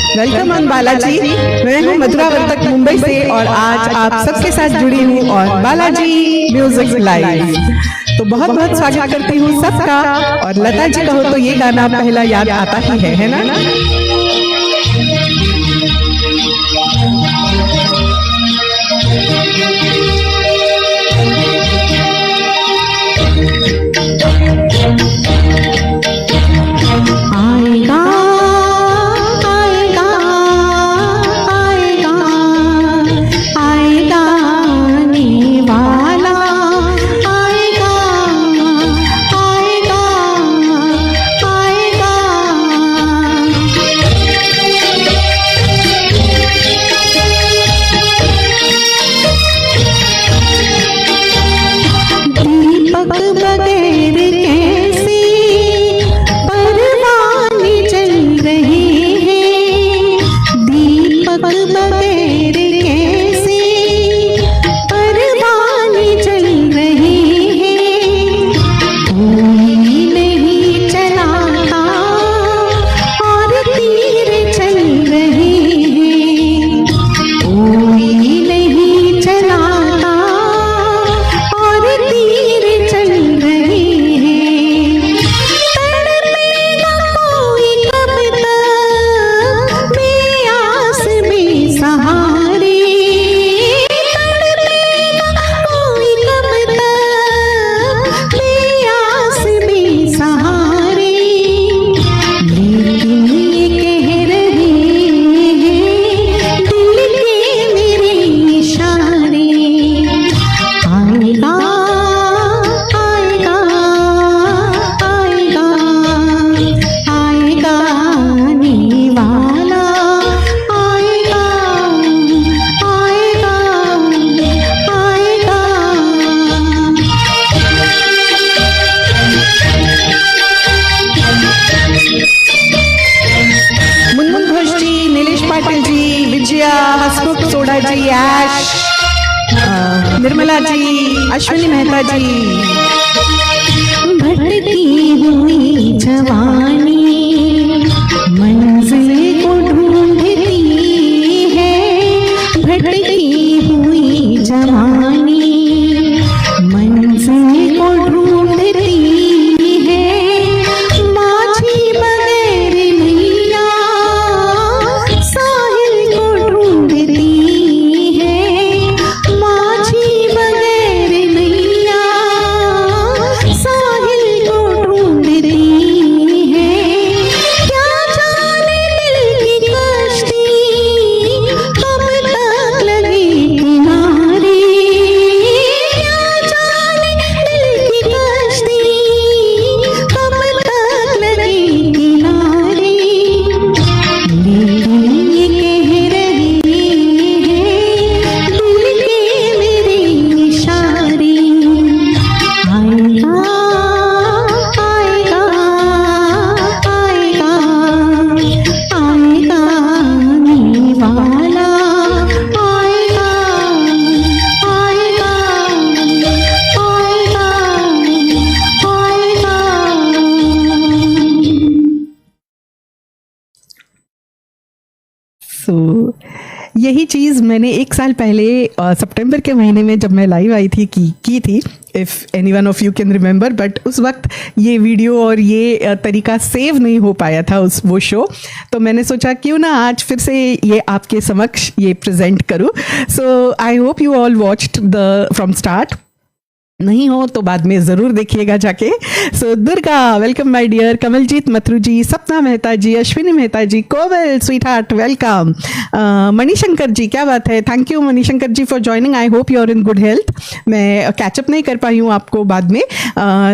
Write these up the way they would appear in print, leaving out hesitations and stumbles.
Welcome on Balaji. मैं हूँ मथुरा वर्तक मुंबई से और आज आप सबके साथ जुड़ी हूँ और बालाजी म्यूजिक लाइव। तो बहुत बहुत स्वागत करती हूँ सबका। और लता जी कहो तो ये गाना पहला याद आता ही है ना? निर्मला जी, अश्विनी मेहता जी। भटकी हुई जवानी मंजिल को ढूंढती है, भटकी हुई जवानी मंजिल को ढूंढती है, माझी बगैर मैया साहिल को ढूंढती है, यही चीज़ मैंने एक साल पहले सितंबर के महीने में जब मैं लाइव आई थी की थी, if any one of you can remember. But उस वक्त ये वीडियो और ये तरीका सेव नहीं हो पाया था वो शो, तो मैंने सोचा क्यों ना आज फिर से ये आपके समक्ष ये प्रेजेंट करूँ। So I hope you all watched the from start. नहीं हो तो बाद में ज़रूर देखिएगा जाके। So Durga, welcome my dear. Kamaljeet Mathur ji, Sapna Mehta ji, Ashwini Mehta ji, Koval sweetheart, welcome. Manishankar ji, क्या बात है, thank you Manishankar ji for joining. I hope you are in good health. मैं कैचअप नहीं कर पाई हूँ आपको बाद में।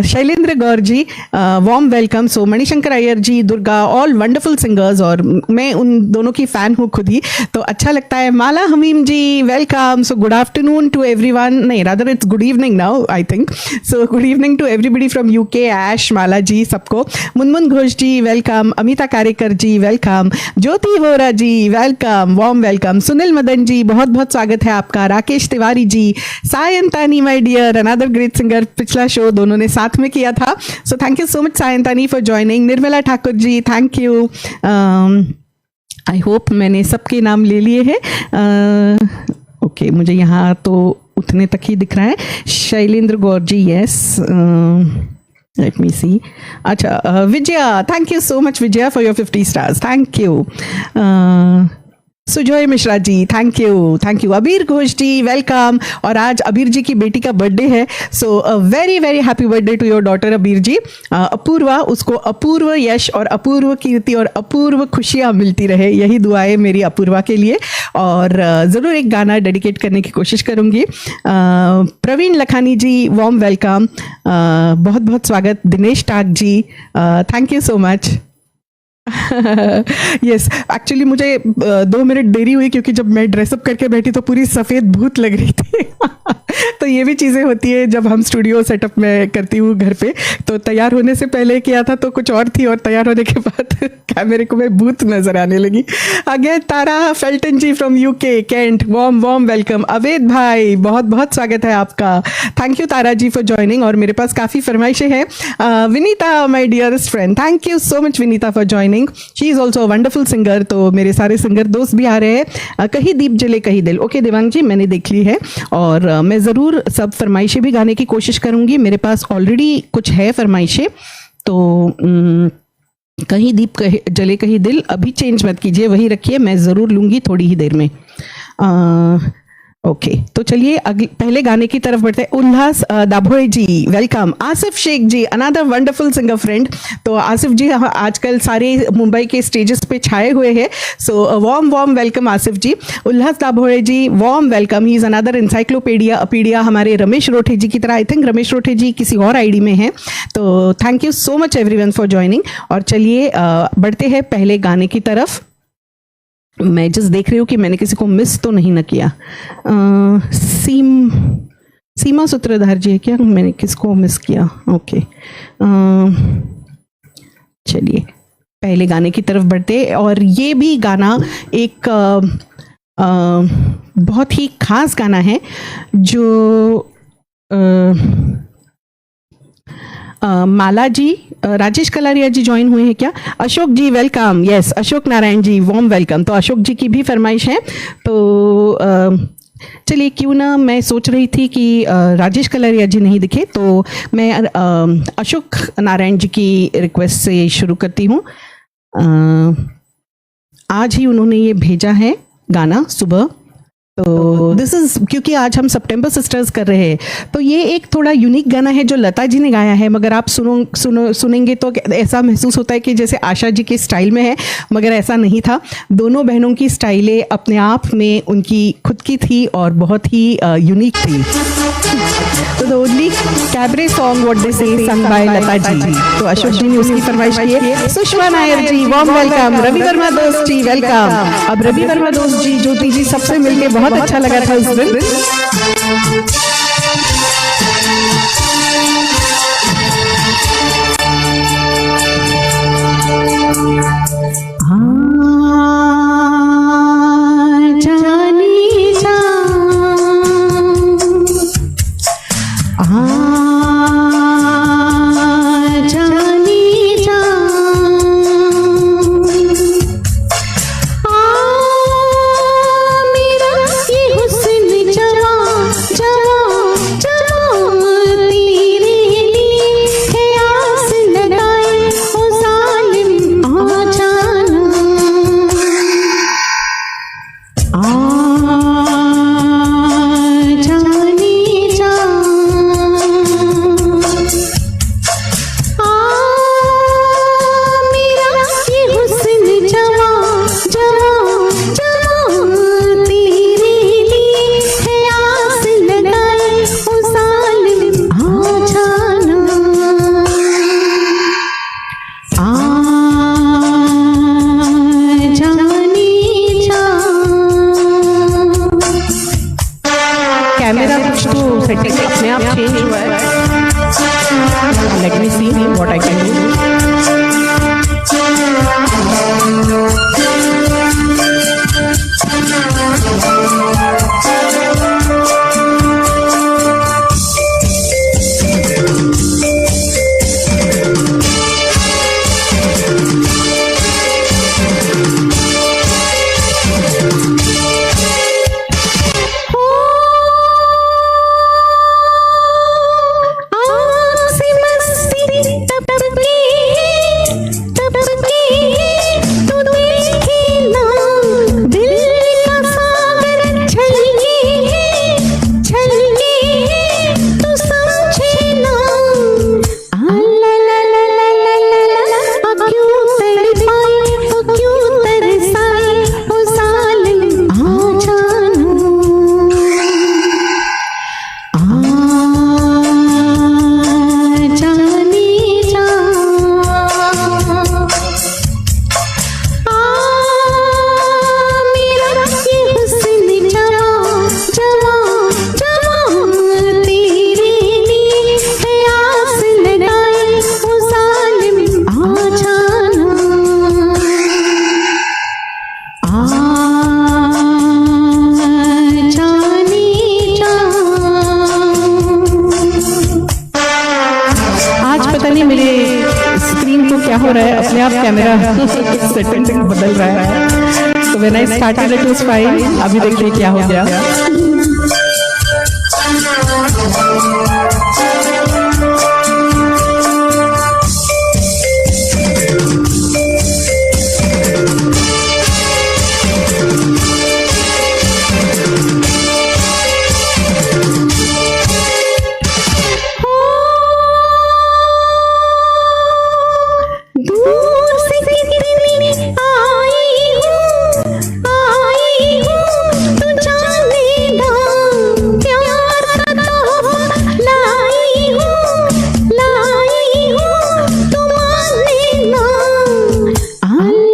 Shailendra Gaur ji, warm welcome. सो मणिशंकर अय्यर जी, दुर्गा, ऑल वंडरफुल सिंगर्स, और मैं उन दोनों की फ़ैन हूँ खुद ही, तो अच्छा लगता है। Mala Hamim ji, welcome. So good afternoon to everyone, नहीं rather it's good evening now I think. So good evening to everybody from UK, Ash, Mala ji, सबको। Munmun Ghosh ji, welcome. Amita Karekar ji, welcome. Jyoti Vora ji, welcome, warm welcome. Sunil Madan ji, बहुत बहुत स्वागत है आपका। Rakesh Tiwari ji, Sayantani my dear, another great singer, पिछला show दोनों ने साथ में किया था, so thank you so much Sayantani for joining. Nirmala Thakur ji, thank you. I hope मैंने सबके नाम ले लिए हैं। ओके, मुझे यहाँ तो उतने तक ही दिख रहा है। Shailendra Gaur ji, yes. Let me see. अच्छा, Vijaya, thank you so much Vijaya for your 50 stars, thank you. Sujoy Mishra ji, thank you. Abir Ghosh ji, welcome. और आज अबीर जी की बेटी का बर्थडे है, so very very happy birthday to your daughter Abir ji. Apoorva, उसको अपूर्व यश और अपूर्व कीर्ति और अपूर्व खुशियाँ मिलती रहे, यही दुआएं मेरी अपूर्वा के लिए। और ज़रूर एक गाना डेडिकेट करने की कोशिश करूँगी। प्रवीण लखानी जी, वार्म वेलकम, बहुत बहुत स्वागत। Dinesh Tak ji, thank you so much. Yes, actually मुझे 2 मिनट देरी हुई क्योंकि जब मैं ड्रेसअप करके बैठी तो पूरी सफ़ेद भूत लग रही थी। तो ये भी चीज़ें होती है जब हम स्टूडियो सेटअप में करती हूँ घर पे। तो तैयार होने से पहले किया था तो कुछ और थी, और तैयार होने के बाद कैमरे को मैं भूत नजर आने लगी। Again Tara Felton ji from UK, Kent, warm welcome. अवैध भाई, बहुत बहुत स्वागत है आपका। Thank you Tara ji for joining. और मेरे पास काफ़ी फरमाइशें हैं। Vinita, my dearest friend, thank you so much Vinita for joining. She is also wonderful singer. तो मेरे सारे सिंगर दोस्त भी आ रहे हैं। कहीं दीप जले कहीं दिल, ओके देवांग जी, मैंने देख ली है। और मैं ज़रूर सब फरमाइशें भी गाने की कोशिश करूँगी। मेरे पास ऑलरेडी कुछ है फरमाइशें, तो कहीं दीप जले कहीं दिल अभी चेंज मत कीजिए, वही रखिए, मैं ज़रूर लूँगी थोड़ी ही देर में। ओके, तो चलिए पहले गाने की तरफ बढ़ते हैं। उल्लास दाभोळे जी, वेलकम। आसिफ शेख जी, अनदर वंडरफुल सिंगर फ्रेंड। तो आसिफ जी आजकल सारे मुंबई के स्टेजेस पे छाए हुए हैं, so warm welcome Asif ji. Ullas Dabhole ji, warm welcome. He is another encyclopedia हमारे रमेश रोठे जी की तरह। आई थिंक रमेश रोठे जी किसी और आईडी में हैं। तो thank you so much everyone for joining. और चलिए बढ़ते हैं पहले गाने की तरफ। मैं जस्ट देख रही हूँ कि मैंने किसी को मिस तो नहीं न किया। सीमा सूत्रधार जी है क्या? मैंने किसको मिस किया? ओके, चलिए पहले गाने की तरफ बढ़ते। और ये भी गाना एक बहुत ही खास गाना है जो माला जी, राजेश कलारिया जी ज्वाइन हुए हैं क्या? अशोक जी, welcome. Yes, Ashok Narayan ji, warm welcome. तो अशोक जी की भी फरमाइश है। तो चलिए, क्यों ना, मैं सोच रही थी कि राजेश कलारिया जी नहीं दिखे, तो मैं अशोक नारायण जी की रिक्वेस्ट से शुरू करती हूँ। आज ही उन्होंने ये भेजा है गाना सुबह। तो दिस इज़, क्योंकि आज हम सितंबर सिस्टर्स कर रहे हैं, तो ये एक थोड़ा यूनिक गाना है जो लता जी ने गाया है। मगर आप सुनेंगे तो ऐसा महसूस होता है कि जैसे आशा जी के स्टाइल में है, मगर ऐसा नहीं था। दोनों बहनों की स्टाइलें अपने आप में उनकी खुद की थी और बहुत ही यूनिक थी। तो the only cabaret song what they से संग बाय लता जी। तो अशोक जी ने उसकी फरमाइश की है। सुषमा नायर जी, वार्म वेलकम। रवि वर्मा दोस्त जी, वेलकम। अब रवि वर्मा दोस्त जी, ज्योति जी, सबसे मिलके बहुत अच्छा लगा था उस दिन। मेरा ये हुस्न जवां जवां जवां कैमरा सेटिंग बदल रहा है। तो when I started it was fine, अभी देखते हैं क्या हो गया। दूर से कितनी आई हूँ तू जाने ना, प्यार का तोहफा लाई हूँ तू माने ना।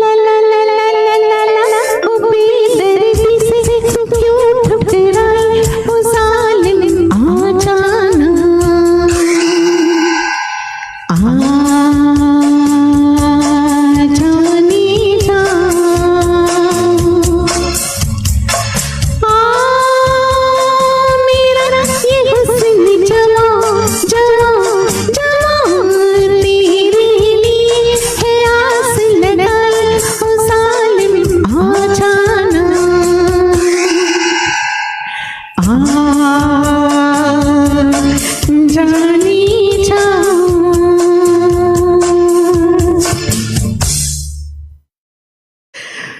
ला ला ला ला ला ला ला ला, ओ बेदर्दी से तू क्यों ठुकराई, ओ जालिम आ जाना, जाने जा, मेरा ये हुस्न जवा जवा जवा, तेरे लिए है आस लगाई, ओ जालिम आ जाना, जाने जा।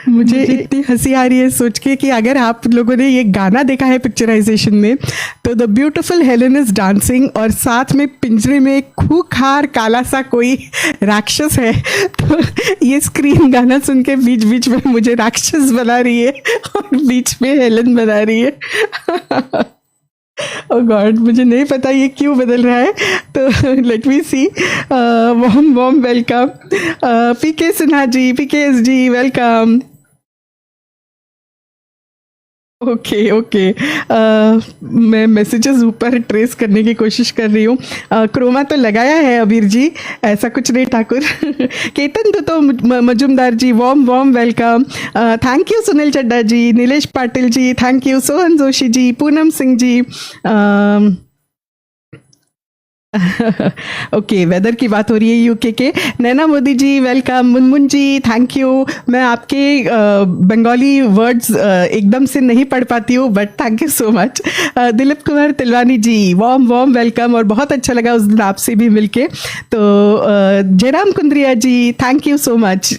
मुझे इतनी हंसी आ रही है सोच के कि अगर आप लोगों ने ये गाना देखा है पिक्चराइजेशन में, तो the beautiful Helen is dancing और साथ में पिंजरे में एक खूंखार काला सा कोई राक्षस है। तो ये स्क्रीन गाना सुन के बीच बीच में मुझे राक्षस बना रही है और बीच में हेलेन बना रही है। ओह गॉड, मुझे नहीं पता ये क्यों बदल रहा है। तो लेट मी सी। वॉम वॉम वेलकम पीके सिन्हा जी, पीके जी वेलकम। ओके ओके, मैं मैसेजेस ऊपर ट्रेस करने की कोशिश कर रही हूँ। क्रोमा तो लगाया है अबीर जी, ऐसा कुछ नहीं ठाकुर। केतन तो Majumdar ji warm warm welcome. Thank you Sunil Chadda ji, Nilesh Patil ji thank you, Sohan Joshi ji, Poonam Singh ji. Okay, weather की बात हो रही है यूके के। Naina Modi ji welcome, Munmun ji thank you. मैं आपके बंगाली वर्ड्स एकदम से नहीं पढ़ पाती हूँ, but thank you so much. Dilip Kumar Tilwani ji warm warm welcome, और बहुत अच्छा लगा उस दिन आपसे भी मिलके। तो Jairam Kundriya ji thank you so much.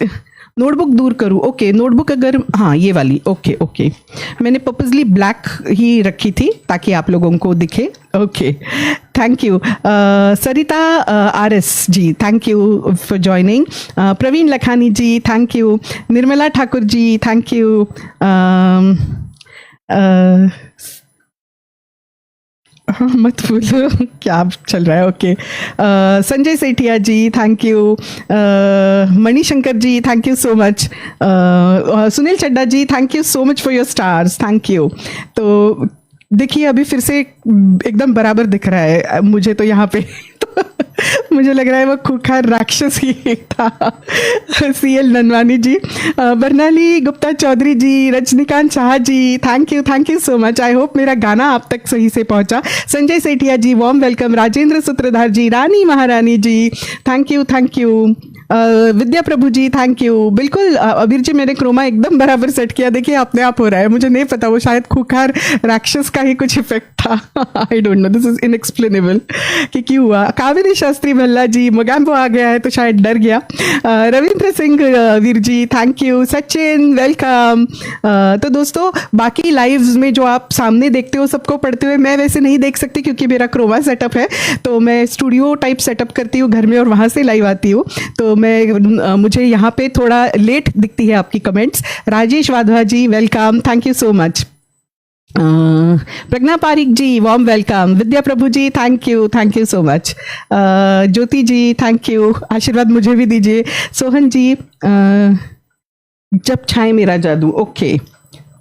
Notebook दूर करूँ? ओके, नोटबुक अगर, हाँ ये वाली, ओके ओके, मैंने पर्पसली ब्लैक ही रखी थी ताकि आप लोगों को दिखे। Okay, thank you. Sarita R S ji thank you for joining. Praveen Lakhani ji thank you. Nirmala Thakur ji thank you. हाँ मत बोलो क्या चल रहा है। Okay, Sanjay Sethia ji thank you. Manishankar ji thank you so much. Sunil Chadda ji thank you so much for your stars, thank you. तो देखिए अभी फिर से एकदम बराबर दिख रहा है मुझे तो यहाँ पे। तो मुझे लग रहा है वो खूंखार राक्षस ही था। CL Nanwani ji, Barnali Gupta Chaudhary ji, Rajinikant Shah ji thank you so much. I hope मेरा गाना आप तक सही से पहुंचा। Sanjay Sethia ji warm welcome. Rajendra Sutradhar ji, Rani Maharani ji thank you. Vidya Prabhu ji thank you. बिल्कुल अबीर जी, मैंने क्रोमा एकदम बराबर सेट किया, देखिए अपने आप हो रहा है। मुझे नहीं पता, वो शायद खूंखार राक्षस का ही कुछ इफेक्ट था। I don't know, this is inexplicable कि क्यों हुआ। कावेरी शास्त्री भल्ला जी, मोगैम्बो आ गया है तो शायद डर गया। रविंद्र सिंह वीर जी थैंक यू। सचिन वेलकम। तो दोस्तों बाकी लाइव्स में जो आप सामने देखते हो सबको पढ़ते हुए मैं वैसे नहीं देख सकती क्योंकि मेरा क्रोमा सेटअप है, तो मैं स्टूडियो टाइप सेटअप करती हूँ घर में और वहाँ से लाइव आती हूँ। तो मुझे यहाँ पे थोड़ा लेट दिखती है आपकी comments. Rajesh Wadhwa ji welcome, thank you so much. Pragya Parik ji warm welcome. Vidya Prabhu ji thank you so much. Jyoti ji thank you, आशीर्वाद मुझे भी दीजिए। सोहन जी, जब छाए मेरा जादू, ओके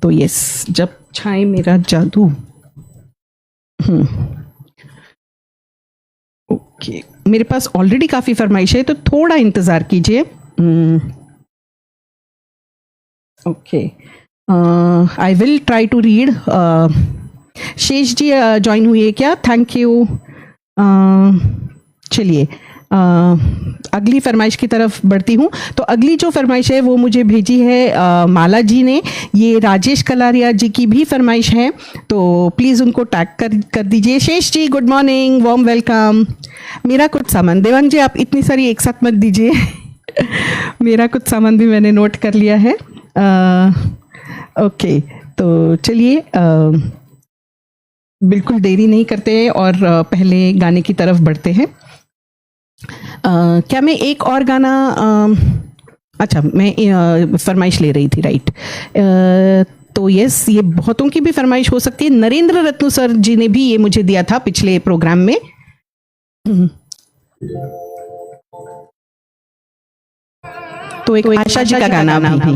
तो यस, जब छाए मेरा जादू। ओके, मेरे पास ऑलरेडी काफी फरमाइश है तो थोड़ा इंतजार कीजिए। Okay, I will try to read. Shesh ji join हुई है क्या? Thank you. चलिए अगली फरमाइश की तरफ बढ़ती हूँ। तो अगली जो फरमाइश है वो मुझे भेजी है माला जी ने। ये राजेश कलारिया जी की भी फरमाइश है, तो प्लीज़ उनको टैग कर दीजिए। शेष जी गुड मॉर्निंग, वार्म वेलकम। मेरा कुछ सामान, देवांग जी आप इतनी सारी एक साथ मत दीजिए मेरा कुछ सामान भी मैंने नोट कर लिया है। ओके, तो चलिए बिल्कुल देरी नहीं करते हैं और पहले गाने की तरफ बढ़ते हैं। क्या मैं एक और गाना अच्छा मैं फरमाइश ले रही थी, राइट। तो यस, ये बहुतों की भी फरमाइश हो सकती है। नरेंद्र रत्नु सर जी ने भी ये मुझे दिया था पिछले प्रोग्राम में। तो एक आशा जी का गाना भी।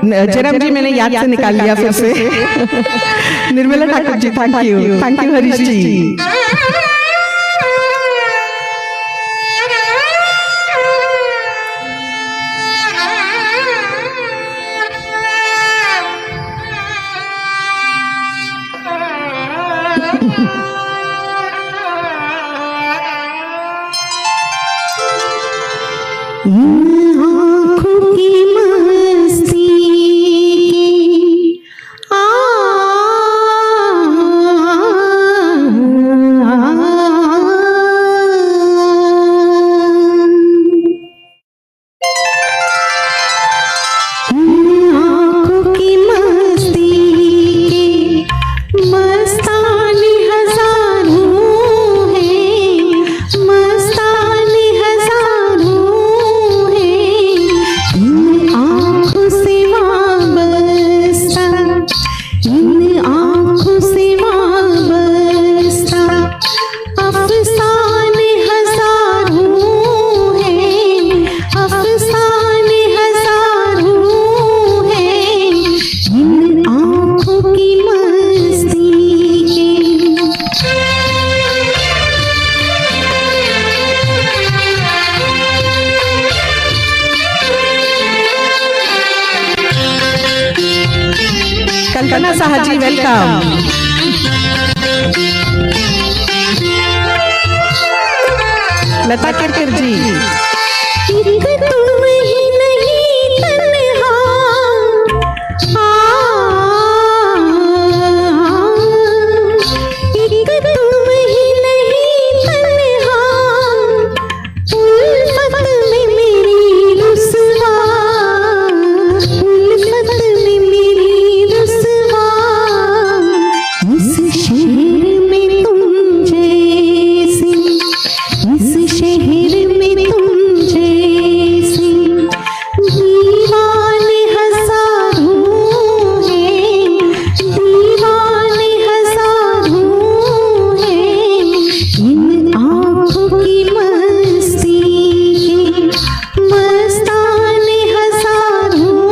जयराम जी मैंने याद से निकाल लिया फिर से निर्मला ठाकुर जी, थैंक यू हरीश जी। आँखों की मस्ती कल्पना साहा जी वेलकम। लता केरकर जी, तुम ही नहीं तन्हा, एक तुम ही नहीं तन्हा, उल्फत में मेरी रुसवा, उल्फत में मेरी रुसवा, इस शहर में तुम जैसी, इस शहर में तुम जैसी दीवाने हजारों हैं, दीवाने हजारों हैं, इन आँखों की मस्ती के मस्ताने हजारों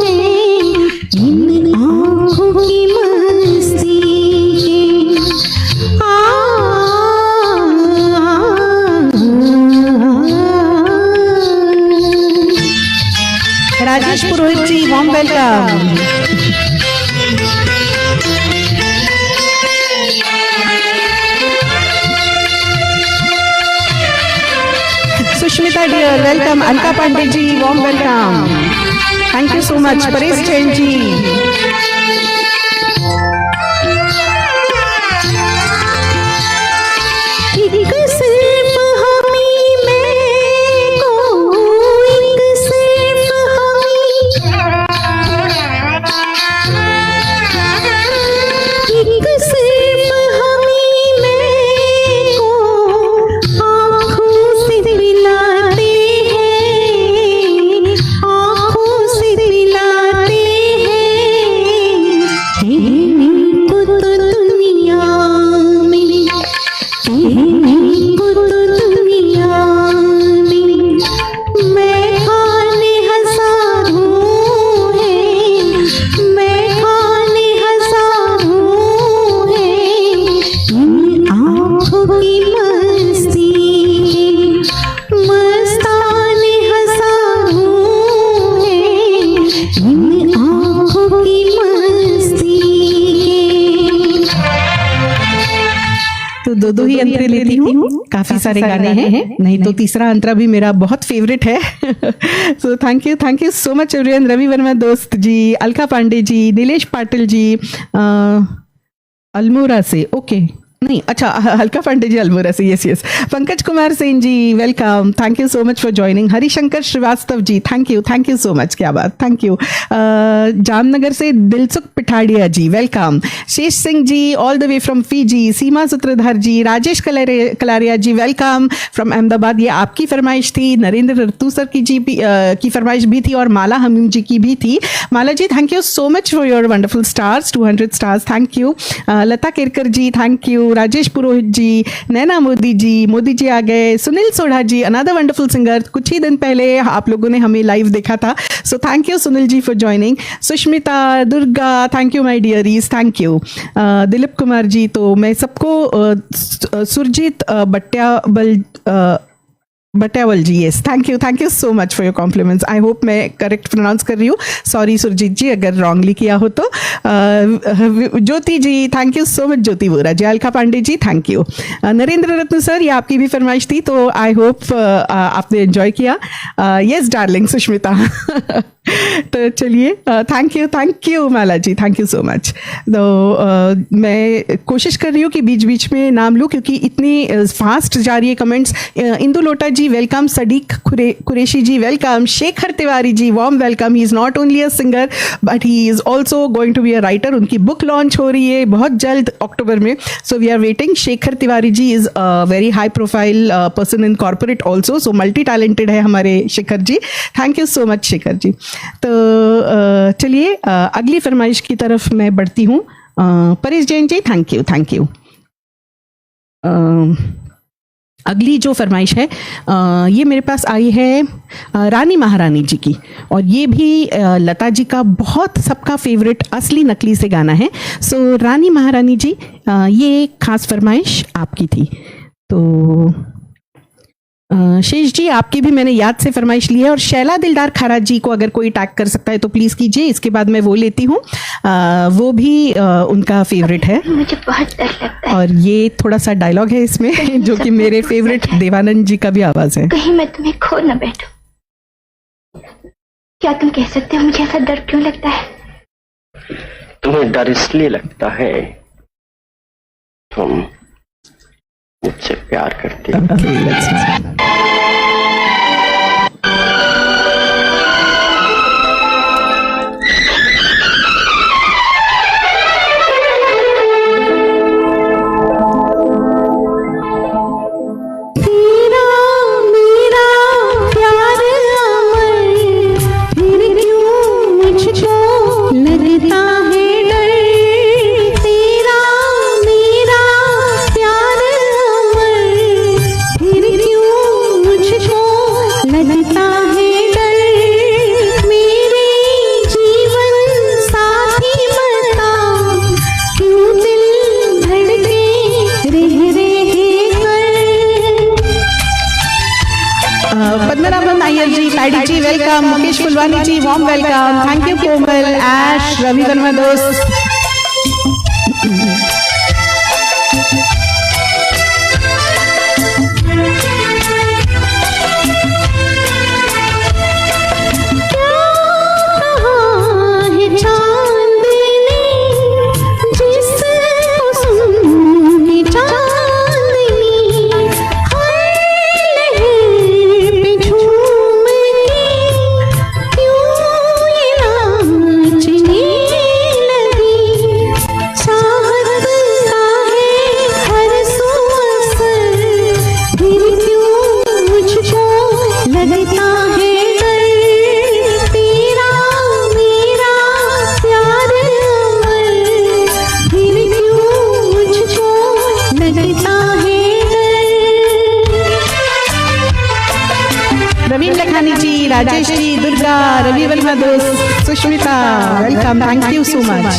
हैं, इन आँखों की मस्ती के Rajesh Purohit ji warm welcome. Sushmita dear welcome. Alka Pandey ji warm welcome, thank you so much. Paresh Jain ji, एक सिर्फ हमी में को, एक सिर्फ हमी, एक सिर्फ हमी में को आँखों से दिलाते हैं, आँखों से दिलाते हैं, हूँ, काफी सारे गाने हैं, नहीं तो तीसरा अंतरा भी मेरा बहुत फेवरेट है। So thank you so much everyone. Ravi Verma दोस्त जी, अलका पांडे जी, नीलेश पाटिल जी अल्मोड़ा से, ओके नहीं अच्छा हल्का पांडे जी अल्मोड़ा से, yes. Pankaj Kumar Sen ji welcome, thank you so much for joining. Harishankar Srivastava ji thank you so much, क्या बात, थैंक यू। जामनगर से Dilsukh Pithadiya ji welcome. Shesh Singh ji all the way from Fiji, Seema Sutradhar ji, Rajesh Kalaria ji welcome from Ahmedabad, ये आपकी फरमाइश थी। नरेंद्र रतू सर की फरमाइश भी थी और माला हमीम जी की भी थी। Mala ji thank you so much for your wonderful stars, 200 stars, thank you. Lata Kerkar ji thank you. Rajesh Purohit ji, Naina Modi ji आ गए। Sunil Sodha ji another wonderful singer, कुछ ही दिन पहले आप लोगों ने हमें लाइव देखा था, so thank you Sunil ji for joining. Sushmita, Durga thank you my dearies, thank you. Dilip Kumar ji, तो मैं सबको Surjeet Batyawal ji, yes thank you so much for your compliments. I hope मैं करेक्ट प्रोनाउंस कर रही हूँ, सॉरी सुरजीत जी अगर रॉन्गली किया हो तो। Jyoti ji thank you so much, Jyoti Vora ji, Alka Pandey ji thank you. Narendra Ratna sir, ये आपकी भी फरमाइश थी, तो आई होप आपने एंजॉय किया। Yes darling Sushmita. तो चलिए thank you Mala ji, thank you so much. तो मैं कोशिश कर रही हूँ कि बीच बीच में नाम लूँ क्योंकि इतनी फास्ट जा रही है comments. Indu Lota ji welcome, Sadiq Qureshi ji welcome, Shekhar Tiwari ji warm welcome. He is not only a singer but he is also going to be a writer. उनकी बुक लॉन्च हो रही है बहुत जल्द अक्टूबर में, so we are waiting. Shekhar Tiwari ji is a very high profile person in corporate also, so multi talented है हमारे Shekhar ji, thank you so much Shekhar ji. तो चलिए अगली फरमाइश की तरफ मैं बढ़ती हूँ। Paresh Jain ji thank you. अगली जो फरमाइश है ये मेरे पास आई है रानी महारानी जी की, और ये भी लता जी का बहुत सबका फेवरेट असली नकली से गाना है। सो रानी महारानी जी, ये खास फरमाइश आपकी थी। तो शेष जी आपकी भी मैंने याद से फरमाइश ली है, और शैला दिलदार खारा जी को अगर कोई टैग कर सकता है तो प्लीज़ कीजिए, इसके बाद मैं वो लेती हूँ। वो भी उनका फेवरेट है, मुझे बहुत डर लगता है। और ये थोड़ा सा डायलॉग है इसमें जो कि मेरे फेवरेट देवानंद जी का भी आवाज़ है। कहीं मैं तुम्हें खो न बैठूं। क्या तुम कह सकते हो मुझे ऐसा डर क्यों लगता है? तुम्हें डर इसलिए लगता है तुम मुझसे प्यार करती हो। Padmanabhan Iyer ji, Tadi ji welcome, Mukesh Phulwani ji warm welcome, thank you Komal, Ash, Ravi Verma दोस्त। राजेश जी, दुर्गा, रवि वर्मा दोस्त, Sushmita welcome, thank you so much.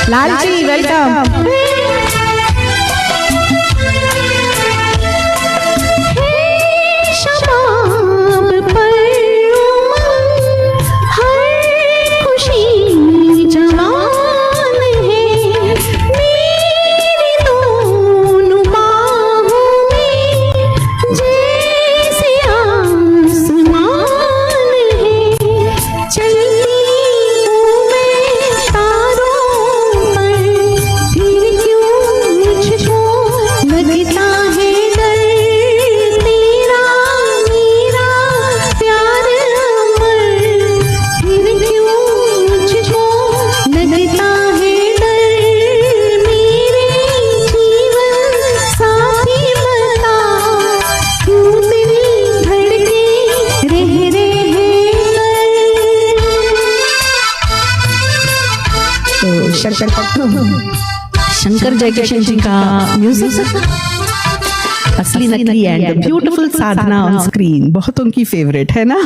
Lal ji welcome. शबाब पर उमंग, हर खुशी जवान है, मेरी दोनों बाहों में जैसे आसमान है, चलती हूँ मैं तारों पर, फिर क्यों मुझको लगता है डर, तेरा मेरा प्यार अमर, फिर क्यों मुझको लगता है डर, मेरे जीवन साथी बता, क्यों दिल धड़के रह रहे तो शंकर जयकिशन जी का म्यूजिक, असली नकली and beautiful Sadhana on screen, बहुत उनकी फेवरेट है ना।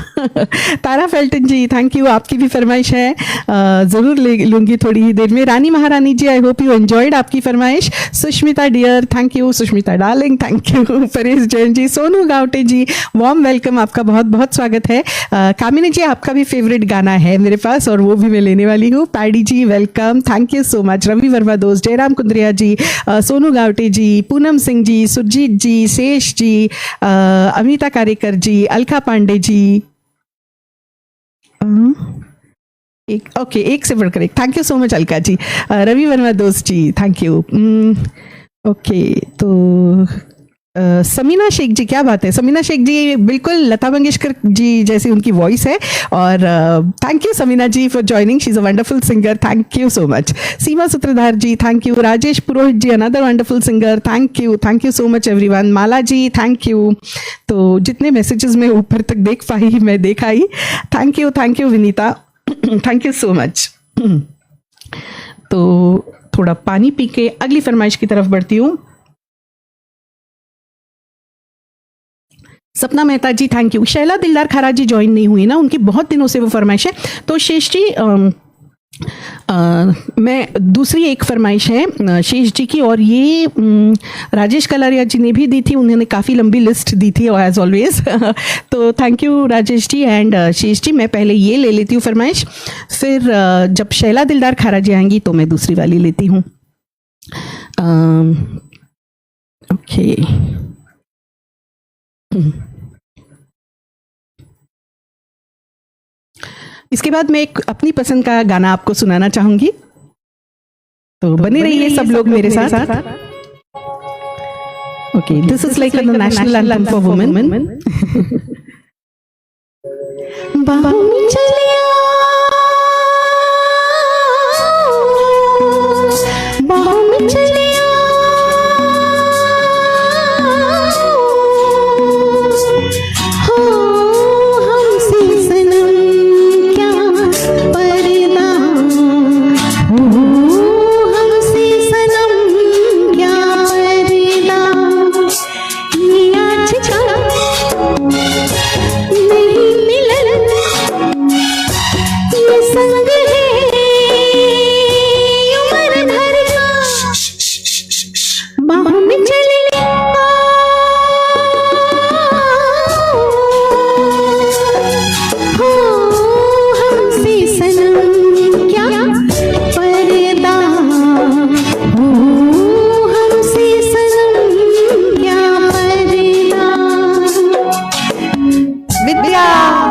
तारा फेल्टन जी थैंक यू, आपकी भी फरमाइश है, जरूर लूंगी थोड़ी ही देर में। Rani Maharani ji I hope you enjoyed आपकी फरमाइश। Sushmita dear thank you, Sushmita darling thank you. Paresh Jain ji, Sonu Gawate ji warm welcome, आपका बहुत बहुत स्वागत है। कामिनी जी आपका भी फेवरेट गाना है मेरे पास और वो भी मैं लेने वाली हूँ। Paddy ji welcome, thank you so much. Ravi Verma दोस्त, जयराम कुंद्रिया जी, सोनू गावटे जी, पूनम सिंह जी, सुरजीत जी, शेष जी, अमिता कारेकर जी, अलका पांडे जी, एक से बढ़कर एक, thank you so much Alka ji. Ravi Verma दोस्त जी थैंक यू। ओके तो समीना शेख जी, क्या बात है समीना शेख जी, बिल्कुल लता मंगेशकर जी जैसी उनकी वॉइस है। और thank you Samina ji for joining, she is a wonderful singer, thank you so much. Seema Sutradhar ji thank you. Rajesh Purohit ji another wonderful singer, thank you so much everyone. Mala ji thank you. तो जितने मैसेजेस मैं ऊपर तक देख पाई मैं देख आई, thank you Vinita, thank you so much. तो थोड़ा पानी पी के अगली फरमाइश की तरफ बढ़ती हूँ। सपना मेहता जी थैंक यू। शैला दिलदार खारा जी ज्वाइन नहीं हुई ना, उनकी बहुत दिनों से वो फरमाइश है। तो शेष जी मैं दूसरी एक फरमाइश है शेष जी की, और ये राजेश कलारिया जी ने भी दी थी, उन्होंने काफ़ी लंबी लिस्ट दी थी एज ऑलवेज। तो thank you Rajesh ji and Shesh ji. मैं पहले ये ले लेती हूँ फरमाइश, फिर जब शैला दिलदार खारा जी आएंगी तो मैं दूसरी वाली लेती हूँ। ओके इसके बाद मैं एक अपनी पसंद का गाना आपको सुनाना चाहूंगी, तो बने रहिए सब लोग मेरे साथ। Okay this is like the national anthem for women. बाहों में चले आओ, बाहों में चले आओ, हो हमसे सनम क्या पर्दा, हो हमसे सनम क्या पर्दा, ये आज का नहीं मिलन, ये संग है उम्र भर का, बाहों में चले आओ, हो हमसे सनम क्या पर्दा, हो हमसे सनम क्या पर्दा। विद्या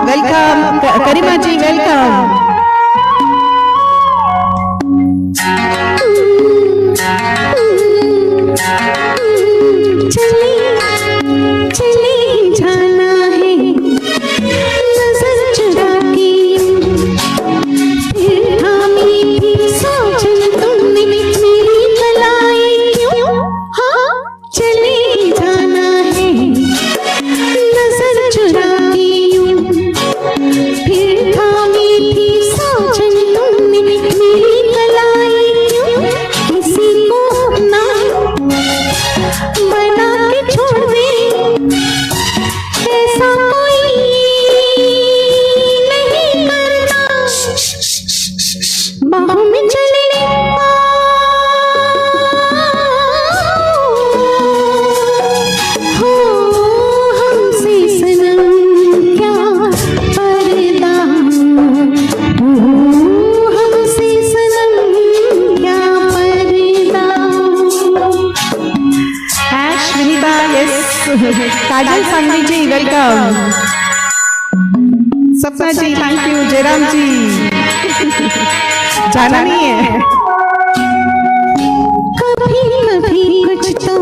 वेलकम, करीमा जी वेलकम। चले चले जाना है नजर चुरा के, फिर थामी थी सोचन तुमने मेरी कलाई क्यों, हाँ चले जाना है नजर चुरा के यूं, फिर थामी थी सोचन तुमने मेरी कलाई क्यों, किसी को अपना बना के छोड़ दे, ऐसा कोई नहीं करता, बाहों में चले आओ, काजल सांगवी जी वेलकम, सपना जी थैंक यू, जयराम जी जाना नहीं है। कभी कभी कुछ तो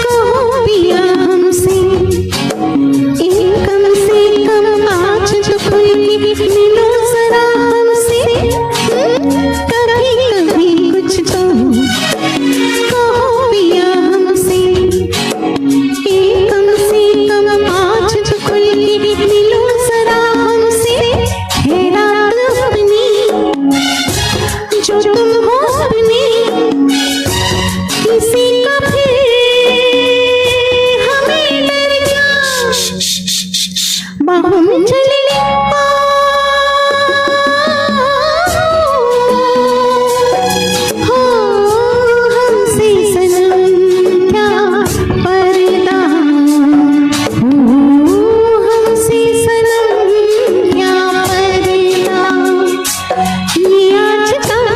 कहो पिया हमसे, एक कम से कम आज जो कोई मिलो जरा हमसे। कभी कभी कुछ तो कहो पिया हमसे, एक कम से कम आज जो कोई मिलो जरा हमसे। है रात अपनी जो तुम हो अपनी, किसी का फिर हमें डर क्या, बाहों में चले हो हमसे सनम क्या पर्दा, हो हमसे सनम क्या पर्दा। ये आज तक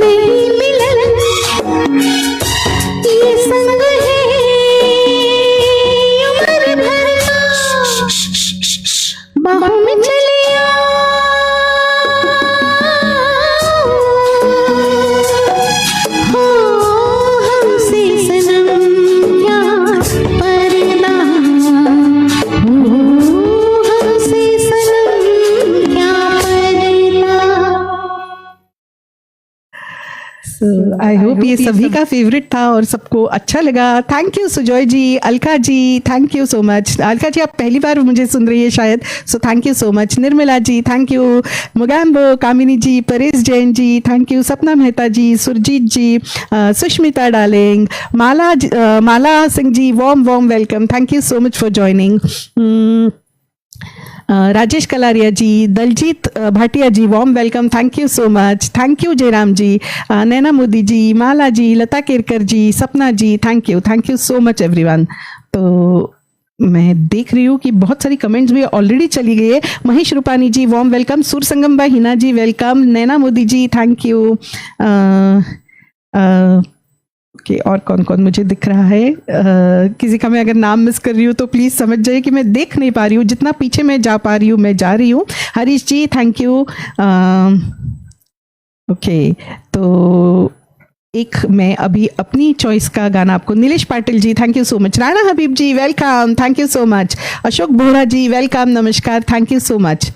नहीं मिलन, ये संग है उम्र भर का, बाहों में चले हो हमसे सनम क्या पर्दा, हो हमसे सनम क्या पर्दा। आई होप ये सभी का फेवरेट था और सबको अच्छा लगा। Thank you Sujoy ji, Alka ji thank you so much. Alka ji आप पहली बार मुझे सुन रही है शायद, so thank you so much. Nirmala ji thank you, Mogambo, Kamini ji, Paresh Jain ji thank you, Sapna Mehta ji, Surjeet ji, Sushmita darling, Mala Singh ji warm welcome, thank you so much for joining. Rajesh Kalaria ji, Daljeet Bhatia ji warm welcome, thank you so much. Thank you Jairam ji, Naina Modi ji, Mala ji, Lata Kerkar ji, Sapna ji thank you so much everyone. तो मैं देख रही हूँ कि बहुत सारी comments भी already चली गई है। Mahesh Rupani ji warm welcome, Sur Sangam by Hina ji welcome, Naina Modi ji thank you. Okay और कौन कौन मुझे दिख रहा है, किसी का मैं अगर नाम मिस कर रही हूँ तो प्लीज़ समझ जाइए कि मैं देख नहीं पा रही हूँ, जितना पीछे मैं जा पा रही हूँ मैं जा रही हूँ। Harish ji thank you. Okay तो एक मैं अभी अपनी चॉइस का गाना आपको, Nilesh Patil ji thank you so much, Rana Habib ji welcome thank you so much, Ashok Bohra ji welcome नमस्कार थैंक यू सो मच।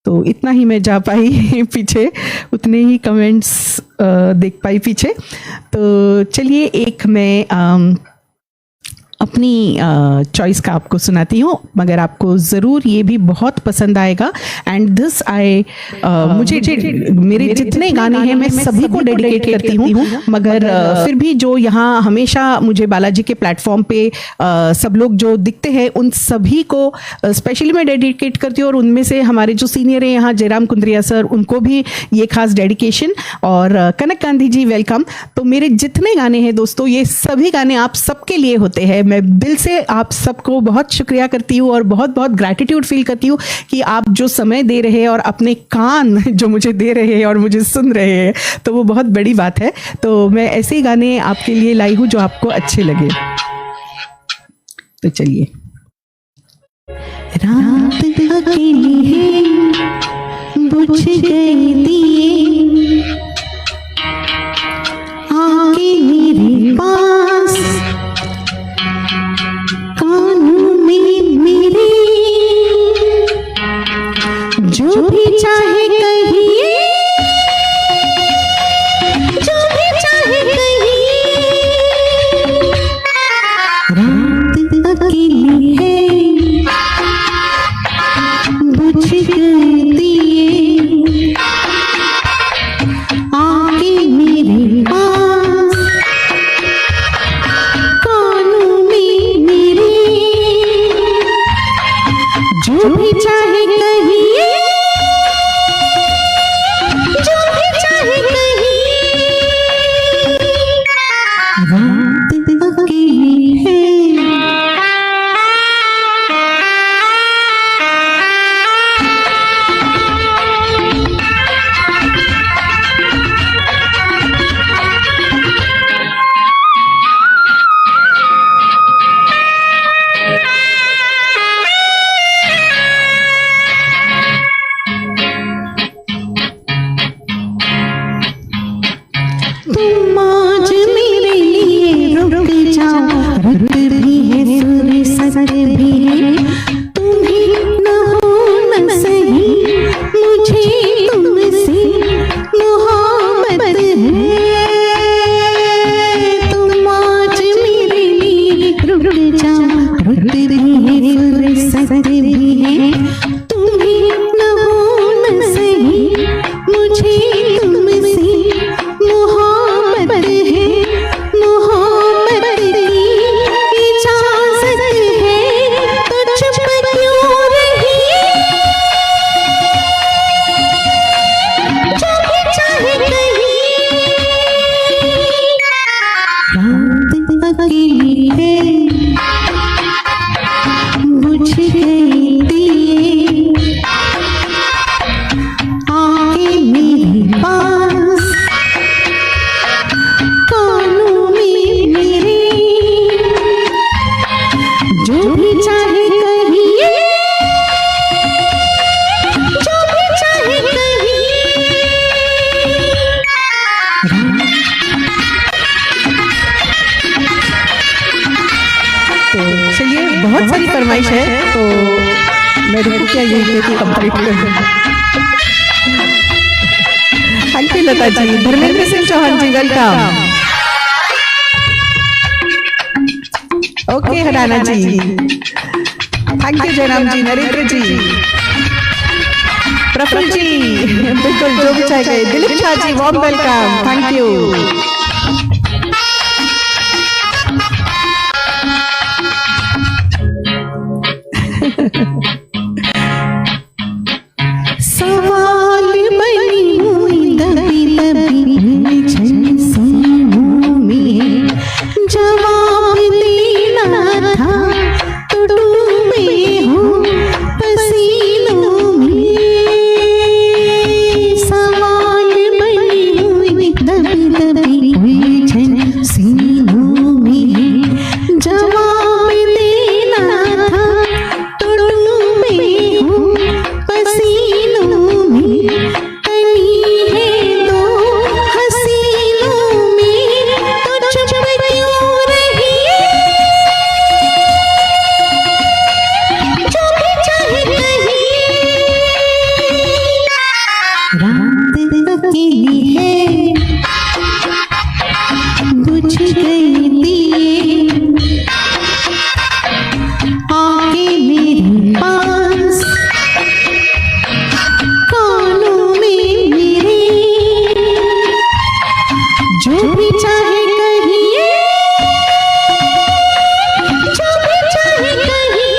तो इतना ही मैं जा पाई पीछे, उतने ही कमेंट्स देख पाई पीछे। तो चलिए एक मैं अपनी चॉइस का आपको सुनाती हूँ, मगर आपको ज़रूर ये भी बहुत पसंद आएगा। एंड दिस आई मुझे मेरे जितने गाने हैं मैं सभी को डेडिकेट करती हूँ, मगर फिर भी जो यहाँ हमेशा मुझे बालाजी के प्लेटफॉर्म पे सब लोग जो दिखते हैं उन सभी को स्पेशली मैं डेडिकेट करती हूँ। और उनमें से हमारे जो सीनियर हैं यहाँ जयराम कुंद्रिया सर, उनको भी ये खास डेडिकेशन। और कनक गांधी जी वेलकम। तो मेरे जितने गाने हैं दोस्तों, ये सभी गाने आप सबके लिए होते हैं। मैं दिल से आप सबको बहुत शुक्रिया करती हूँ और बहुत बहुत ग्रैटिट्यूड फील करती हूँ कि आप जो समय दे रहे हैं और अपने कान जो मुझे दे रहे हैं और मुझे सुन रहे हैं, तो वो बहुत बड़ी बात है। तो मैं ऐसे ही गाने आपके लिए लाई हूँ जो आपको अच्छे लगे। तो चलिए। रात अकेली है बुझ गए दिए, आके मेरे पास कानों में मेरे, जो भी चाहे कहिए, जो भी चाहे कहिए। रात अकेली है बुझ गए दिए, फरमाइश है तो मैं रुकू क्या यही देखी कंप्लीट कर। Thank you Lata ji. Dharmendra Singh Chauhan ji welcome. Okay हराना जी, थैंक यू जयराम जी, नरेंद्र जी, प्रफुल्ल जी, बिल्कुल जो भी चाहिए, Dilip Shah ji warm welcome, thank you. सवाल बनी हुई दबी दबी उलझन सीनों में, जवाब देना था तो डूबे हूँ पसीनों में। सवाल बनी हुई दबी दबी उलझन सीनों में, जवाब देना था तो डूबे हूँ पसीनों में। तनी है दो हसीनों में तो चुप क्यों रही, जो भी चाहे कही। रात अकेली है बुझ गई दिए, आके मेरे पास कानों में मेरे, जो भी चाहे कहिए, जो भी चाहे कहिए।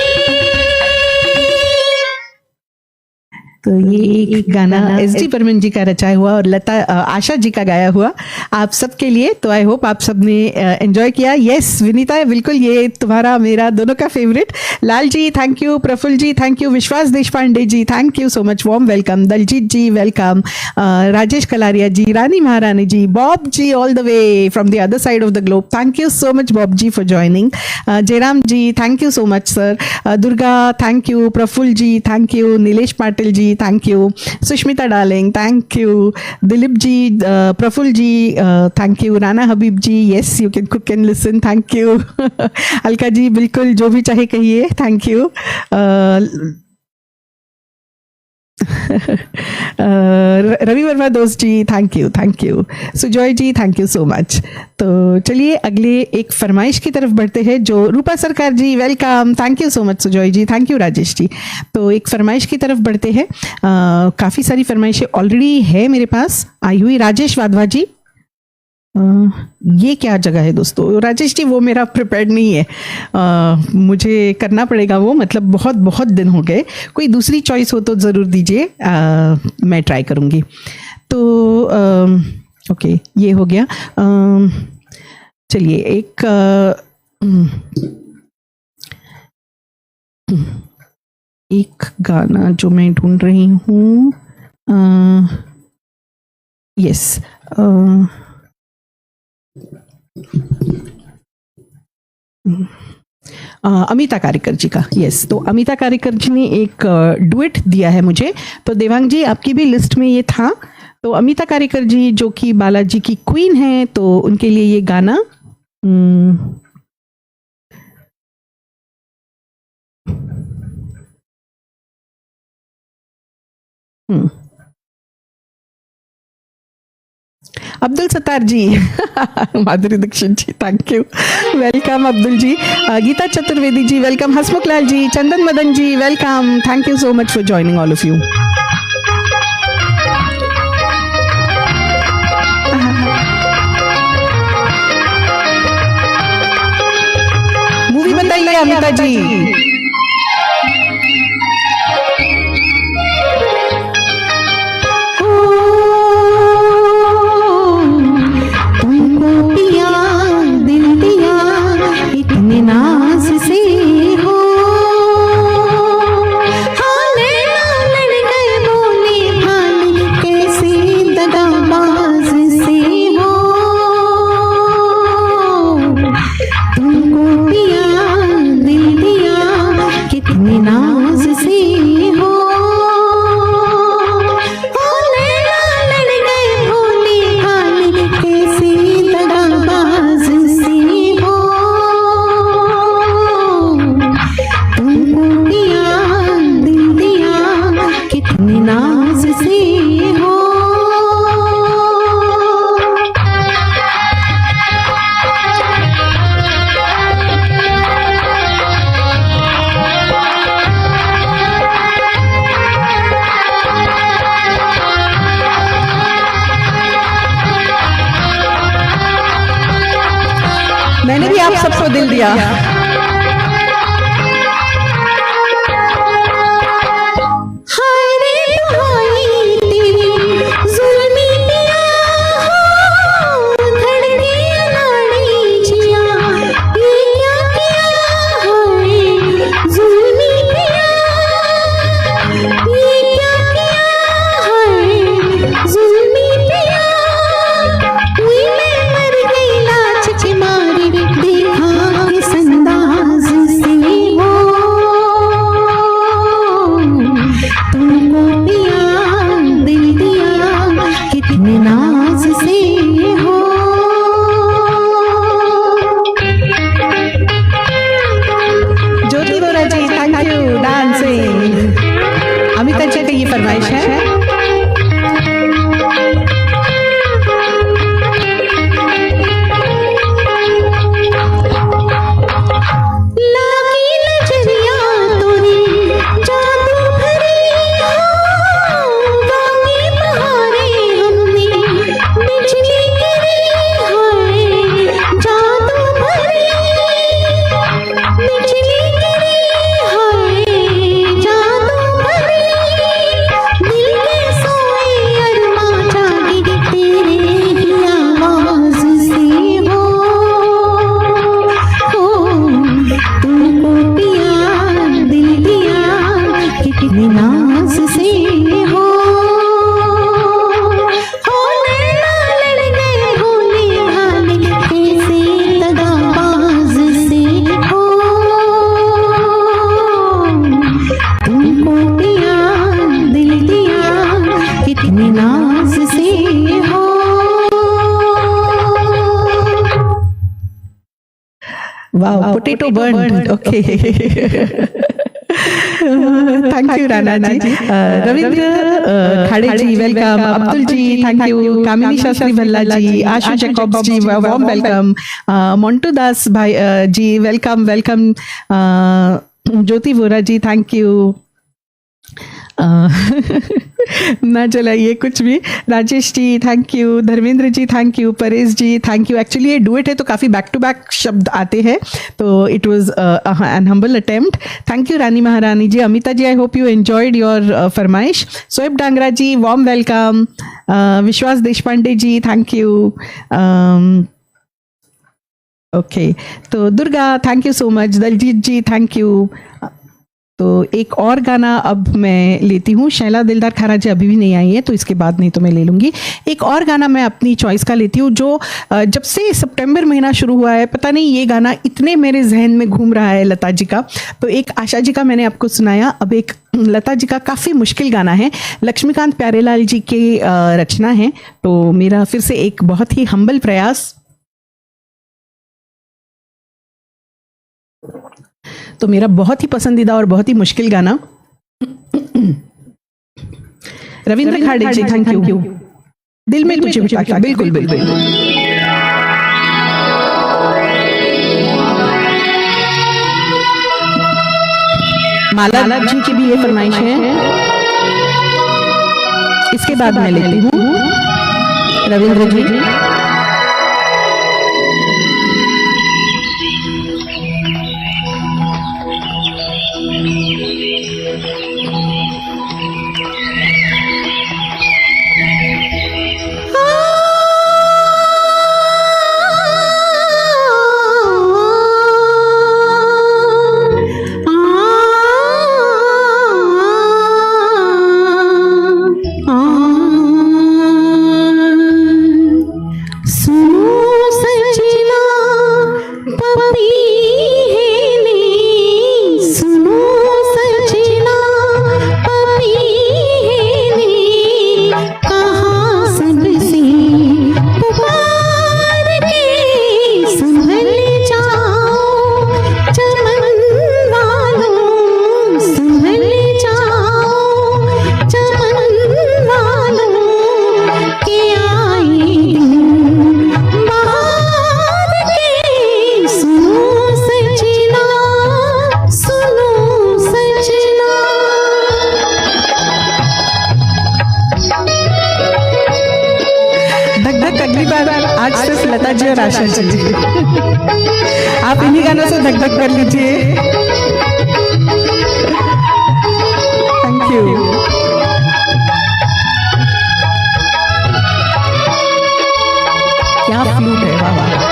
तो ये एक गाना एस.डी. बर्मन जी का रचाया हुआ और लता आशा जी का गाया हुआ आप सबके लिए। तो आई होप आप सबने एंजॉय किया। यस विनीता, बिल्कुल ये तुम्हारा मेरा दोनों का favourite. Lal ji thank you, Praful ji thank you, Vishwas Deshpande ji thank you so much, warm welcome, Daljeet ji welcome, Rajesh Kalaria ji, Rani Maharani ji, Bob ji all the way from the other side of the globe, thank you so much Bob ji for joining, Jairam ji thank you so much sir, Durga thank you, Praful ji thank you, Nilesh Patil ji thank you, Sushmita darling thank you, Dilip ji, Praful ji thank you, Rana Habib ji yes you can cook and listen thank you, Alka ji बिल्कुल जो भी चाहे कहिए thank you, Ravi Verma दोस्त ji thank you, Sujoy ji thank you so much. तो चलिए अगले एक फरमाइश की तरफ बढ़ते हैं जो Rupa Sarkar ji welcome, thank you so much Sujoy ji, thank you Rajesh ji. तो एक फरमाइश की तरफ बढ़ते हैं, काफ़ी सारी फरमाइशें ऑलरेडी है मेरे पास आई हुई। राजेश वाधवा जी, ये क्या जगह है दोस्तों, राजेश जी वो मेरा प्रिपेयर्ड नहीं है, मुझे करना पड़ेगा वो, मतलब बहुत बहुत दिन हो गए, कोई दूसरी चॉइस हो तो ज़रूर दीजिए, मैं ट्राई करूँगी। तो ओके ये हो गया। चलिए एक गाना जो मैं ढूंढ रही हूँ, यस अमिता कारिकर जी का, यस तो अमिता कारिकर जी ने एक डुएट दिया है मुझे, तो देवांग जी आपकी भी लिस्ट में ये था। तो अमिता कारिकर जी जो कि बालाजी की क्वीन है, तो उनके लिए ये गाना Abdul Sattar ji Madhuri Dixit ji thank you, welcome Abdul ji, Geeta Chaturvedi ji welcome, Hasmukh Lal ji, Chandan Madan ji welcome, thank you so much for joining all of you. Movie बताइए अमिता जी। नाज से हो हाले लड़ गए बोले भाले, कैसे दगाबाज से हो, तुमको पिया दिल दिया आप सबको दिल दिया। हाय रे दुहाई तेरी जुल्मी पिया, धड़के अनाड़ी जिया, ये क्या किया हाय जुल्मी पिया, ये क्या किया हाय जुल्मी पिया, हुई मैं मर गई लाज के मारे, देखा किस अंदाज से हो तुमको पिया, दिल दिया कितने नाज से हो। ज्योति Vora ji thank you dancing. Amita जी का ये फरमाइश है। लागी नजरिया तोरी जादू भरी, वागी बहारे हमने बिजली गिरी, हाय जादू भरी बिजली गिरी, हाय जादू भरी, दिल के सोए अरमा जागे तेरे ही आवाज से हो तुमको पिया, दिल दिया कितने नाज से हो नैना लड़ गए होने हाले, कैसे दगाबाज से हो तुमको पिया, दिल दिया कितने नाज से हो। Wow potato burn okay. Thank you Rana ji. Ravindra Khade ji welcome. Abdul ji thank you. Kamini Shastri Bhalla ji, Ashu Jacobs ji warm welcome. Montu Das भाई ji welcome welcome. Jyoti Vora ji thank you. ना चलाइए कुछ भी। Rajesh ji thank you. Dharmendra ji thank you. Paresh ji thank you. Actually ये डुएट है तो काफ़ी बैक टू बैक शब्द आते हैं, तो it was an humble attempt. Thank you Rani Maharani ji. Amita ji I hope you enjoyed your फरमाइश। Soeb Dangra ji warm welcome. Vishwas Deshpande ji thank you. Okay तो Durga thank you so much. Daljeet ji thank you. तो एक और गाना अब मैं लेती हूँ। शैला दिलदार खाना जी अभी भी नहीं आई है तो इसके बाद नहीं तो मैं ले लूँगी। एक और गाना मैं अपनी चॉइस का लेती हूँ जो जब से सितंबर महीना शुरू हुआ है पता नहीं ये गाना इतने मेरे जहन में घूम रहा है लता जी का। तो एक आशा जी का मैंने आपको सुनाया, अब एक लता जी का काफ़ी मुश्किल गाना है, लक्ष्मीकांत प्यारेलाल जी के रचना है। तो मेरा फिर से एक बहुत ही हम्बल प्रयास। तो मेरा बहुत ही पसंदीदा और बहुत ही मुश्किल गाना रविंद्र खाड़े जी थैंक यू। दिल में तुझे बिठा के। बिल्कुल बिल्कुल। माला जी की भी ये फरमाइश है, इसके बाद मैं लेती हूँ रविंद्र जी। अगली बार आज सिर्फ लता जी और आशा जी, आप इन्हीं गानों से धक धक कर लीजिए। Thank you. क्या फ्लूट है, वाह वाह।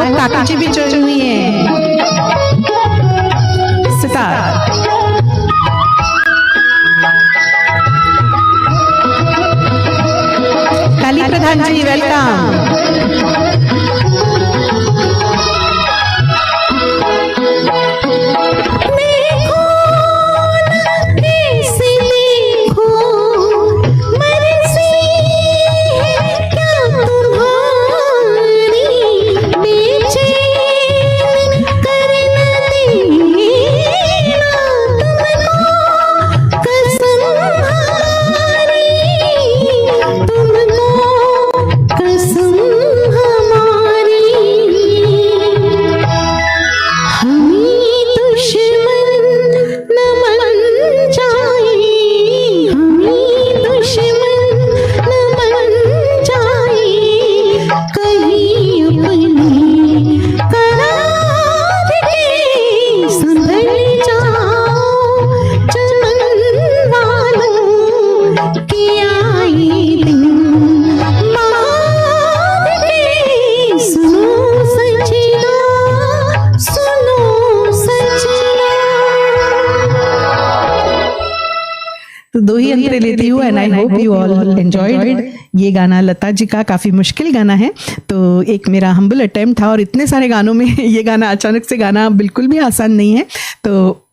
काका जी भी ज्वाइन हुई है। सितार काली प्रधान जी वेलकम। दो ही अंतरे लेती हूँ and I hope you all enjoyed. ये गाना लता जी का काफ़ी मुश्किल गाना है, तो एक मेरा हम्बल अटेम्प्ट था, और इतने सारे गानों में ये गाना अचानक से गाना बिल्कुल भी आसान नहीं है। तो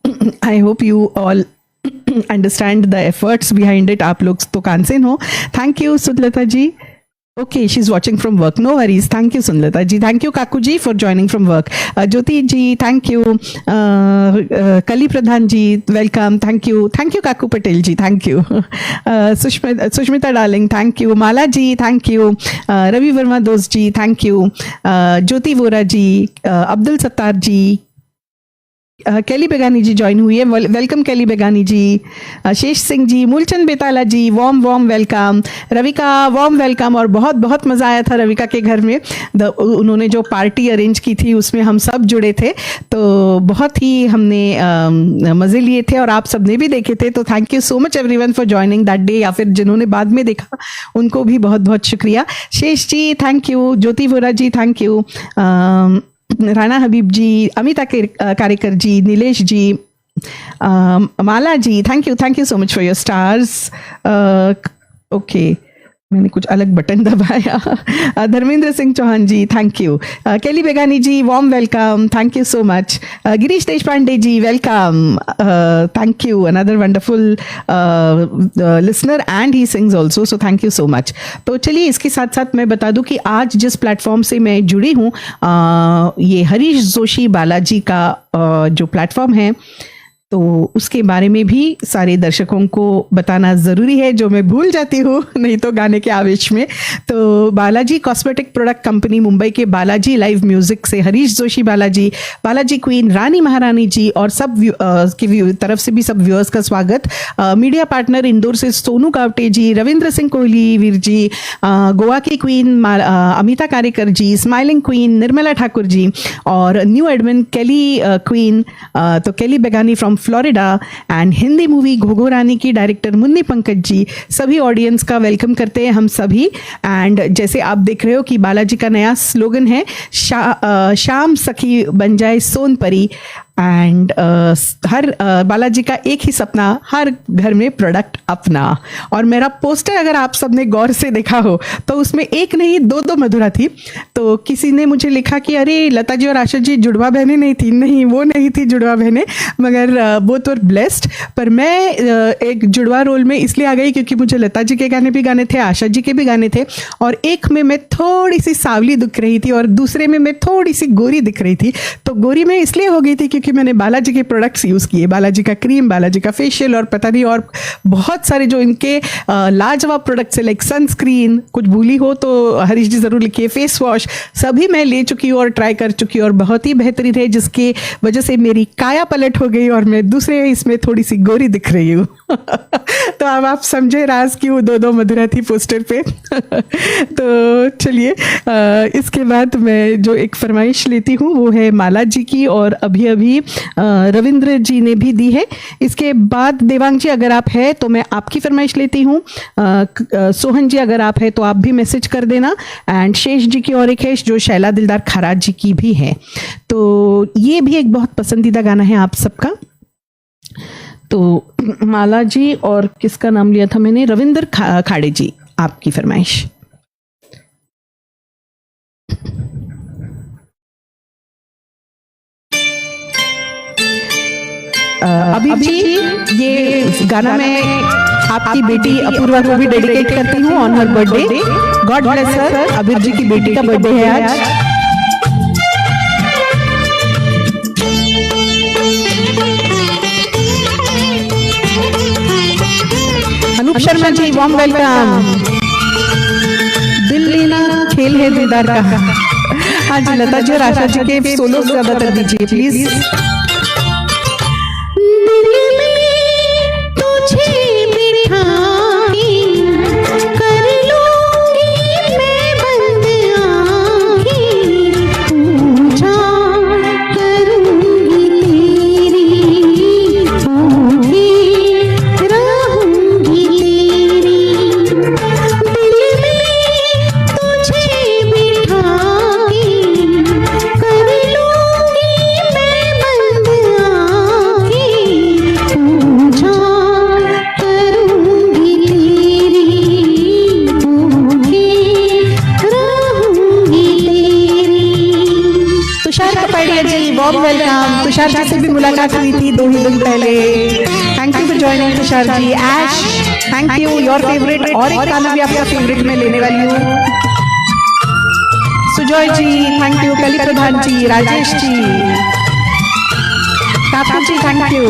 I hope you all understand the efforts behind it. आप लोग तो कांसेन हो। Thank you Sulata ji. Okay, she's watching from work. No worries. Thank you, Sunlata ji. Thank you, Kaku ji, for joining from work. Jyoti ji, thank you. Kali Pradhan ji, welcome. Thank you. Thank you, Kaku Patel ji. Thank you. Sushmita darling, thank you. Mala ji, thank you. Ravi Verma dost ji, thank you. Jyoti Vora ji, Abdul Sattar ji. Kelly Begani ji join हुई है। Welcome Kelly Begani ji. Shesh Singh ji, Moolchand Betala ji, warm welcome. Ravika warm welcome. और बहुत बहुत मज़ा आया था रविका के घर में। उन्होंने जो पार्टी अरेंज की थी उसमें हम सब जुड़े थे, तो बहुत ही हमने मज़े लिए थे और आप सब ने भी देखे थे। तो thank you so much everyone for joining that day, या फिर जिन्होंने बाद में देखा उनको भी बहुत बहुत शुक्रिया। Shesh ji thank you. Jyoti Vora ji thank you. Rana Habib ji, Amita Karekar ji, Nilesh ji, Mala ji thank you so much for your stars. Okay, मैंने कुछ अलग बटन दबाया। Dharmendra Singh Chauhan ji thank you. Kelly Begani ji warm welcome, thank you so much. Girish Deshpande ji welcome, thank you, another wonderful listener and he sings also, so thank you so much. तो चलिए इसके साथ साथ मैं बता दूं कि आज जिस प्लेटफॉर्म से मैं जुड़ी हूँ, ये हरीश जोशी बालाजी का जो प्लेटफॉर्म है, तो उसके बारे में भी सारे दर्शकों को बताना ज़रूरी है, जो मैं भूल जाती हूँ नहीं तो गाने के आवेश में। तो Balaji cosmetic product company Mumbai के बालाजी लाइव म्यूज़िक से हरीश जोशी बालाजी, बालाजी क्वीन रानी महारानी जी और सब की तरफ से भी सब व्यूअर्स का स्वागत। मीडिया पार्टनर इंदौर से सोनू कावटे जी, रविंद्र सिंह कोहली वीर जी, गोवा की queen Amita Karekar ji, smiling queen Nirmala Thakur ji, और न्यू एडमिन कैली क्वीन, तो Kelly Begani from Florida and Hindi movie Ghogho Rani की डायरेक्टर मुन्नी पंकज जी, सभी ऑडियंस का वेलकम करते हैं हम सभी। एंड जैसे आप देख रहे हो कि बालाजी का नया स्लोगन है शाम सखी बन जाए सोन परी। एंड हर बालाजी का एक ही सपना, हर घर में प्रोडक्ट अपना। और मेरा पोस्टर अगर आप सबने गौर से देखा हो तो उसमें एक नहीं दो मधुरा थी। तो किसी ने मुझे लिखा कि अरे लता जी और आशा जी जुड़वा बहनें नहीं थी। नहीं, वो नहीं थी जुड़वा बहनें, मगर बोथ वर ब्लेस्ड। पर मैं एक जुड़वा रोल में इसलिए आ गई क्योंकि मुझे लता जी के गाने भी गाने थे, आशा जी के भी गाने थे, और एक में मैं थोड़ी सी सांवली दिख रही थी और दूसरे में मैं थोड़ी सी गोरी दिख रही थी। तो गोरी में इसलिए हो गई थी क्योंकि मैंने बालाजी के प्रोडक्ट्स यूज़ किए, बालाजी का क्रीम, बालाजी का फेशियल और पता नहीं और बहुत सारे जो इनके लाजवाब प्रोडक्ट्स है, लाइक सनस्क्रीन, कुछ भूली हो तो हरीश जी ज़रूर लिखिए, फेस वॉश, सभी मैं ले चुकी हूँ और ट्राई कर चुकी हूँ और बहुत ही बेहतरीन है, जिसकी वजह से मेरी काया पलट हो गई और मैं दूसरे इसमें थोड़ी सी गोरी दिख रही हूँ। तो अब आप समझे राज क्यों दो मधुरा थी पोस्टर पे। तो चलिए, इसके बाद मैं जो एक फरमाइश लेती हूँ वो है माला जी की, और अभी रविंद्र जी ने भी दी है। इसके बाद देवांग जी अगर आप है तो मैं आपकी फरमाइश लेती हूँ। सोहन जी अगर आप है तो आप भी मैसेज कर देना। एंड शेष जी की और एक है जो शैला दिलदार खराज जी की भी है। तो ये भी एक बहुत पसंदीदा गाना है आप सबका। तो माला जी और किसका नाम लिया था मैंने, रविंद्र खाड़े जी, आपकी फरमाइश। अभी जी ये गाना मैं आपकी बेटी अपूर्वा को भी डेडिकेट करती हूँ on her birthday. God bless her. Abhi ji की बेटी का बर्थडे है आज। Anoop Sharma ji warm welcome. दिल लेना खेल है दिलदार का। हाँ जी, लता जी और आशा जी के सोलो ज्यादातर दीजिए प्लीज। तुषार जी से भी मुलाकात हुई थी 2 ही दिन पहले। Thank you for joining Tushar ji. Ash thank you, your favourite, और एक गाना भी आपका फेवरेट में लेने वाली हूँ। सुजॉय जी थैंक यू, कली प्रधान जी, राजेश जी, ठाकुर जी थैंक यू।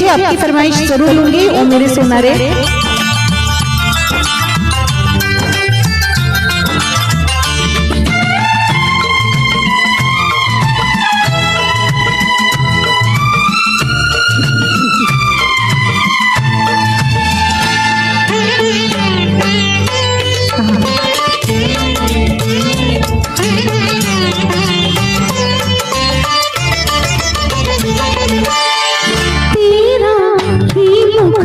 आपकी फरमाइश जरूर लूंगी, ओ मेरे सोनारे। तेरा ही मुख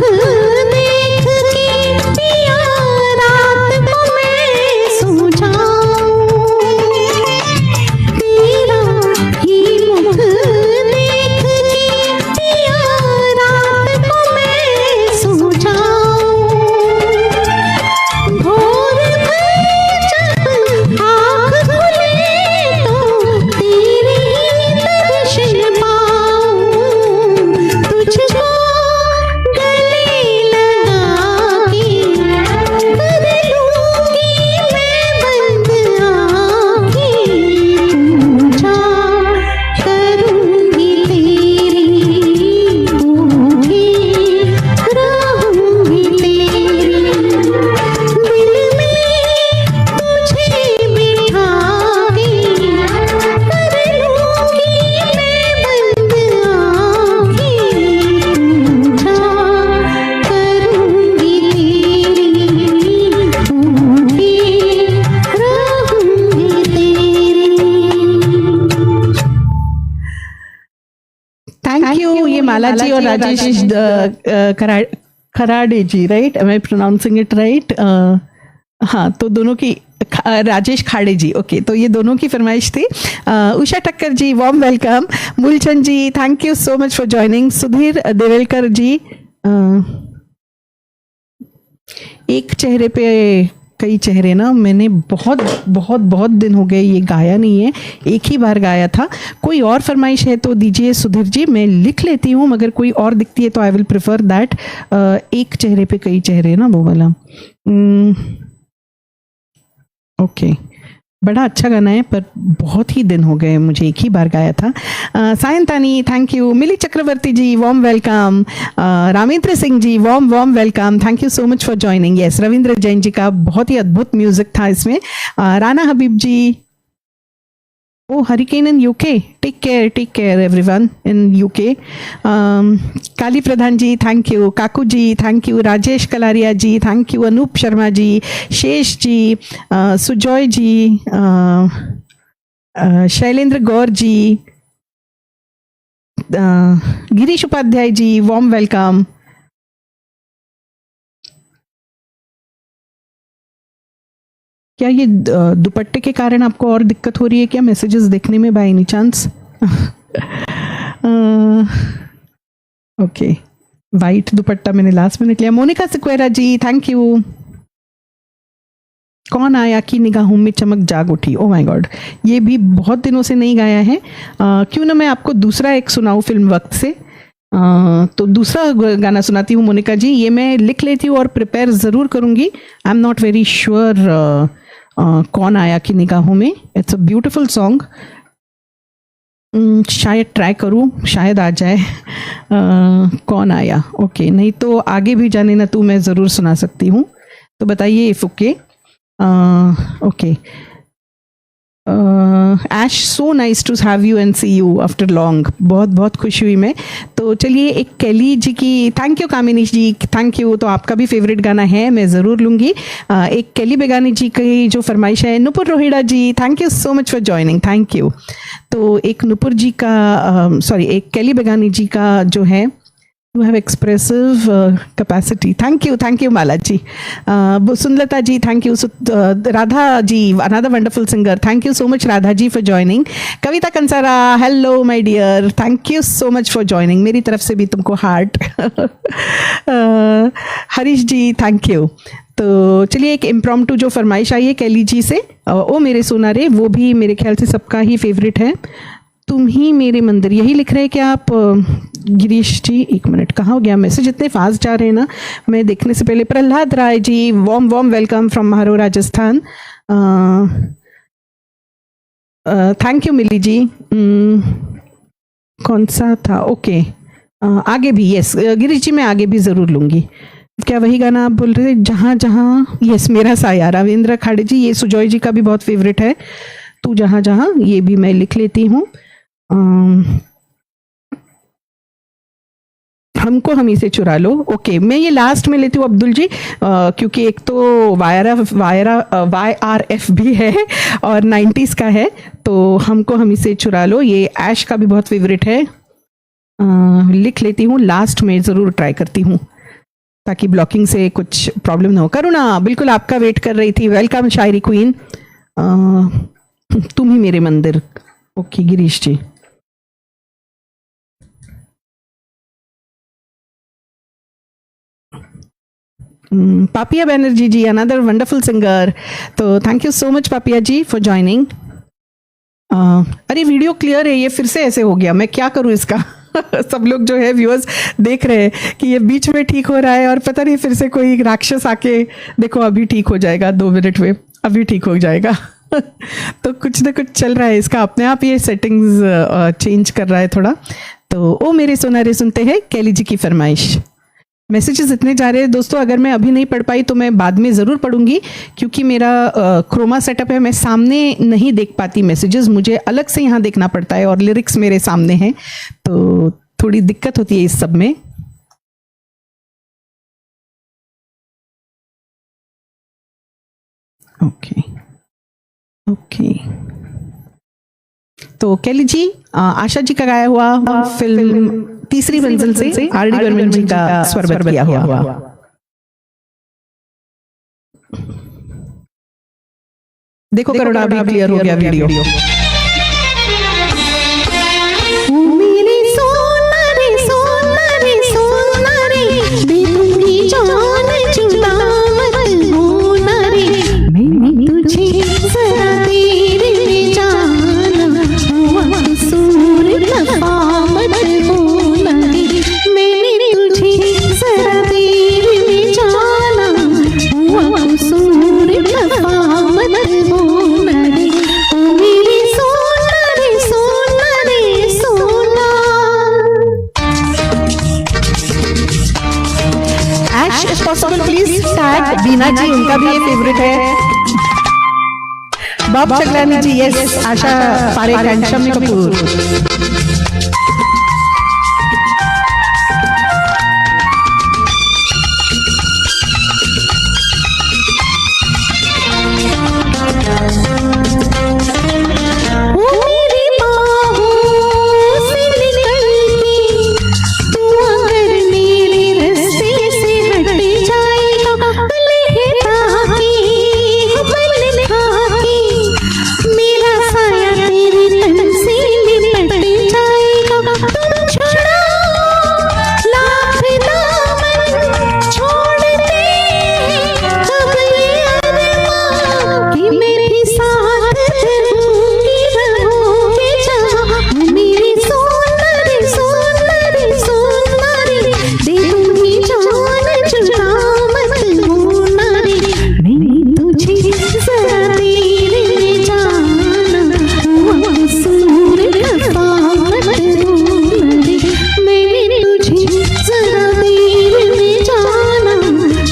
देख बालाजी और Rajesh Kharade ji, right? Am I pronouncing it right? हाँ, तो दोनों की राजेश खाड़े जी, ओके, तो ये दोनों की फरमाइश थी। Usha Thakkar ji, warm welcome. Moolchand ji, thank you so much for joining. Sudhir Develkar ji, एक चेहरे पे कई चेहरे ना, मैंने बहुत बहुत बहुत दिन हो गए ये गाया नहीं है, एक ही बार गाया था। कोई और फरमाइश है तो दीजिए सुधीर जी, मैं लिख लेती हूँ, मगर कोई और दिखती है तो आई विल प्रेफर दैट। एक चेहरे पे कई चेहरे ना, वो वाला। ओके, बड़ा अच्छा गाना है, पर बहुत ही दिन हो गए, मुझे एक ही बार गाया था। Sayantani, thank you. Mili Chakraborty ji, warm welcome. Ramendra Singh ji, warm welcome, thank you so much for joining. Yes, Ravindra Jain ji का बहुत ही अद्भुत म्यूजिक था इसमें। Rana Habib ji, oh hurricane in UK, take care everyone in UK. Kali Pradhan ji, thank you. Kaku ji, thank you. Rajesh Kalaria ji, thank you. Anoop Sharma ji, Shesh ji, Sujoy ji, Shailendra Gaur ji, Girish Upadhyay ji, warm welcome. क्या ये दुपट्टे के कारण आपको और दिक्कत हो रही है क्या मैसेजेस देखने में by any chance? Okay, white दुपट्टा मैंने लास्ट मिनट लिया। मोनिका सिक्वेरा जी, थैंक यू। कौन आया कि निगाहों में चमक जाग उठी, ओ माय गॉड, ये भी बहुत दिनों से नहीं गाया है। क्यों ना मैं आपको दूसरा एक सुनाऊं फिल्म वक्त से। तो दूसरा गाना सुनाती हूँ मोनिका जी, ये मैं लिख लेती हूँ और प्रिपेयर ज़रूर करूँगी। I am not very sure कौन आया कि निगाहों में, इट्स अ ब्यूटिफुल सॉन्ग। शायद ट्राई करूँ, शायद आ जाए। कौन आया, ओके, नहीं तो आगे भी जाने ना तू मैं ज़रूर सुना सकती हूँ, तो बताइए if okay. Okay, Ash, so nice to have you and see you after long. बहुत बहुत खुशी हुई मैं। तो चलिए एक कैली जी की, thank you Kaminish ji, thank you. तो आपका भी फेवरेट गाना है, मैं ज़रूर लूँगी। एक कैली बेगानी जी की जो फरमाइश है। Nupur Rohira ji, thank you so much for joining, thank you. तो एक नुपुर जी का, सॉरी, एक कैली बेगानी जी का जो है, you have expressive capacity, thank you Mala ji. Sundarta ji, thank you. Radha ji, another wonderful singer, thank you so much Radha ji for joining. Kavita Kansara, hello my dear, thank you so much for joining, मेरी तरफ से भी तुमको heart. Harish ji, thank you. तो चलिए एक इम्प्रॉम्प्टू जो फरमाइश आई है कैली जी से, ओ मेरे सोनारे, वो भी मेरे ख्याल से सबका ही फेवरेट है। तुम ही मेरे मंदिर, यही लिख रहे हैं क्या आप गिरीश जी? एक मिनट, कहाँ हो गया मैसेज, इतने फास्ट जा रहे हैं ना, मैं देखने से पहले। Prahlad Rai ji, warm welcome from महारो राजस्थान। Thank you Mili ji. कौन सा था, ओके, आगे भी, यस गिरीश जी, मैं आगे भी ज़रूर लूँगी। क्या वही गाना आप बोल रहे थे, जहाँ जहाँ, यस, मेरा साया, रविंद्र खाड़े जी, ये सुजॉय जी का भी बहुत फेवरेट है। तू जहाँ जहाँ, ये भी मैं लिख लेती हूँ। हमको हम इसे चुरा लो, ओके, मैं ये लास्ट में लेती हूँ अब्दुल जी, क्योंकि एक तो YRF भी है और 90s का है, तो हमको हम इसे चुरा लो, ये ऐश का भी बहुत फेवरेट है। लिख लेती हूँ, लास्ट में ज़रूर ट्राई करती हूँ ताकि ब्लॉकिंग से कुछ प्रॉब्लम ना हो। करुणा बिल्कुल आपका वेट कर रही थी, वेलकम शायरी क्वीन। तुम ही मेरे मंदिर, okay Girish ji. Papiya Banerjee ji, another wonderful singer, तो thank you so much Papiya ji for joining. अरे वीडियो क्लियर है, ये फिर से ऐसे हो गया, मैं क्या करूँ इसका? सब लोग जो है व्यूअर्स देख रहे हैं कि ये बीच में ठीक हो रहा है और पता नहीं फिर से कोई राक्षस आके, देखो अभी ठीक हो जाएगा, 2 मिनट में अभी ठीक हो जाएगा। तो कुछ ना कुछ चल रहा है इसका, अपने आप ये सेटिंग्स चेंज कर रहा है थोड़ा। तो ओ मेरे सोनारे सुनते हैं कैली जी की फरमाइश। मैसेजेस इतने जा रहे हैं दोस्तों, अगर मैं अभी नहीं पढ़ पाई तो मैं बाद में ज़रूर पढ़ूंगी, क्योंकि मेरा क्रोमा सेटअप है, मैं सामने नहीं देख पाती मैसेजेस, मुझे अलग से यहाँ देखना पड़ता है और लिरिक्स मेरे सामने हैं, तो थोड़ी दिक्कत होती है इस सब में। ओके ओके, तो कैली जी, आशा जी का गाया हुआ फिल्म तीसरी मंजिल से आर डी बर्मन जी का स्वरबद्ध किया हुआ। देखो करुणा, अभी क्लियर हो गया वीडियो। मेरे सोना रे सोना रे सोना रे, दे दूंगी जान जुदा मत होना रे, मैंने तुझे जरा देर में जाना, हुआ कसूर दफा मत होना रे, मैंने तुझे जरा देर में जाना, हुआ कसूर दफा मत होना रे, ओ मेरे सोना रे सोना रे सोना। Ash, if possible, please tag बीना जी, उनका भी ये फेवरेट है। Bob Chaglani ji, yes, Asha Parekh and Shammi Kapoor. ओ मेरी बाहों से निकल के तू अगर मेरे रास्ते से हट जाएगा, लहरा के बल खा के मेरा साया तेरे तन से लिपट जाएगा, तुम छुड़ा लाख दामन छोड़ते अब ये अरमान कि मेरे साथ रहूंगी रहोगे जहाँ, मेरी सोना रे सोना रे सोना रे, दे दूंगी जान जुदा मत होना रे, मैंने तुझे जरा देर में जाना, हुआ कसूर दफा मत होना रे, मैंने तुझे जरा देर में जाना,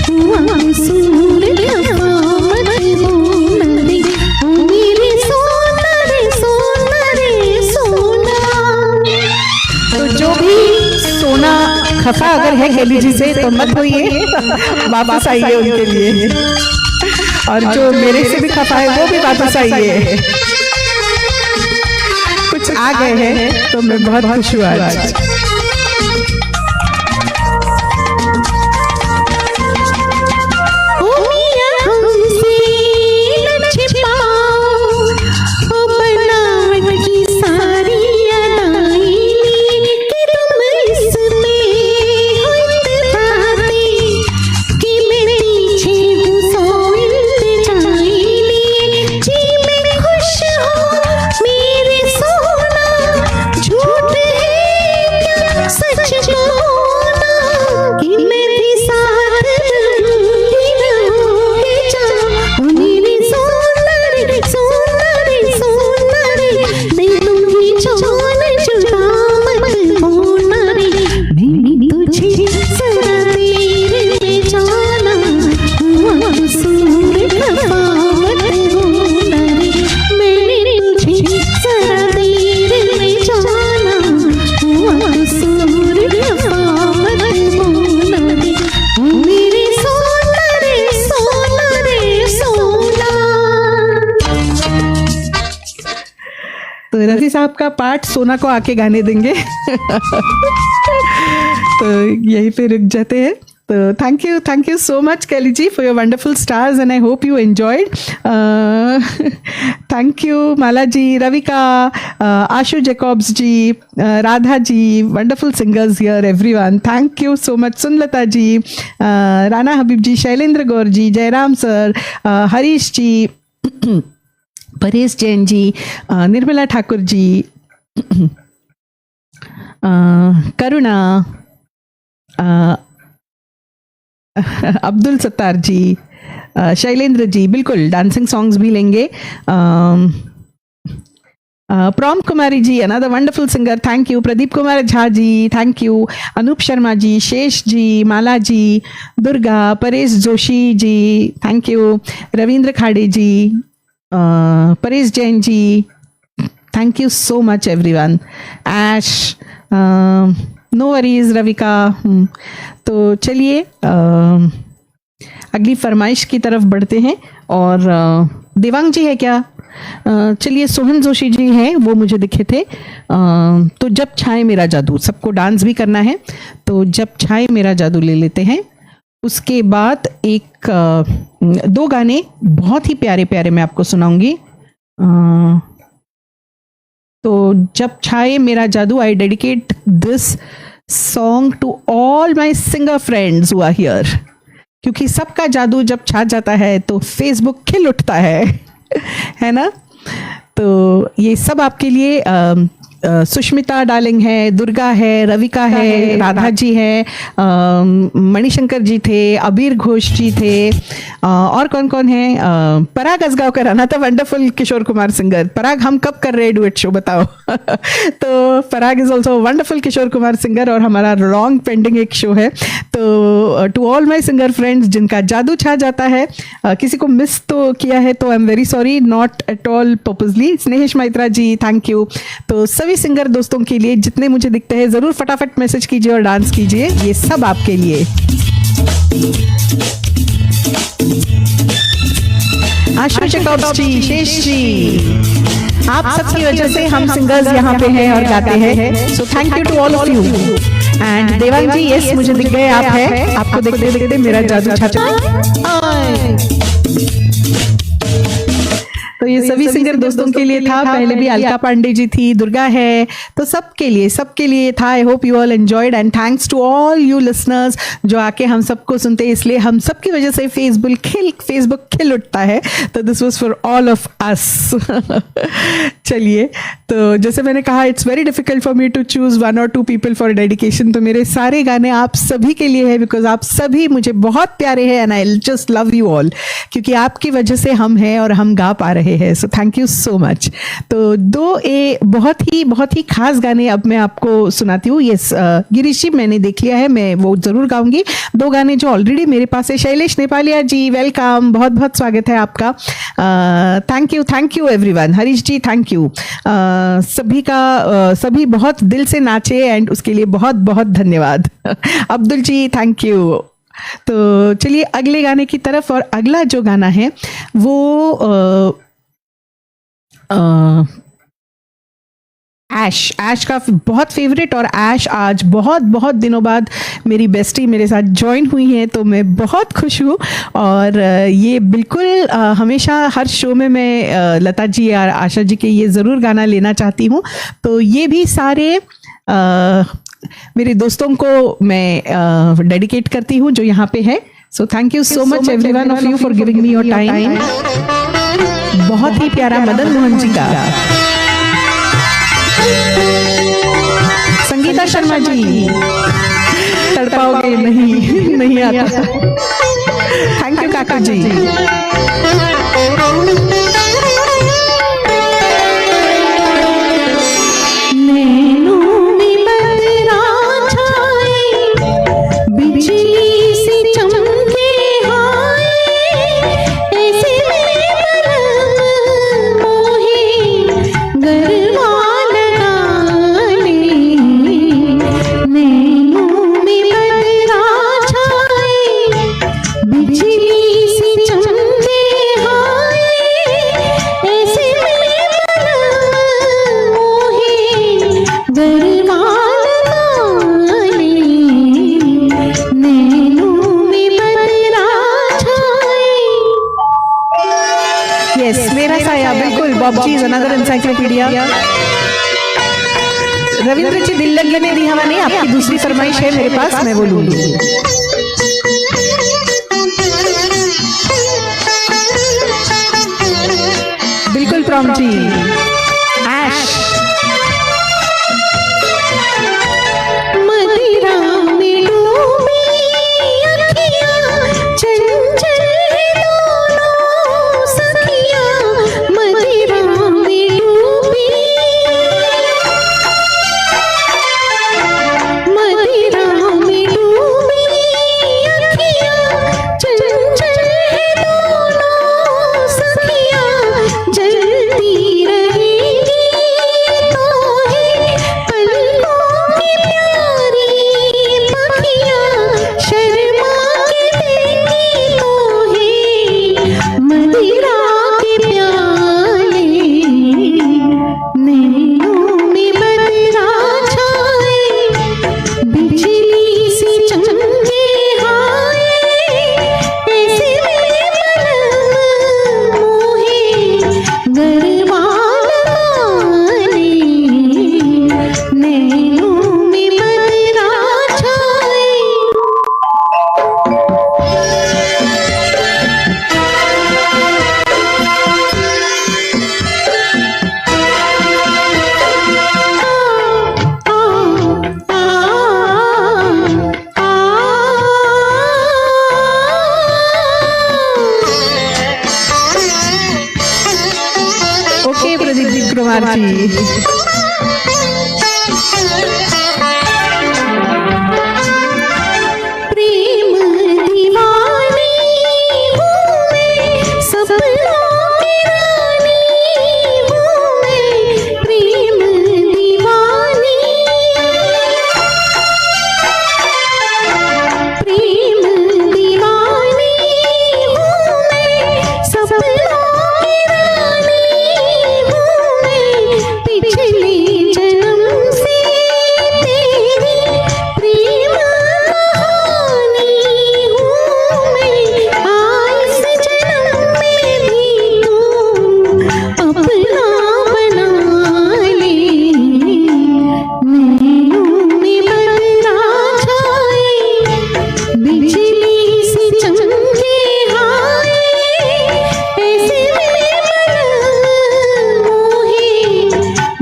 हुआ कसूर दफा मत होना रे, ओ मेरे सोना रे सोना रे सोना। तो जो भी सोना खफा अगर है कैली जी से तो मत होइए, वापस आइए उनके लिए, और जो मेरे से भी खफा है वो भी वापस आइए। कुछ आ गए हैं तो मैं बहुत खुश हूँ आज। ओ मियां हमसे न छिपाओ, ओ बनावट की सारी अदाई कि तुम इसमें हो इत्तेफाक़ी, कि मैं पीछे हूँ सौ इंतजाई लिए, जी मैं खुश हूँ मेरे सोना, झूठ है क्या सच बोलना, कि मैं भी साथ रहूंगी रहोगे जहाँ, ओ मेरे सोना रे सोना रे सोना रे, दे दूंगी जान जुदा मत होना रे, मैंने तुझे जरा देर में जाना, हुआ कसूर दफा मत होना रे, मैंने तुझे जरा देर में जाना, हुआ कसूर दफा मत होना रे, ओ मेरे सोना रे सोना रे सोना। तो रफी साहब का पार्ट सोना को आके गाने देंगे। तो यहीं पे रुक जाते हैं। तो thank you so much Kaili ji for your wonderful stars and I hope you enjoyed. Thank you Mala ji, Ravika, Ashu Jacobs ji, Radha ji, wonderful singers here everyone, thank you so much. Sunlata ji, Rana Habib ji, Shailendra Gaur ji, Jayram sir, Harish ji, Paresh Jain ji, Nirmala Thakur ji, Karuna, Abdul Sattar ji, Shailendra ji, बिल्कुल डांसिंग सॉन्ग्स भी लेंगे। प्रॉम Kumari ji, another wonderful singer, thank you. Pradeep Kumar Jha ji, thank you. Anoop Sharma ji, Shesh ji, Mala ji, Durga, Paresh Joshi ji, thank you. Ravindra Khade ji, Paresh Jain ji, thank you so much everyone. Ash, no worries Ravika. तो चलिए अगली फरमाइश की तरफ बढ़ते हैं। और देवांग जी है क्या? चलिए, सोहन जोशी जी हैं, वो मुझे दिखे थे। तो जब छाए मेरा जादू, सबको डांस भी करना है, तो जब छाए मेरा जादू ले लेते हैं। उसके बाद एक दो गाने बहुत ही प्यारे प्यारे मैं आपको सुनाऊंगी। तो जब छाए मेरा जादू, I dedicate this song to all my singer friends who are here, क्योंकि सबका जादू जब छा जाता है तो फेसबुक खिल उठता है ना। तो ये सब आपके लिए सुष्मिता डार्लिंग है, दुर्गा है, रविका है, राधा जी है, मणिशंकर जी थे, अबीर घोष जी थे, और कौन कौन है, Parag Asgaonkar, another wonderful Kishore Kumar singer. Parag, हम कब कर रहे हैं डुएट शो बताओ। तो Parag is also wonderful Kishore Kumar singer, और हमारा लॉन्ग पेंडिंग एक शो है। तो to all my singer friends जिनका जादू छा जाता है, किसी को मिस तो किया है तो I am very sorry, not at all purposely. Snehish Maitra ji, thank you. तो सभी सिंगर दोस्तों के लिए जितने मुझे दिखते हैं, जरूर फटाफट मैसेज कीजिए और डांस कीजिए, ये सब आपके लिए। आशु जैकब्स जी, शेष जी, आप सबकी वजह से हम सिंगर्स यहाँ पे हैं और गाते हैं। So thank you to all of you. And Devang ji, yes, मुझे दिख गए आप हैं, आपको देखते देखते मेरा जादू छा। तो ये सभी सिंगर दोस्तों के लिए था। पहले भी अलका पांडे जी थी, दुर्गा है, तो सबके लिए था। I hope you all enjoyed, and thanks to all you listeners जो आके हम सबको सुनते हैं, इसलिए हम सबकी वजह से फेसबुक खिल उठता है। तो this was for all of us. चलिए, तो जैसे मैंने कहा, it's very difficult for me to choose 1 or 2 people for dedication. तो मेरे सारे गाने आप सभी के लिए है, बिकॉज आप सभी मुझे बहुत प्यारे हैं, and I just love you all, क्योंकि आपकी वजह से हम हैं और हम गा पा रहे हैं। So thank you so much. तो बहुत ही खास गाने अब मैं आपको सुनाती हूँ। यस, गिरीश जी, मैंने देख लिया है, मैं वो जरूर गाऊंगी। 2 गाने जो ऑलरेडी मेरे पास है। शैलेश नेपालिया जी, वेलकम, बहुत बहुत स्वागत है आपका। Thank you everyone. Harish ji, thank you. सभी बहुत दिल से नाचे, एंड उसके लिए बहुत बहुत धन्यवाद। Abdul ji, thank you. तो चलिए अगले गाने की तरफ, और अगला जो गाना है वो ऐश का बहुत फेवरेट, और ऐश आज बहुत दिनों बाद मेरी बेस्टी मेरे साथ ज्वाइन हुई है, तो मैं बहुत खुश हूँ। और ये बिल्कुल हमेशा हर शो में मैं लता जी और आशा जी के ये ज़रूर गाना लेना चाहती हूँ। तो ये भी सारे मेरे दोस्तों को मैं डेडिकेट करती हूँ जो यहाँ पे है। So thank you so much every one of you for giving me your time. बहुत ही प्यारा मदन मोहन जी का। संगीता शर्मा जी, तड़पाओगे नहीं आता। थैंक यू काका जी। रविंद्र जी, दिल लगी मेरी हवा नहीं, आपकी दूसरी फरमाइश है मेरे पास, मैं बोलूंगी। बिल्कुल प्रॉम जी। ऐश जलती रहे कुमार जी। प्रेम दीवानी हूँ मैं, सपनों की रानी हूँ मैं, प्रेम दीवानी, प्रेम दीवानी हूँ मैं, सपनों की रानी हूँ मैं, पिछले जन्म से तेरी प्रेम कहानी हूँ मैं, इस जन्म में भी तू अपना बना ले, नैनों में बदला छाए, बिजली से चमके हाय, ऐसे में मन मोहे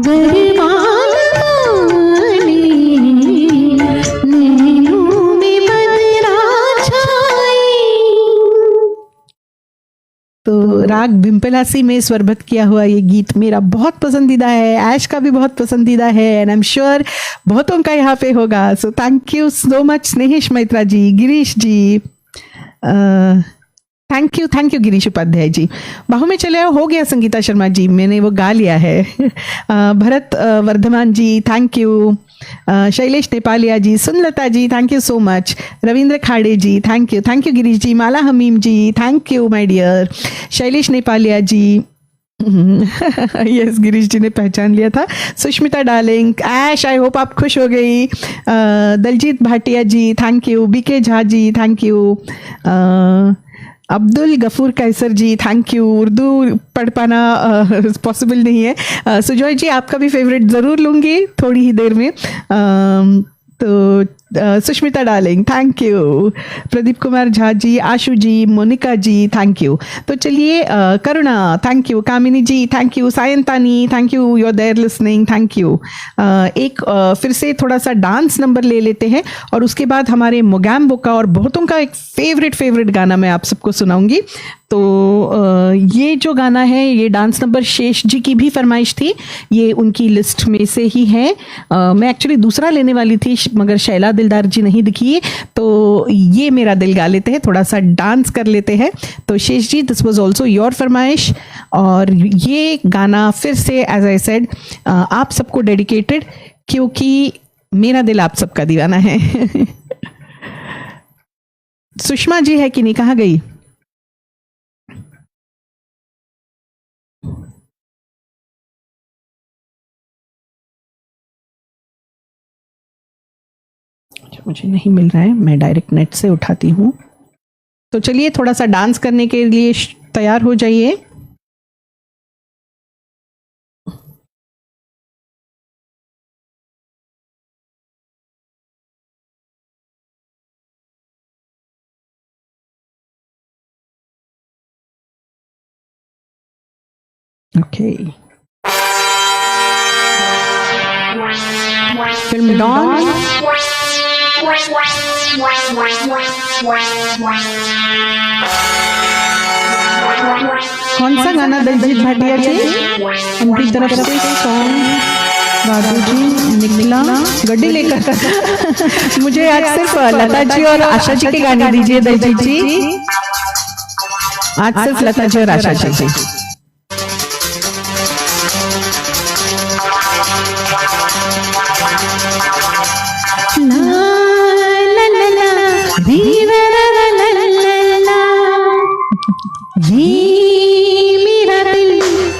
बर्बाद वाले, नैनों में बदला छाए। तो राग भिम्पलासी में स्वरबद्ध किया हुआ ये गीत मेरा बहुत पसंदीदा है, ऐश का भी बहुत पसंदीदा है, एंड आई एम श्योर बहुतों का यहाँ पे होगा। So thank you so much Snehish Maitra ji, Girish ji, thank you Girish Upadhyay ji. बाहु में चले आओ हो गया संगीता शर्मा जी, मैंने वो गा लिया है। Bharat Vardhaman ji thank you, Shailesh Nepalia ji, Sunlata ji thank you so much, Ravindra Khade ji thank you Girish ji, Mala Hamim ji thank you my dear, Shailesh Nepalia ji yes Girish ji ने पहचान लिया था, Sushmita darling, Ash I hope आप खुश हो गई, Daljeet Bhatia ji thank you, BK Jha ji thank you, Abdul Gafoor Kaiser ji thank you, Urdu पढ़ पाना पॉसिबल नहीं है, सुजॉय जी आपका भी फेवरेट ज़रूर लूँगी थोड़ी ही देर में, तो Sushmita darling thank you, Pradeep Kumar Jha ji, Ashu ji, Monika ji thank you. तो चलिए Karuna thank you, Kamini ji thank you, Sayantani thank you, you are there listening thank you. एक फिर से थोड़ा सा डांस नंबर ले लेते हैं और उसके बाद हमारे मोगैम्बो का और बहुतों का एक फेवरेट गाना मैं आप सबको सुनाऊंगी। तो ये जो गाना है ये डांस नंबर शेष जी की भी फरमाइश थी, ये उनकी लिस्ट में से ही है। मैं एक्चुअली दूसरा लेने वाली थी मगर शैला दिलदार जी नहीं दिखी, तो ये मेरा दिल गा लेते हैं, थोड़ा सा डांस कर लेते हैं। तो शेष जी दिस वाज आल्सो योर फरमाइश और ये गाना फिर से एज आई सेड आप सबको डेडिकेटेड, क्योंकि मेरा दिल आप सबका दीवाना है। सुषमा जी है कि नहीं, कहाँ गई? मुझे नहीं मिल रहा है, मैं डायरेक्ट नेट से उठाती हूँ। तो चलिए थोड़ा सा डांस करने के लिए तैयार हो जाइए। ओके, फिल्म डॉन कौन सा गाना दलजीत भाटिया जी उनकी तरफ से सॉन्ग राजू जी निकला गड्डी लेकर मुझे आज सिर्फ लता जी और आशा जी के गाने दीजिए दलजीत जी, आज सिर्फ लता जी और आशा जी। ये मेरा दिल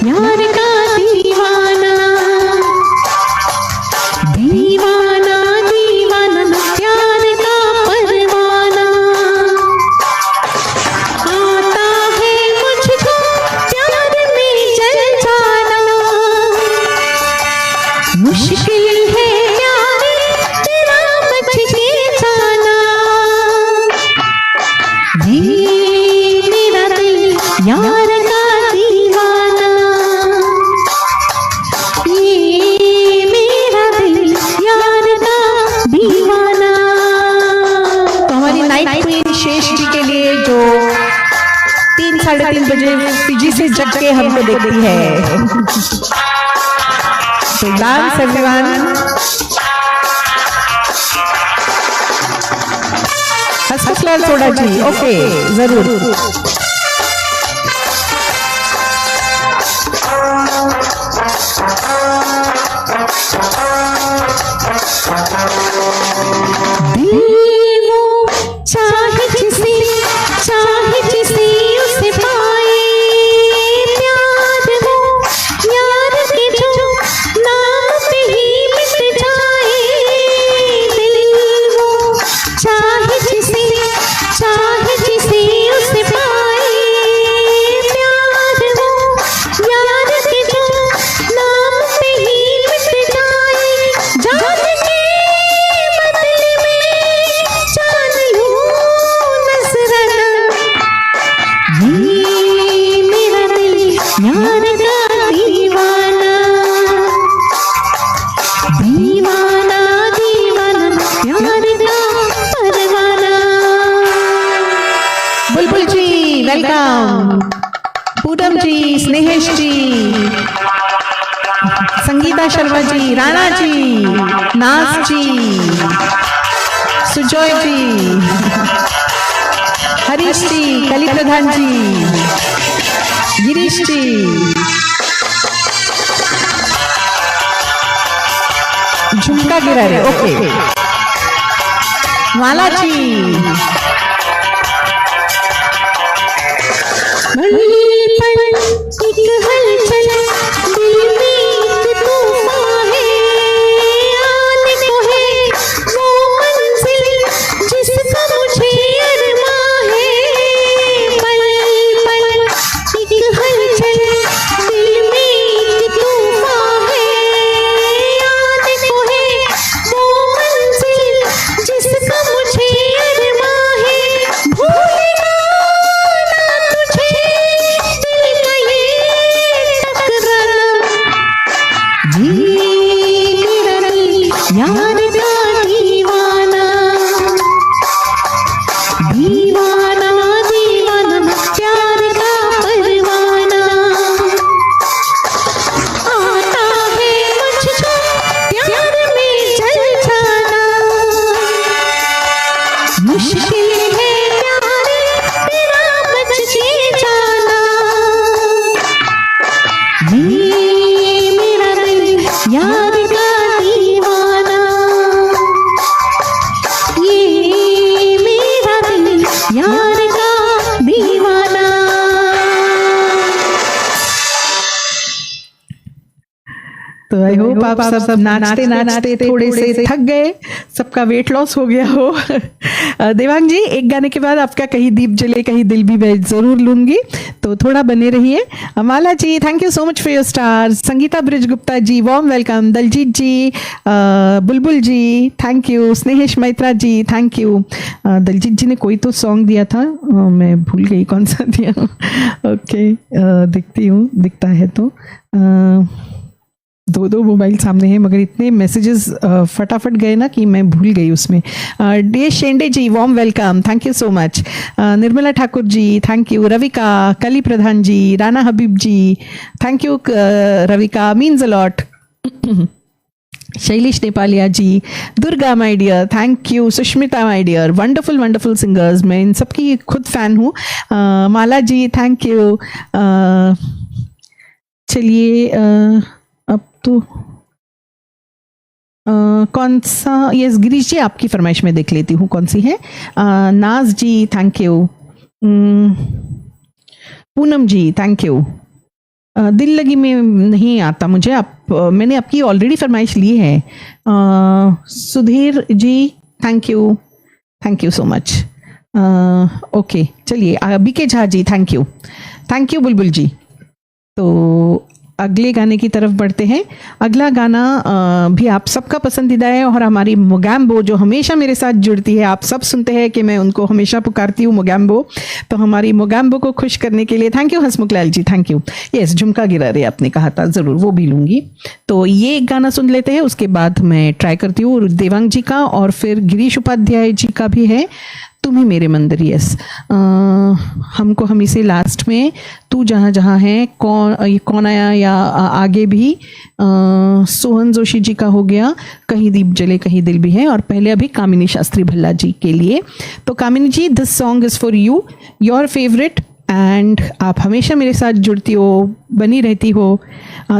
यार का दीवाना, दीवाना दीवाना प्यार का परवाना, आता है मुझको प्यार में जल जाना, मुश्किल है यार तेरा बच के जाना, ये मेरा दिल यार का दीवाना, ये मेरा दिल यार का दीवाना। तो हमारी नाइट क्वीन शेष जी के लिए जो 3 साढ़े 3 बजे पीजी से जग के हमको देखती है। तो डांस एवरीवन, हंसकर सोडा जी, ओके जरूर। चाहे जिसे उसे पाए, प्यार हो यार के जो नाम पे ही मिट जाए। दिल वो चाहे जिसे उसे पाए, प्यार हो यार के जो नाम पे ही मिट जाए। जान के बदले में जान लूं नजराना, ये मेरा दिल यार का दीवाना, दीवाना दीवाना प्यार का परवाना। बुलबुल जी वेलकम, पूनम जी, स्नेहेश जी, संगीता शर्मा जी, राणा जी, नाज जी, सुजॉय जी, हरीश जी, कली प्रधान जी, गिरीश जी, झुमका गिरा रे, ओके, माला जी, पल एक हलचल दिल में एक तूफान है, आने को है वो मंजिल जिसका मुझे अरमां है। पल एक हलचल दिल में एक तूफान है, आने को है वो मंजिल जिसका मुझे अरमां है। भूलना ना तुझे दिल का ये टकराना, ये मेरा दिल यार का दीवाना, दीवाना दीवाना प्यार का परवाना। आता है मुझको प्यार में जल जाना, मुश्किल है प्यार तेरा बच के जाना। ये मेरा दिल यार का दीवाना, ये मेरा दिल यार का दीवाना। तो आई होप आप सब नाचते नाचते थोड़े से थक गए, सबका वेट लॉस हो गया हो। देवांग जी, एक गाने के बाद आपका कहीं दीप जले कहीं दिल भी मैं जरूर लूंगी, तो थोड़ा बने रहिए। Amala ji, thank you so much for your stars. Sangeeta Brij Gupta ji, warm welcome. Daljeet ji, Bulbul ji, thank you. Snehesh Maitra ji, thank you. Daljeet ji ने कोई तो सॉन्ग दिया था, मैं भूल गई कौन सा दिया। ओके, दिखती हूँ, दिखता है तो। दो मोबाइल सामने हैं, मगर इतने मैसेजेस फटाफट गए ना कि मैं भूल गई उसमें। D Shende ji, warm welcome, thank you so much. Nirmala Thakur ji, thank you. Ravika, Kali Pradhan ji, Rana Habib ji, thank you Ravika, means a lot. Shailesh Nepalia ji, Durga my dear, thank you. Sushmita my dear, wonderful wonderful singers, मैं इन सबकी खुद फैन हूँ। Mala ji, thank you. चलिए अब तो कौन सा, यस गिरीश जी, आपकी फरमाइश में देख लेती हूँ कौन सी है। Naaz ji, thank you. Poonam ji, thank you. दिल लगी में नहीं आता मुझे, मैंने आपकी ऑलरेडी फरमाइश ली है। Sudhir ji, thank you so much. Okay, चलिए BK Jha ji, thank you Bulbul ji. तो अगले गाने की तरफ बढ़ते हैं। अगला गाना भी आप सबका पसंदीदा है, और हमारी मोगैम्बो जो हमेशा मेरे साथ जुड़ती है, आप सब सुनते हैं कि मैं उनको हमेशा पुकारती हूँ मोगैम्बो, तो हमारी मोगैम्बो को खुश करने के लिए thank you Hasmukh Lal ji, thank you. Yes, झुमका गिरा रे आपने कहा था, ज़रूर वो भी लूँगी। तो ये एक गाना सुन लेते हैं, उसके बाद मैं ट्राई करती हूँ देवांग जी का, और फिर गिरीश उपाध्याय जी का भी है। तुम ही मेरे मंदिर, यस। हमको हम इसे लास्ट में तू जहाँ जहाँ है, कौन आया या आगे भी सोहन जोशी जी का हो गया, कहीं दीप जले कहीं दिल भी है, और पहले अभी कामिनी शास्त्री भल्ला जी के लिए। तो Kamini ji, this song is for you, your favourite, and आप हमेशा मेरे साथ जुड़ती हो, बनी रहती हो।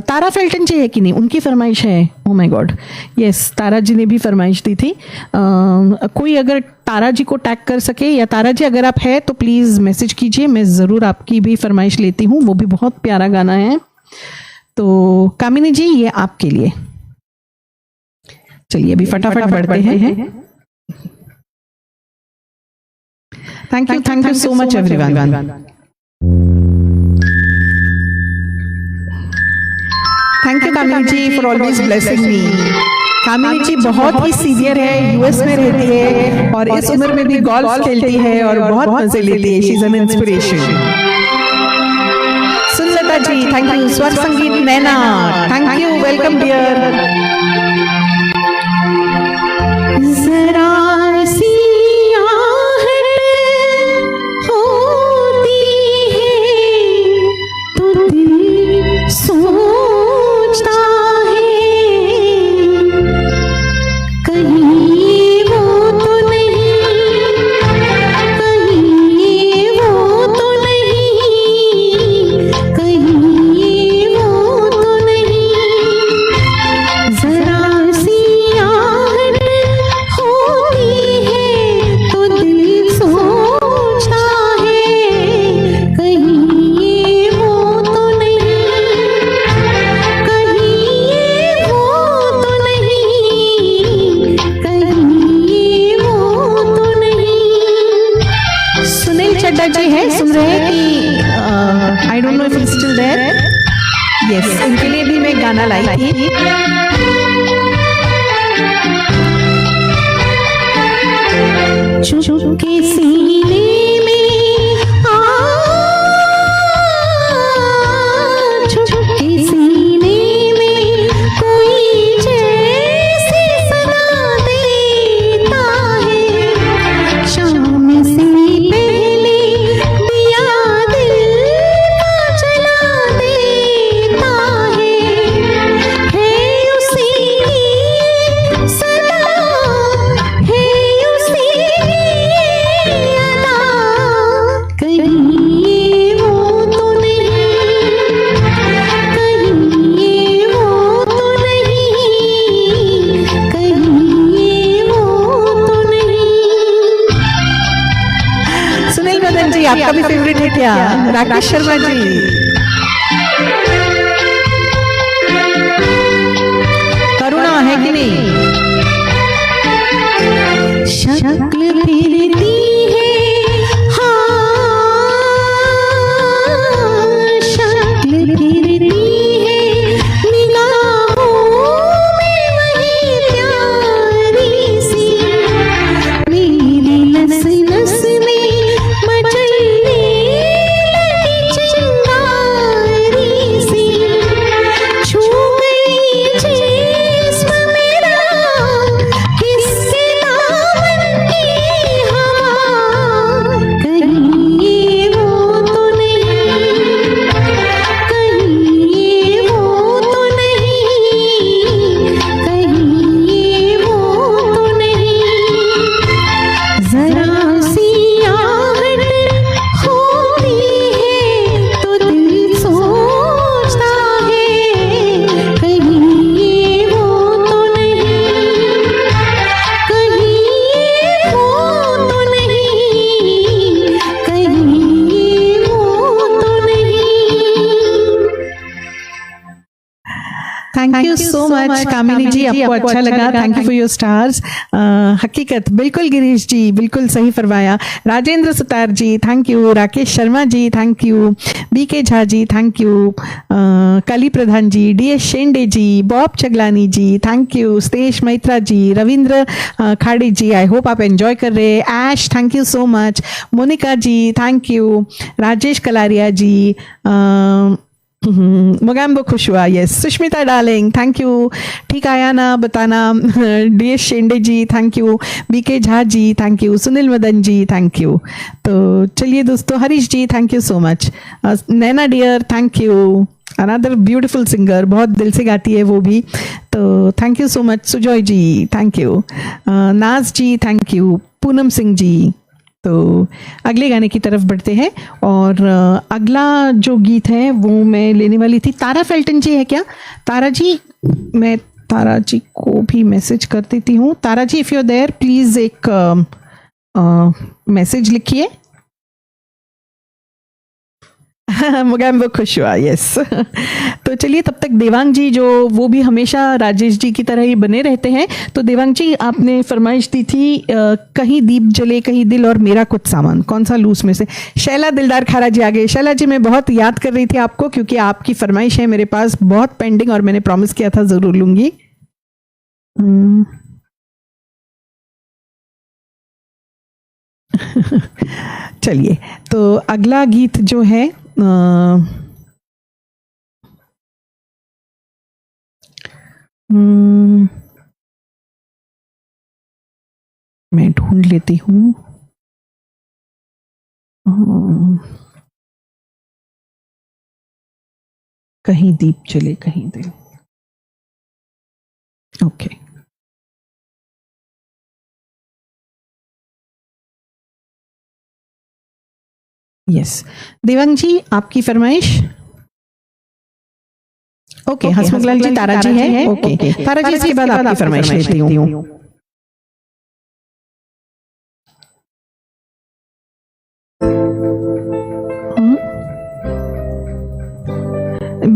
तारा फेल्टन जी है कि नहीं, उनकी फरमाइश है। ओ माय गॉड, यस, तारा जी ने भी फरमाइश दी थी। कोई अगर तारा जी को टैग कर सके, या तारा जी अगर आप है तो प्लीज़ मैसेज कीजिए, मैं ज़रूर आपकी भी फरमाइश लेती हूँ, वो भी बहुत प्यारा गाना है। तो कामिनी जी, ये आपके लिए। चलिए अभी फटाफट बढ़ते हैं। Thank you so much everyone. Thank you Kamini ji for always blessing me. Kamini ji बहुत ही सीनियर है, यूएस में रहती है और इस उम्र में भी गोल्फ खेलती है और बहुत मजे लेती है। She is an inspiration. Sunlata ji, thank you. Swar Sangeet Naina, thank you, welcome dear. जरा सी आहट होती है तो दिल सोचता है, कहीं वो तो नहीं, कहीं वो तो नहीं, कहीं वो तो नहीं। जरा सी आहट होती है तो दिल सोचता है, कहीं वो तो नहीं, कहीं वो तो नहीं, कहीं वो तो नहीं। सुनील चड्डा जी है, सुन रहे हैं कि I don't know if he still there. यस, इनके लिए भी मैं गाना लाई थी। चुपके सीने में चुपके सीने में कोई जैसे सदा देता है, शाम से पहले दिया दिल का जला देता है उसी की सदा, है उसी की अदा, कहीं वो तो नहीं, कहीं वो तो नहीं, कहीं वो तो नहीं। सुनील मदन जी, आपका भी फेवरेट है क्या? राकेश शर्मा जी, करुणा है कि नहीं? शक्ल फिरती है, हाँ शक्ल फिरती है, निगाहों में वही प्यारी सी, मेरी नस नस में मचलने लगी चिंगारी सी, छू गई जिस्म मेरा किसके दामन की हवा, कहीं वो तो नहीं, कहीं वो तो नहीं, कहीं वो तो नहीं। जरा सी आहट होती है तो दिल सोचता है, कहीं वो तो नहीं, कहीं वो तो नहीं, कहीं वो तो नहीं। Thank you so much Kamini ji, आपको अच्छा लगा, thank you for your stars. हकीकत बिल्कुल, गिरीश जी बिल्कुल सही फरमाया। Rajendra Sutar ji, thank you. Rakesh Sharma ji, thank you. BK Jha ji, thank you. Kali Pradhan ji, DS Shende ji, Bob Chaglani ji, thank you. Snehesh Maitra ji, Ravindra Khade ji, I hope आप एंजॉय कर रहे हैं। Ash, thank you so much. Monika ji, thank you. Rajesh Kalaria ji, Mogambo खुश हुआ, yes. Sushmita darling, thank you. ठीक आया ना बताना। D Shende ji, thank you. BK Jha ji, thank you. Sunil Madan ji, thank you. तो चलिए दोस्तों, Harish ji, thank you so much. Naina dear, thank you. Another beautiful singer, बहुत दिल से गाती है वो भी, तो thank you so much. Sujoy ji, thank you. Naaz ji, thank you. Poonam Singh जी। तो अगले गाने की तरफ बढ़ते हैं, और अगला जो गीत है वो मैं लेने वाली थी। तारा फेल्टन जी है क्या? तारा जी, मैं तारा जी को भी मैसेज कर देती हूँ। Tara ji, if you are there, please एक मैसेज लिखिए। मोगैम्बो खुश हुआ, यस। तो चलिए, तब तक देवांग जी, जो वो भी हमेशा राजेश जी की तरह ही बने रहते हैं, तो देवांग जी, आपने फरमाइश दी थी कहीं दीप जले कहीं दिल और मेरा कुछ सामान, कौन सा लूस में से? शैला दिलदार खारा जी आ गए। शैला जी, मैं बहुत याद कर रही थी आपको, क्योंकि आपकी फरमाइश है मेरे पास बहुत पेंडिंग, और मैंने प्रॉमिस किया था ज़रूर लूँगी। चलिए, तो अगला गीत जो है मैं ढूंढ लेती हूँ। कहीं दीप जले कहीं दिल। Okay, yes. देवांग जी, आपकी फरमाइश। ओके, हसमुखलाल जी, तारा जी है। ओके, तारा जी, इसके बाद आपकी फरमाइश लेती हूँ।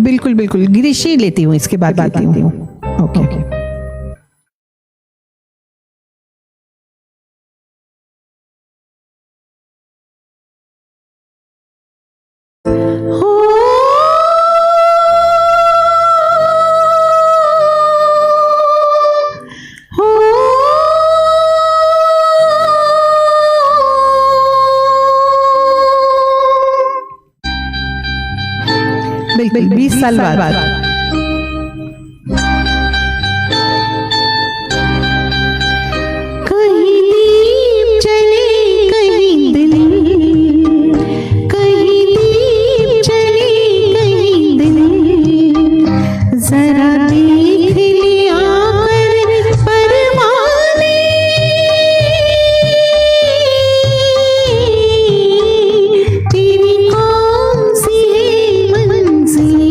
बिल्कुल बिल्कुल, गिरीश जी लेती हूँ, इसके बाद लेती हूँ। ओके। बिल्कुल 20 साल बाद। कहीं दीप जले कहीं दिल, कहीं दीप जले कहीं दिल, जरा देख लिया कर परवाने, तेरी कौन सी है मंजिल,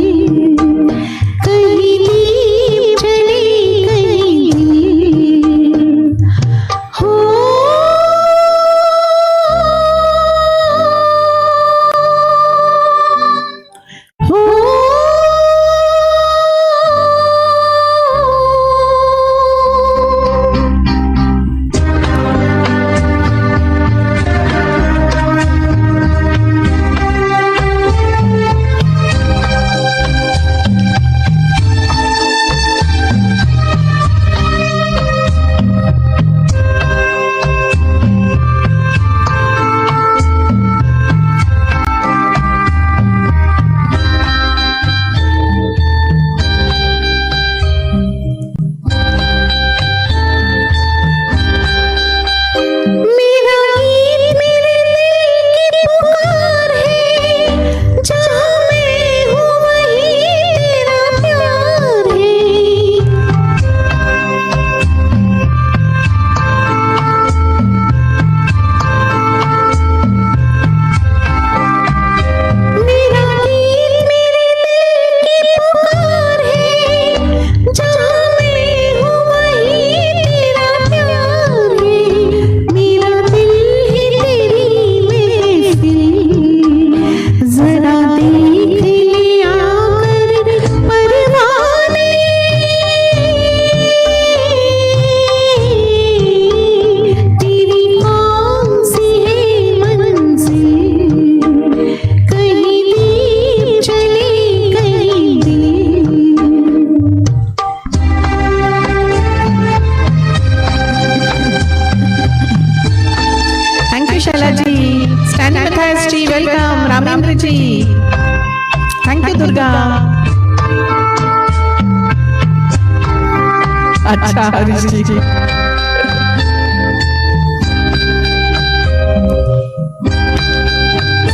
अच्छा हरीश जी।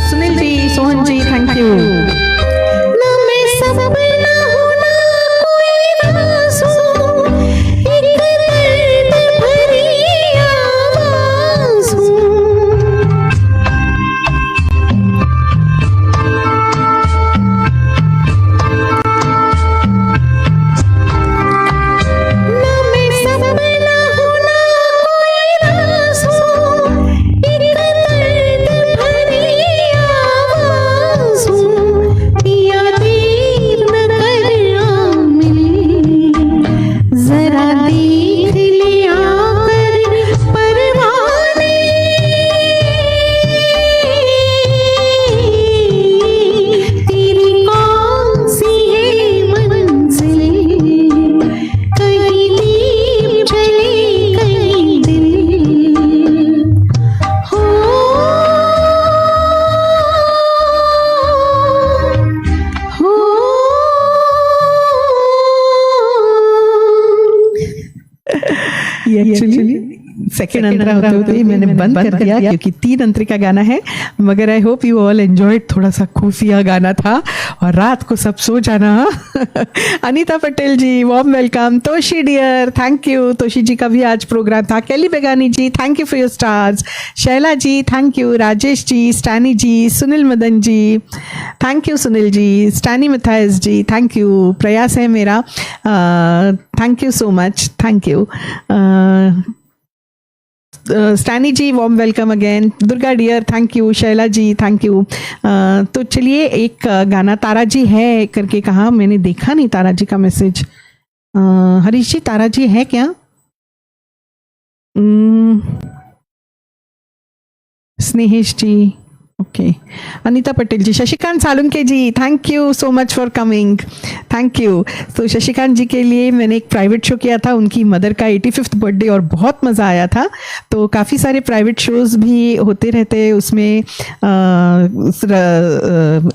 सुनील जी, सोहन जी, थैंक यू। ना मैं सपना हूँ ना कोई राज़ हूँ, एक दर्द भरी आवाज़ हूँ। ना मैं सपना हूँ ना कोई राज़ हूँ, एक दर्द भरी आवाज़ हूँ। पिया देर न कर मिली, जरा देख लिया कर परवाने। तेरी कौन सी है मंजिल, कहीं दीप जले कहीं दिल हो। ये एक्चुअली सेकंड अंतरा होते होते ही मैंने बंद कर दिया क्योंकि 3 अंतरे का गाना है, मगर I hope you all enjoyed. थोड़ा सा खुफिया गाना था और रात को सब सो जाना। Anita Patel ji, warm welcome. Toshi dear, thank you. Toshi ji का भी आज प्रोग्राम था। Kaili Begani ji, thank you for your stars. Shaila ji, thank you. Rajesh ji, Stany ji, Sunil Madan ji, thank you Sunil ji. Stany Mathias ji, thank you. प्रयास है मेरा, thank you so much, thank you. Stany ji, warm welcome again. Durga dear, thank you. Shaila ji, thank you. तो चलिए एक गाना तारा जी है करके कहा, मैंने देखा नहीं तारा जी का मैसेज। हरीश जी, तारा जी है क्या? Snehish ji, okay. Anita Patel ji, Shashikant Salunkhe ji, thank you so much for coming, thank you. तो शशिकांत जी के लिए मैंने एक प्राइवेट शो किया था, उनकी मदर का 85th बर्थडे, और बहुत मज़ा आया था। तो काफ़ी सारे प्राइवेट शोज भी होते रहते हैं उसमें।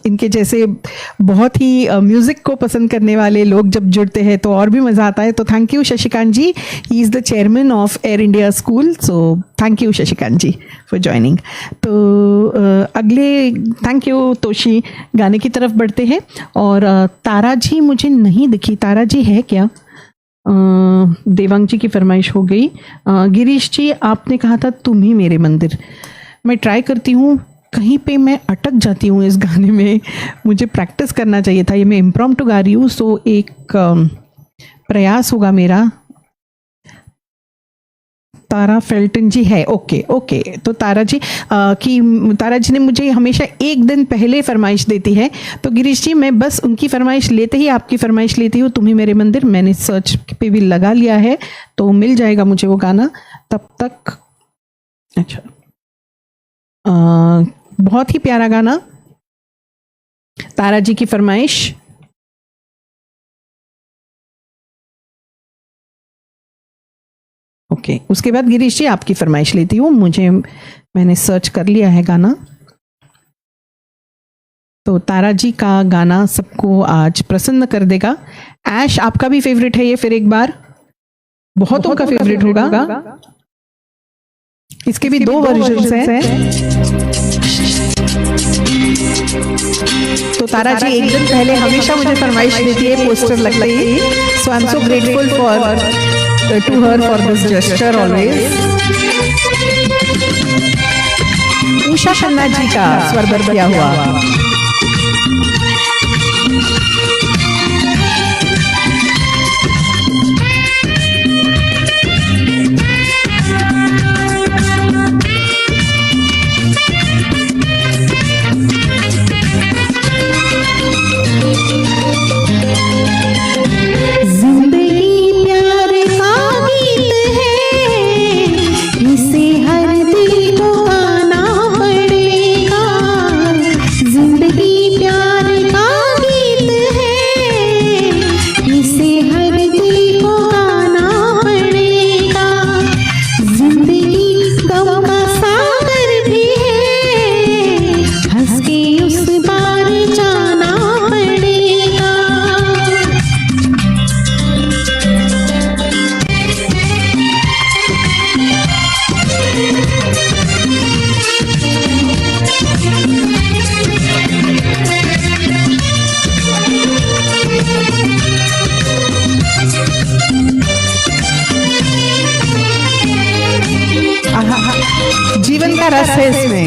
इनके जैसे बहुत ही म्यूज़िक को पसंद करने वाले लोग जब जुड़ते हैं तो और भी मज़ा आता है। तो thank you Shashikant ji, he is the chairman of Air India school. So thank you Shashikant ji for joining. तो अगले थैंक यू तोशी गाने की तरफ बढ़ते हैं। और तारा जी मुझे नहीं दिखी, तारा जी है क्या? देवांग जी की फरमाइश हो गई। गिरीश जी, आपने कहा था तुम ही मेरे मंदिर। मैं ट्राई करती हूँ, कहीं पे मैं अटक जाती हूँ इस गाने में, मुझे प्रैक्टिस करना चाहिए था। ये मैं इम्प्रॉम्प्टू गा रही हूँ, सो एक प्रयास होगा मेरा। तारा फेल्टन जी है, ओके ओके। तो तारा जी तारा जी ने मुझे हमेशा एक दिन पहले फरमाइश देती है। तो गिरीश जी, मैं बस उनकी फरमाइश लेते ही आपकी फरमाइश लेती हूँ, तुम ही मेरे मंदिर। मैंने सर्च पे भी लगा लिया है तो मिल जाएगा मुझे वो गाना तब तक। अच्छा, बहुत ही प्यारा गाना, तारा जी की फरमाइश। ओके, उसके बाद गिरीश जी आपकी फरमाइश लेती हूँ, मैंने सर्च कर लिया है गाना। तो तारा जी का गाना सबको आज प्रसन्न कर देगा। ऐश, आपका भी फेवरेट है ये, फिर एक बार बहुतों का फेवरेट होगा। इसके भी 2 वर्जन्स हैं। तो तारा जी एक दिन पहले हमेशा मुझे फरमाइश देती है पोस्टर लगते ही। So I am so grateful to her for this gesture always. Usha Khanna ji का स्वरबद्ध किया हुआ। जिंदगी है इसमें।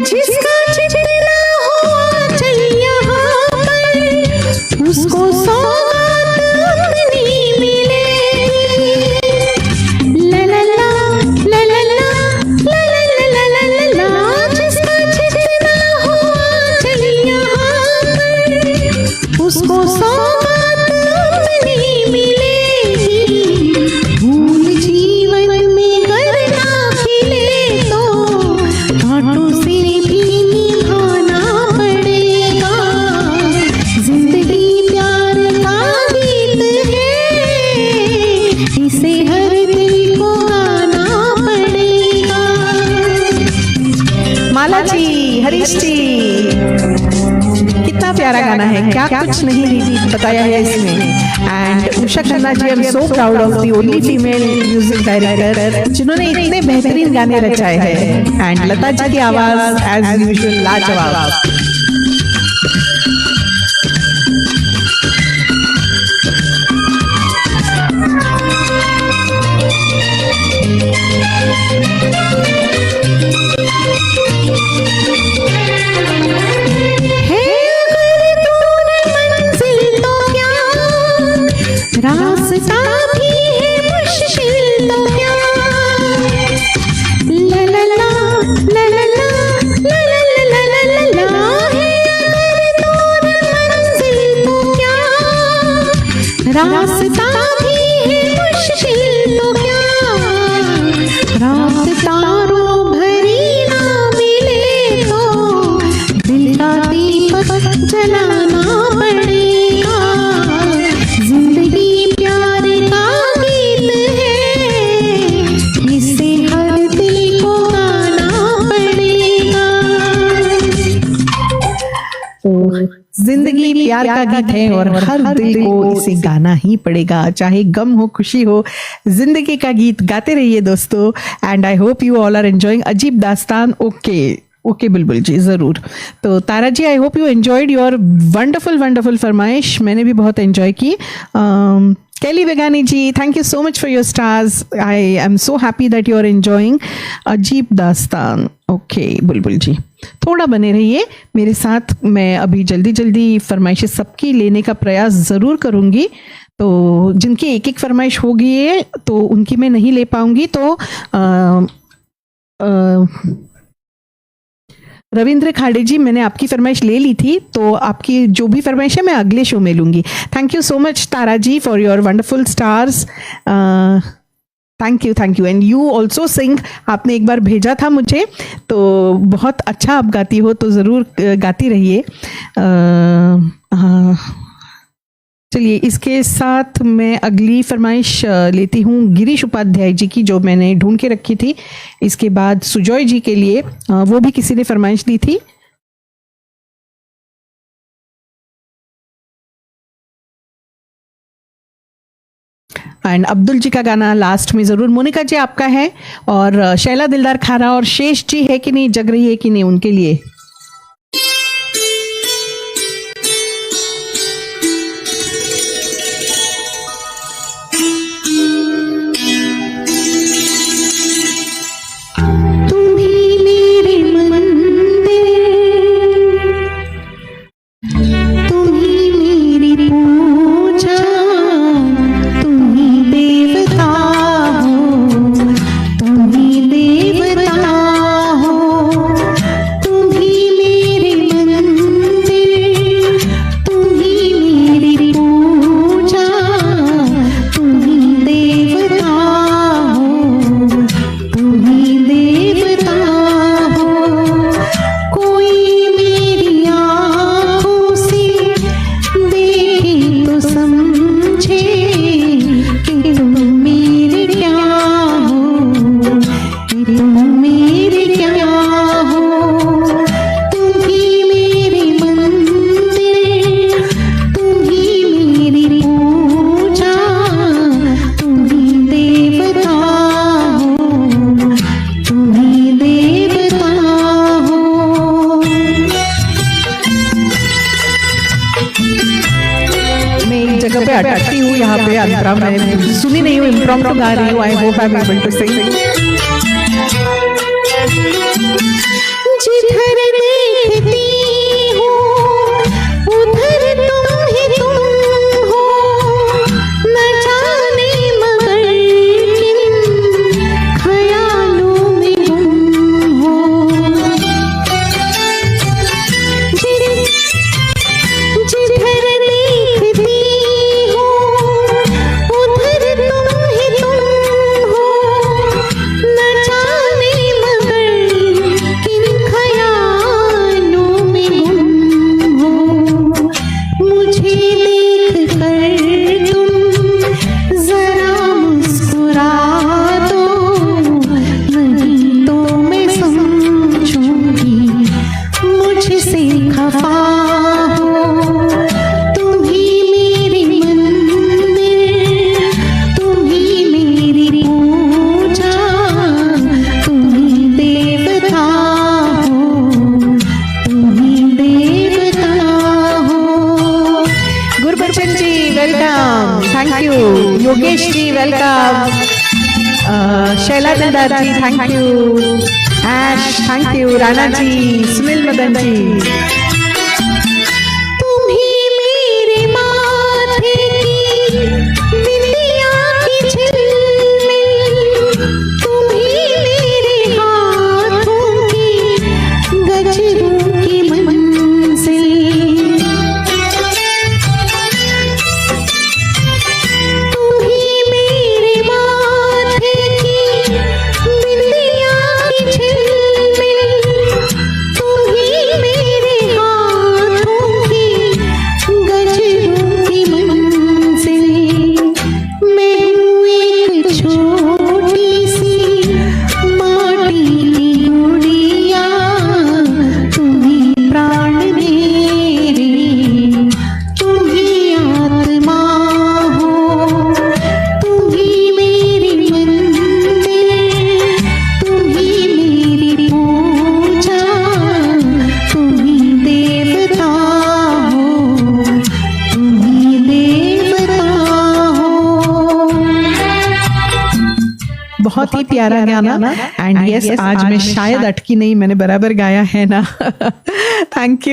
जिसका जितना हुआ चल यहाँ पर उसको सौगात अपनी मिले। ला ला ला ला ला ला ला ला ला ला ला ला। जिसका जितना हुआ चल यहाँ पर उसको सौगात अपनी मिलेगी। भूल जीवन में करना खिले तो कांटों से भी निभाना पड़ेगा। जिंदगी प्यार का गीत है, इसे हर दिल को गाना पड़ेगा। माला जी, हरीश जी, कितना प्यारा गाना है, क्या कुछ नहीं बताया है इसमें। And Usha Khanna ji, I am so proud of the only female music director जिन्होंने इतने बेहतरीन गाने रचाए हैं। एंड लता जी की आवाज एज यूजुअल लाजवाब। है अगर तूने मंजिल तो क्या, रास्ता भी है मुश्किल तो क्या। ला ला ला ला ला ला ला ला ला ला ला ला। है अगर तूने मंजिल तो क्या, रास्ता भी है मुश्किल तो क्या। रात तारों भरी ना मिले तो दिल का दीपक जलाना पड़ेगा। जिंदगी प्यार का गीत है, इसे हर दिल को गाना पड़ेगा। जिंदगी प्यार का गीत है और हर दिल को इसे गाना ही पड़ेगा, चाहे गम हो खुशी हो, जिंदगी का गीत गाते रहिए दोस्तों। And I hope you all are enjoying Ajeeb Dastaan. Okay Bulbul ji, ज़रूर। तो Tara ji, I hope you enjoyed your wonderful फरमाइश, मैंने भी बहुत एंजॉय की। Kelly Vegani ji, thank you so much for your stars. I am so happy that you are enjoying अजीब Dastaan. Okay Bulbul जी, थोड़ा बने रहिए मेरे साथ, मैं अभी जल्दी फरमाइशें सबकी लेने का प्रयास ज़रूर करूँगी। तो जिनकी एक एक फरमाइश होगी है तो उनकी मैं नहीं ले पाऊँगी। तो रविंद्र खाड़े जी, मैंने आपकी फरमाइश ले ली थी, तो आपकी जो भी फरमाइश है मैं अगले शो में लूँगी। Thank you so much Tara ji for your wonderful stars. Thank you. And you also sing, आपने एक बार भेजा था मुझे, तो बहुत अच्छा आप गाती हो, तो ज़रूर गाती रहिए। चलिए, इसके साथ मैं अगली फरमाइश लेती हूँ गिरीश उपाध्याय जी की, जो मैंने ढूंढ के रखी थी। इसके बाद सुजॉय जी के लिए, वो भी किसी ने फरमाइश दी थी। एंड अब्दुल जी का गाना लास्ट में ज़रूर। मोनिका जी आपका है, और शैला दिलदार खारा और शेष जी है कि नहीं, जग रही है कि नहीं, उनके लिए। तरह। मैं सुनी नहीं हूँ, इम्प्रॉम्प्टू गा रही हूँ। I hope I am able to sing. जिधर देखती हूँ उधर तुम ही तुम हो, न जाने मगर किन ख्यालों में गुम हो। जिधर देखती हूँ उधर तुम ही तुम हो, न जाने मगर किन ख्यालों में गुम हो। मुझे देख कर तुम जरा मुस्कुरा दो, नहीं तो मैं समझूंगी मुझसे खफा हो। तुम ही मेरी मंदिर, तुम ही मेरी पूजा, तुम ही देवता हो, तुम ही देवता हो। Gurbachan ji welcome, thank you. Yogesh ji welcome. Shaila Nanda ji thank you. Ash thank you. Rana ji, Sunil Madan ji. तुम ही मेरे माथे की बिंदिया की झिलमिल, तुम ही मेरे हाथों की गजरों की मंजिल। तुम ही मेरे माथे की बिंदिया की झिलमिल, तुम ही मेरे हाथों की गजरों की मंजिल। मैं हूँ एक छोटी सी माटी की गुड़िया, तुम ही प्राण मेरे, तुम ही आत्मा हो। तुम ही मेरी मंदिर, तुम ही मेरी पूजा, तुम ही देवता हो, तुम ही देवता हो। बहुत ही प्यारा गाना। एंड यस, आज मैं शायद अटकी नहीं, मैंने बराबर गाया है ना। Thank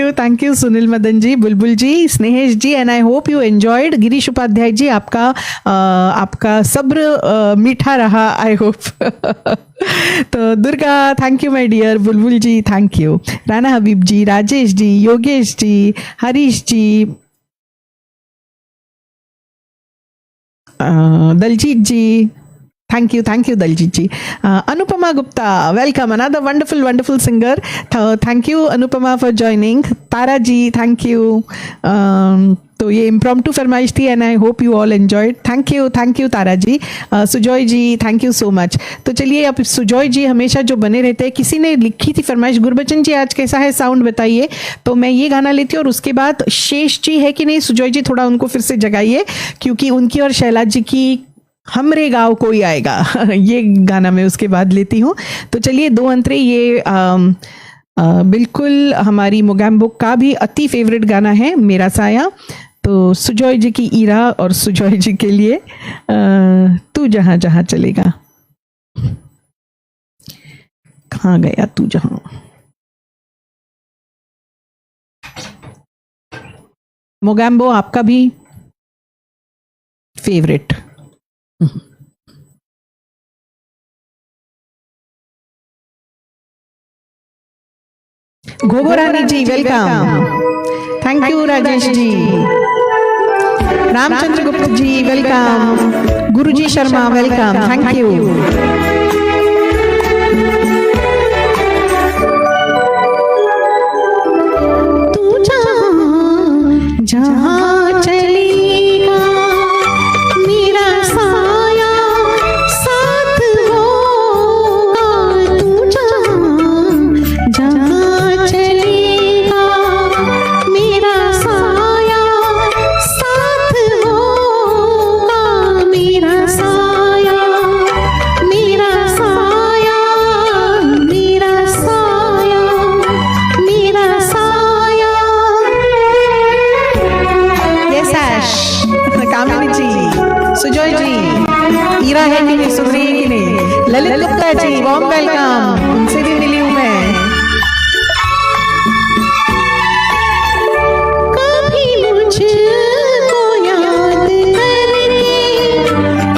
you Sunil Madan ji, Bulbul ji, Snehesh ji, and I hope you enjoyed. Girish Upadhyay ji, आपका सब्र मीठा रहा, आई होप। तो Durga thank you my dear. Bulbul ji thank you. Rana Habib ji, Rajesh ji, Yogesh ji, Harish ji, Daljeet ji, thank you Daljeet ji. Anupama Gupta welcome, another wonderful singer. Thank you Anupama for joining. Tara ji thank you. तो ये इम्प्रॉम्प्टू फरमाइश थी and I hope you all enjoyed. Thank you Tara ji. Sujoy ji thank you so much. तो चलिए, अब सुजॉय जी हमेशा जो बने रहते हैं, किसी ने लिखी थी फरमाइश, गुरबचन जी आज कैसा है साउंड बताइए। तो मैं ये गाना लेती हूँ और उसके बाद शेष जी है कि नहीं, सुजॉय जी थोड़ा उनको फिर से जगाइए, क्योंकि उनकी और शैला जी की हमरे गाँव कोई आएगा ये गाना मैं उसके बाद लेती हूँ। तो चलिए, दो अंतरे, ये बिल्कुल हमारी मोगैम्बो का भी अति फेवरेट गाना है, मेरा साया। तो सुजॉय जी की ईरा और सुजॉय जी के लिए तू जहां जहां चलेगा। कहाँ गया तू जहां। मोगैम्बो आपका भी favourite. Ghogharani ji welcome. Thank you Rajesh ji. Ramchandra Gupta ji welcome. Guruji Sharma welcome, thank you. तू जहाँ जहाँ चलेगा मेरा साया साथ होगा। तू जहाँ जहाँ चलेगा मेरा साया साथ होगा। मेरा साया मेरा है कि नहीं, सुन रही है कि नहीं? ललित गुप्ता जी, वार्म वेलकम, उनसे भी मिली हूं मैं। कभी मुझको याद करके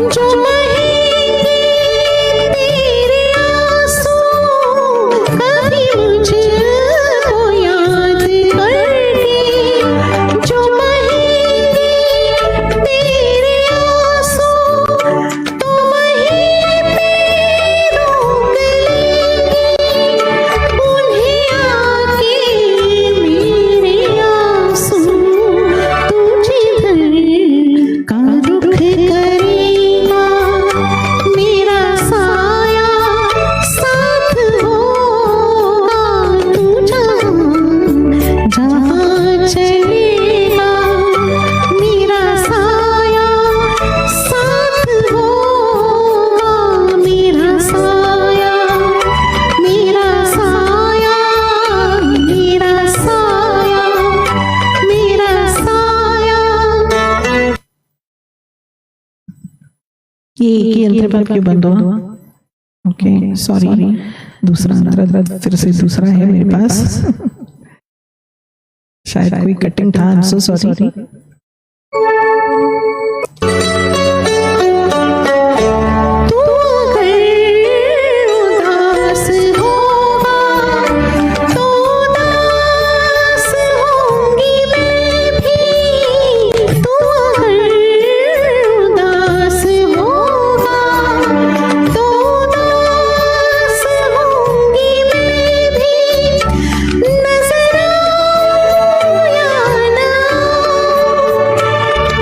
जो बहेंगे तेरे आंसू, कभी मुझको याद करके जो बहेंगे तेरे आंसू, तो वहीं पे रोक लेंगे उन्हें आके मेरे आंसू। तू जिधर का रुख करेगा मेरा साया साथ होगा, तू जहाँ चलेगा मेरा साया साथ होगा, मेरा साया, मेरा साया, मेरा साया, मेरा साया। ये यंत्र पर क्यों बंद हुआ? ओके सॉरी, दूसरा अंतरा फिर से दूसरा है मेरे पास, शायद कोई कटिंग था, आई एम सो सॉरी। तू अगर उदास होगा तो उदास होंगी मैं भी, तू अगर उदास होगा तो उदास होंगी मैं भी, नजर आऊं या ना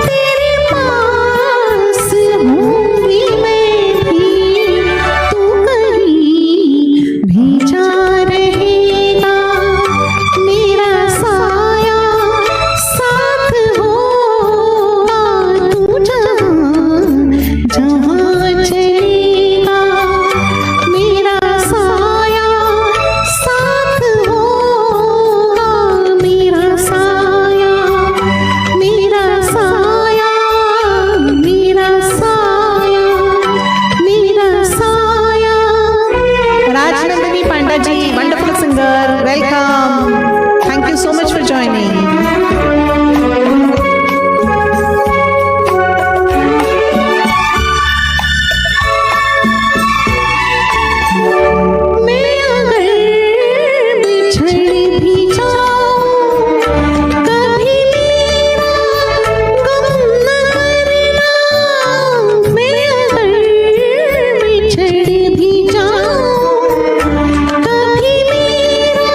तेरे पास होंगी मैं भी, तू कहीं भी जा रहेगा मेरा साया साथ होगा, तू जहाँ चलेगा मेरा साया साथ होगा, मेरा साया, मेरा साया, मेरा साया, मेरा साया। Rajnandini Panda ji, wonderful singer, welcome, thank you so much for joining. मैं अगर बिछड़ भी जाऊं कभी मेरा गम न करना, मैं अगर बिछड़ भी जाऊं कभी मेरा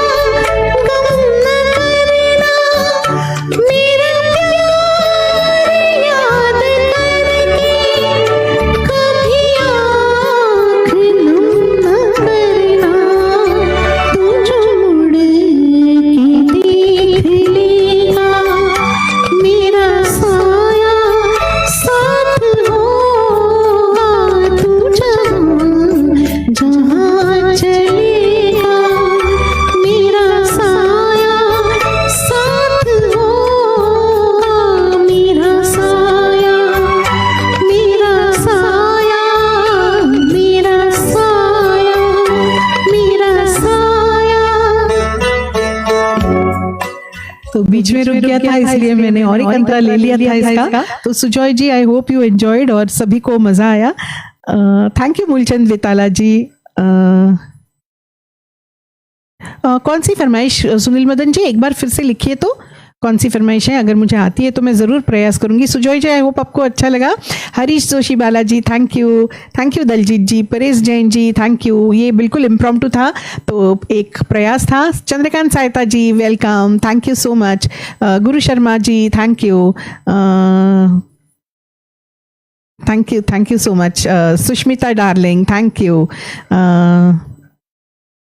गम न करना, मेरा प्यार याद करके कभी आँख नम न करना, तू जो मुड़ के देख लेगा मेरा साया साथ होगा, तू जहाँ चलेगा मेरा साया साथ होगा, मेरा साया, मेरा साया, मेरा साया, मेरा साया। तो बीच में रुक गया था इसलिए मैंने और एक अंतरा ले लिया था इसका। तो सुजॉय जी, आई होप यू एंजॉयड और सभी को मजा आया। थैंक यू मूलचंद वेताला जी। कौन सी फरमाइश सुनील मदन जी, एक बार फिर से लिखिए तो कौन सी फरमाइश है, अगर मुझे आती है तो मैं ज़रूर प्रयास करूंगी। सुजॉय जी, आई होप आपको अच्छा लगा। Harish Joshi Balaji, thank you Daljeet ji. Paresh Jain ji, thank you. ये बिल्कुल इम्प्रॉम्प्टू था, तो एक प्रयास था। Chandrakant Saita ji, welcome, thank you so much. Guru Sharma ji, thank you so much. Sushmita darling, thank you.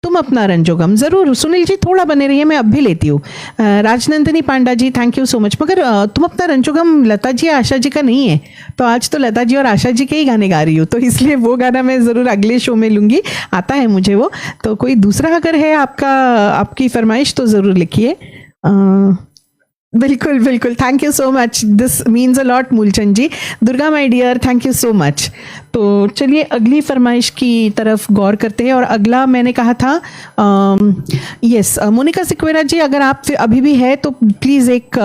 तुम अपना रंजोगम, जरूर सुनील जी थोड़ा बने रहिए, मैं अब भी लेती हूँ। राजनंदिनी पांडा जी, थैंक यू सो मच। मगर तुम अपना रंजोगम लता जी आशा जी का नहीं है, तो आज तो लता जी और आशा जी के ही गाने गा रही हूँ, तो इसलिए वो गाना मैं ज़रूर अगले शो में लूँगी, आता है मुझे वो। तो कोई दूसरा अगर है आपकी फरमाइश तो ज़रूर लिखिए। बिल्कुल बिल्कुल, thank you so much, this means a lot Mulchand ji. Durga my dear, thank you so much. तो चलिए अगली फरमाइश की तरफ गौर करते हैं। और अगला मैंने कहा था यस मोनिका सिक्वेरा जी, अगर आप अभी भी है तो प्लीज़ एक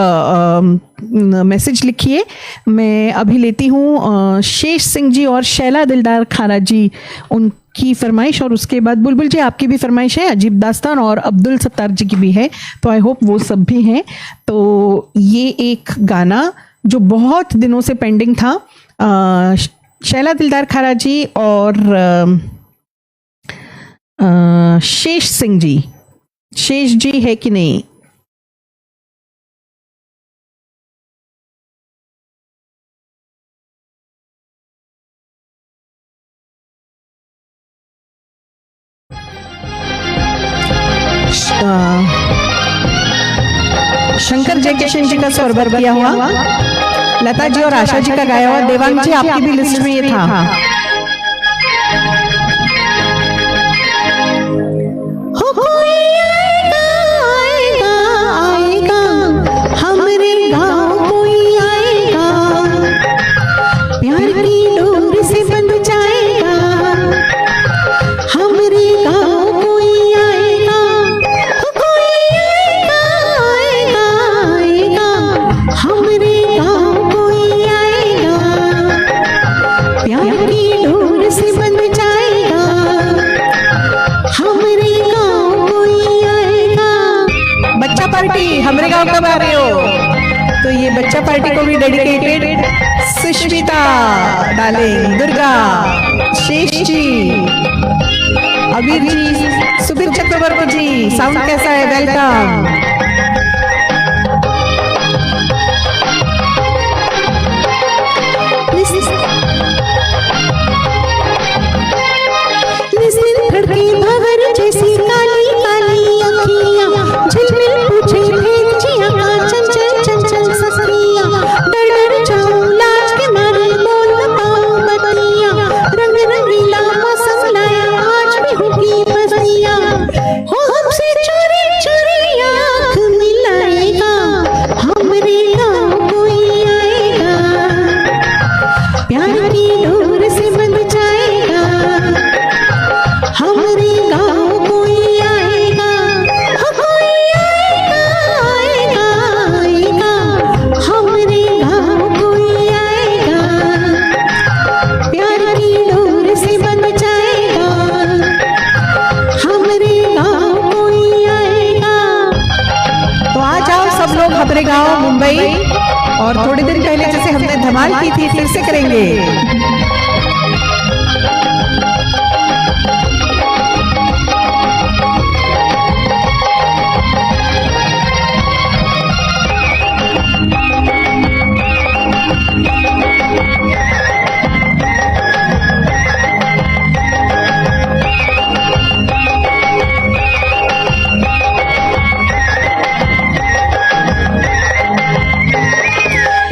मैसेज लिखिए, मैं अभी लेती हूँ शेष सिंह जी और शैला दिलदार खारा जी उनकी फरमाइश, और उसके बाद बुलबुल जी आपकी भी फरमाइश है, अजीब दास्तान और अब्दुल सत्तार जी की भी है, तो आई होप वो सब भी हैं। तो ये एक गाना जो बहुत दिनों से पेंडिंग था, शैला दिलदार खारा जी और शेष सिंह जी, शेष जी है कि नहीं? शंकर जयकिशन जी का स्वरवर किया हुआ, लता जी और आशा जी का गाया हुआ, देवांग जी आपकी भी लिस्ट में ये था। हो कोई आएगा आएगा आएगा हमरे गाँव, कोई आएगा प्यार की डोर से बंध जाएगा हमरे गाँव, कोई आएगा। हो कोई आएगा आएगा आएगा हमरे गाँव, कोई आएगा प्यार की डोर से बंध जाएगा हमरे गाँव, कोई आएगा। बच्चा पार्टी हमरे गांव कब आ रहे हो? तो ये बच्चा पार्टी को भी डेडिकेटेड सुष्मिता, डार्लिंग, दुर्गा, शेष जी, अबीर जी, सुबीर चक्रवर्ती जी, साउंड कैसा है? वेलकम। धड़के भंवर जैसी काली काली अखियाँ, झिलमिल पूछे भेद जिया का चंचल चंचल सखियाँ, डर डर जाऊं लाज के मारे बोल न पाऊं बतियाँ, रंग रंगीला मौसम लाया आज भी होगी बस्तियाँ, हो हमसे चोरी चोरी आँख मिलाएगा हमरे गाँव, कोई आएगा प्यार की डोर से बंध जाएगा हमरे गाँव, कोई आएगा। हो कोई आएगा आएगा आएगा हमरे गाँव, कोई आएगा प्यार की डोर से बंध जाएगा हमरे गाँव, कोई आएगा। तो आ जाओ सब लोग हमरे गांव मुंबई, और थोड़े दिन पहले जैसे हमने धमाल की थी फिर से करेंगे।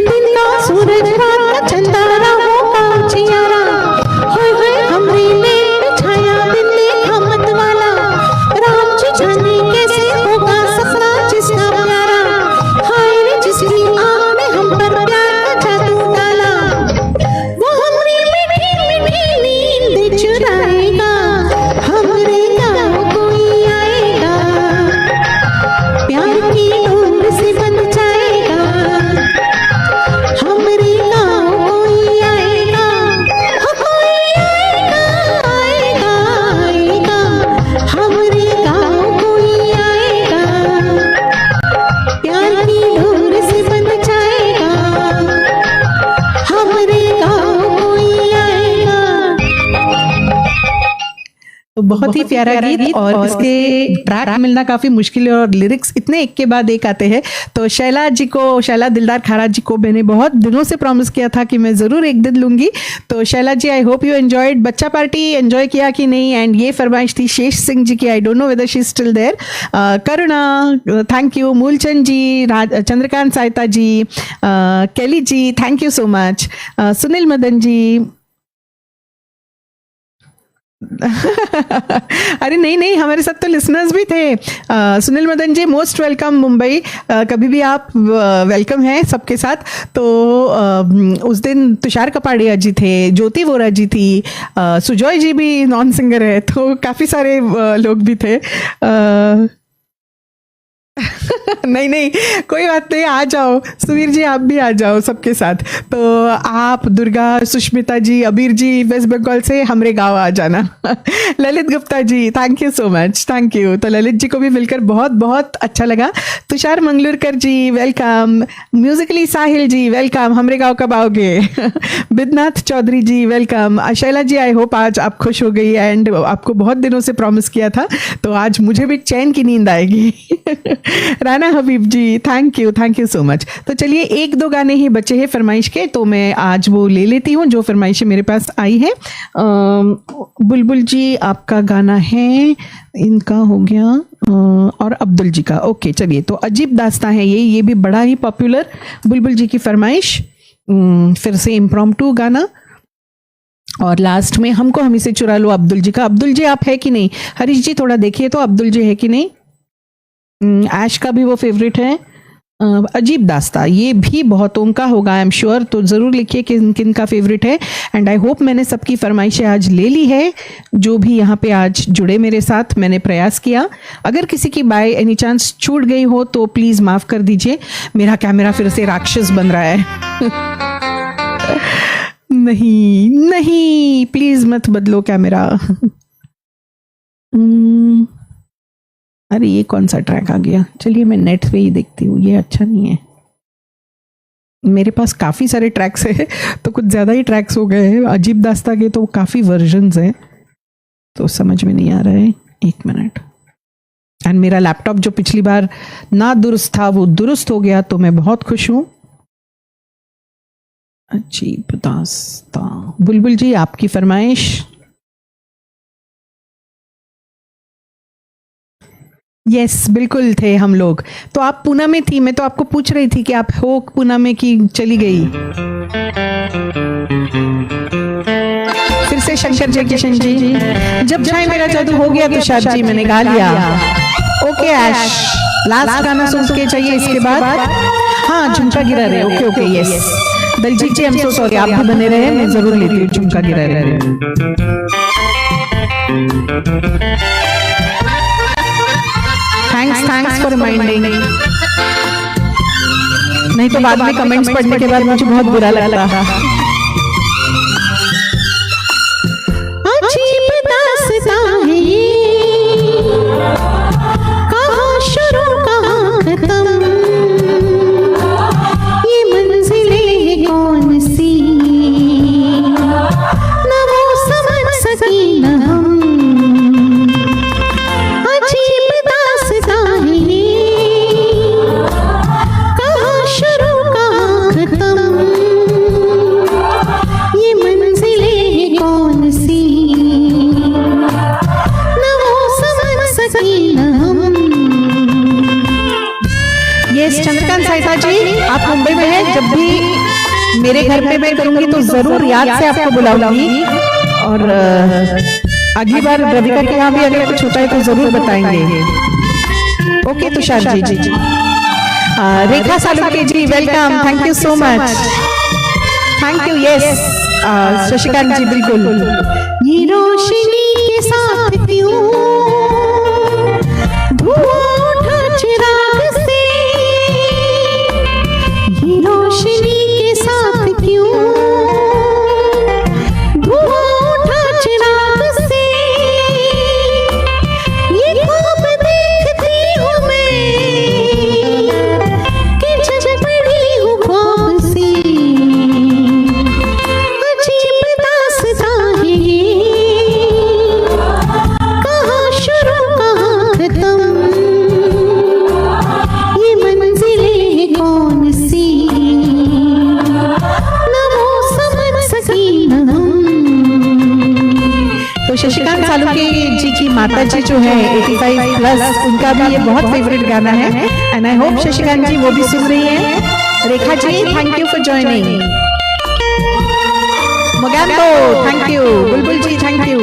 दिन का सूरज रात का चंदा राहों का उजियारा, होय होय हमरे लेट छाया दिन देखा मत वाला, राम जी जाने कैसे होगा सपना जिसका प्यारा, हाय रे जिसकी आँख में हम पर प्यार का जादू डाला, वो हमरी मीठी मीठी नींद चुराएगा हमरे गाँव, कोई आएगा प्यार की डोर से बंध जाएगा हमरे गाँव, कोई आएगा। हो कोई आएगा आएगा आएगा हमरे गाँव, कोई आएगा प्यार की डोर से बंध जाएगा हमरे गाँव, कोई आएगा। तो बहुत ही प्यारा गीत, और इसके ट्रैक मिलना काफी मुश्किल है और लिरिक्स इतने एक के बाद एक आते हैं। तो शैला जी को, शैला दिलदार खारा जी को मैंने बहुत दिनों से प्रॉमिस किया था कि मैं जरूर एक दिन लूंगी। तो Shaila ji, I hope you enjoyed बच्चा पार्टी, एंजॉय किया कि नहीं? एंड ये फरमाइश थी शेष सिंह जी की, I don't know whether she is still there. Karuna thank you, Moolchand ji, Chandrakant Sahita ji, Kelly ji thank you so much, Sunil Madan ji, अरे नहीं नहीं, हमारे साथ तो लिसनर्स भी थे। Sunil Madan ji, most welcome Mumbai. कभी भी आप वेलकम है सबके साथ। तो उस दिन तुषार कपाड़िया जी थे, ज्योति वोरा जी थी, सुजॉय जी भी नॉन सिंगर है, तो काफ़ी सारे लोग भी थे। नहीं नहीं, कोई बात नहीं, आ जाओ सुवीर जी, आप भी आ जाओ सबके साथ। तो आप, दुर्गा, सुष्मिता जी, अबीर जी वेस्ट बंगाल से हमरे गांव आ जाना। Lalit Gupta ji, thank you so much, thank you. तो ललित जी को भी मिलकर बहुत बहुत अच्छा लगा। Tushar Mangalurkar ji welcome. Musically Sahil ji welcome, हमरे गांव कब आओगे? Bidnath Chaudhary ji welcome. Shaila ji, I hope आज आप खुश हो गई एंड आपको बहुत दिनों से प्रॉमिस किया था, तो आज मुझे भी चैन की नींद आएगी। Rana Habib ji, thank you so much. तो चलिए, एक दो गाने ही बचे हैं फरमाइश के, तो मैं आज वो ले लेती हूँ जो फरमाइशें मेरे पास आई है। बुलबुल जी, आपका गाना है, इनका हो गया, और अब्दुल जी का। ओके, चलिए, तो अजीब दास्तां है ये भी बड़ा ही पॉपुलर बुलबुल जी की फरमाइश। फिर से इम्प्रॉम्प्टू गाना, और लास्ट में हमको हमी से चुरा लो अब्दुल जी का। अब्दुल जी आप है कि नहीं? हरीश जी थोड़ा देखिए तो अब्दुल जी है कि नहीं। ऐश का भी वो फेवरेट है। अजीब दास्तां, ये भी बहुतों का होगा आई एम श्योर, तो ज़रूर लिखिए कि किन का फेवरेट है। एंड आई होप मैंने सबकी फरमाइशें आज ले ली है, जो भी यहाँ पे आज जुड़े मेरे साथ, मैंने प्रयास किया। अगर किसी की बाय एनी चांस छूट गई हो तो प्लीज़ माफ़ कर दीजिए। मेरा कैमरा फिर से राक्षस बन रहा है। नहीं नहीं, प्लीज़ मत बदलो कैमरा। अरे ये कौन सा ट्रैक आ गया? चलिए मैं नेट पे ही देखती हूँ, ये अच्छा नहीं है। मेरे पास काफ़ी सारे ट्रैक्स हैं, तो कुछ ज़्यादा ही ट्रैक्स हो गए हैं। अजीब दास्तां के तो काफ़ी वर्जन्स हैं, तो समझ में नहीं आ रहा है। एक मिनट। एंड मेरा लैपटॉप जो पिछली बार ना दुरुस्त था वो दुरुस्त हो गया, तो मैं बहुत खुश हूँ। अजीब दास्तां, बुलबुल जी आपकी फरमाइश। यस, बिल्कुल थे हम लोग। तो आप पूना में थी, मैं तो आपको पूछ रही थी कि आप हो पूना में कि चली गई। फिर से शंकर जय किशन जी, जब चाहे मेरा जादू हो गया तुषार जी, मैंने गा लिया। ओके ऐश, लास्ट गाना सुन के चाहिए इसके बाद। हाँ, झुमका गिरा रहे। Okay okay, yes. Daljeet ji, I am so sorry, आप भी बने रहे, मैं जरूर लेती हूँ झुमका गिरा रहे। Thanks for reminding. नहीं तो बाद में कमेंट्स पढ़ने के बाद मुझे बहुत बुरा लगता। अजीब दास्तां है ये, कहाँ शुरू कहाँ खत्म, ये मंजिलें कौन सी, न वो समझ सकी न हम। अजीब दास्तां है ये, कहाँ शुरू कहाँ खत्म, ये मंजिलें कौन सी, न वो समझ सकी न हम। यस, चंद्रकांत साहिता जी, आप मुंबई में हैं। जब भी मेरे घर पे मैं करूंगी तो जरूर याद से आपको बुलाऊंगी, और अगली बार रविका के यहाँ भी अगर कुछ होता है तो जरूर बताएंगे। Okay Tushar ji ji. Rekha Saluke ji welcome, thank you so much, thank you. Yes, Shashikant ji बिल्कुल। ये रोशनी के साथ क्यों धुआं उठा चिराग से, ये रोशनी के साथ क्यों धुआं उठा चिराग से, ये ख्वाब देखती हूँ मैं कि जब बड़ी हूँ ख्वाब से। अजीब दास्तां है ये, कहाँ शुरू कहाँ खत्म, ये मंजिलें कौन सी, न वो समझ सकी न हम। तो शशिकांत सालुके जी की माता जी जो है 85 प्लस, उनका भी ये बहुत फेवरेट गाना है, and I hope Shashikant ji वो भी सुन रही हैं। Rekha ji, thank you for joining. Mogambo, thank you. Bulbul ji, thank you.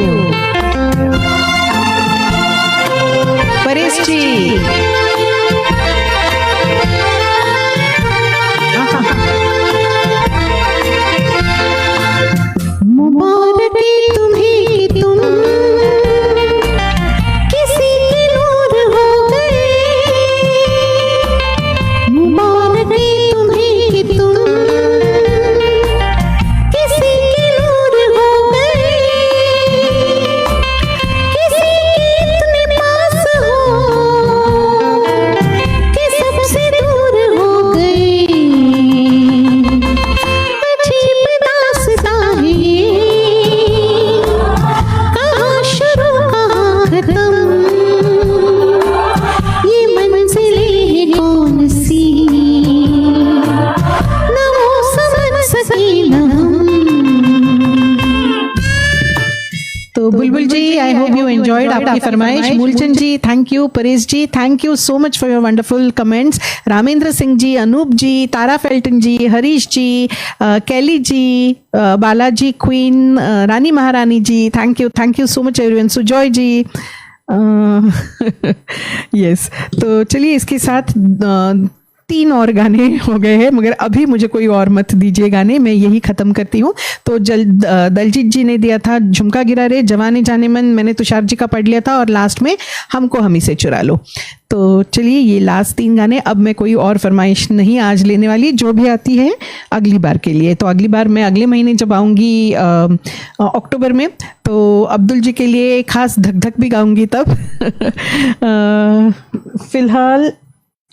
Enjoyed आपकी फरमाइश। Moolchand ji thank you, Paresh ji thank you so much for your wonderful comments, Ramendra Singh ji, Anoop ji, Tara Felton ji, Harish ji, Kelly ji, Balaji queen, Rani Maharani ji thank you so much everyone, Sujoy ji. Yes तो चलिए इसके साथ 3 और गाने हो गए हैं, मगर अभी मुझे कोई और मत दीजिए गाने, मैं यही ख़त्म करती हूँ। तो दलजीत जी ने दिया था झुमका गिरा रे, जवानी जाने मन मैंने तुषार जी का पढ़ लिया था, और लास्ट में हमको हम ही से चुरा लो। तो चलिए ये लास्ट 3 गाने, अब मैं कोई और फरमाइश नहीं आज लेने वाली, जो भी आती है अगली बार के लिए। तो अगली बार मैं अगले महीने जब आऊँगी अक्टूबर में, तो अब्दुल जी के लिए खास धक धक भी गाऊंगी तब। फिलहाल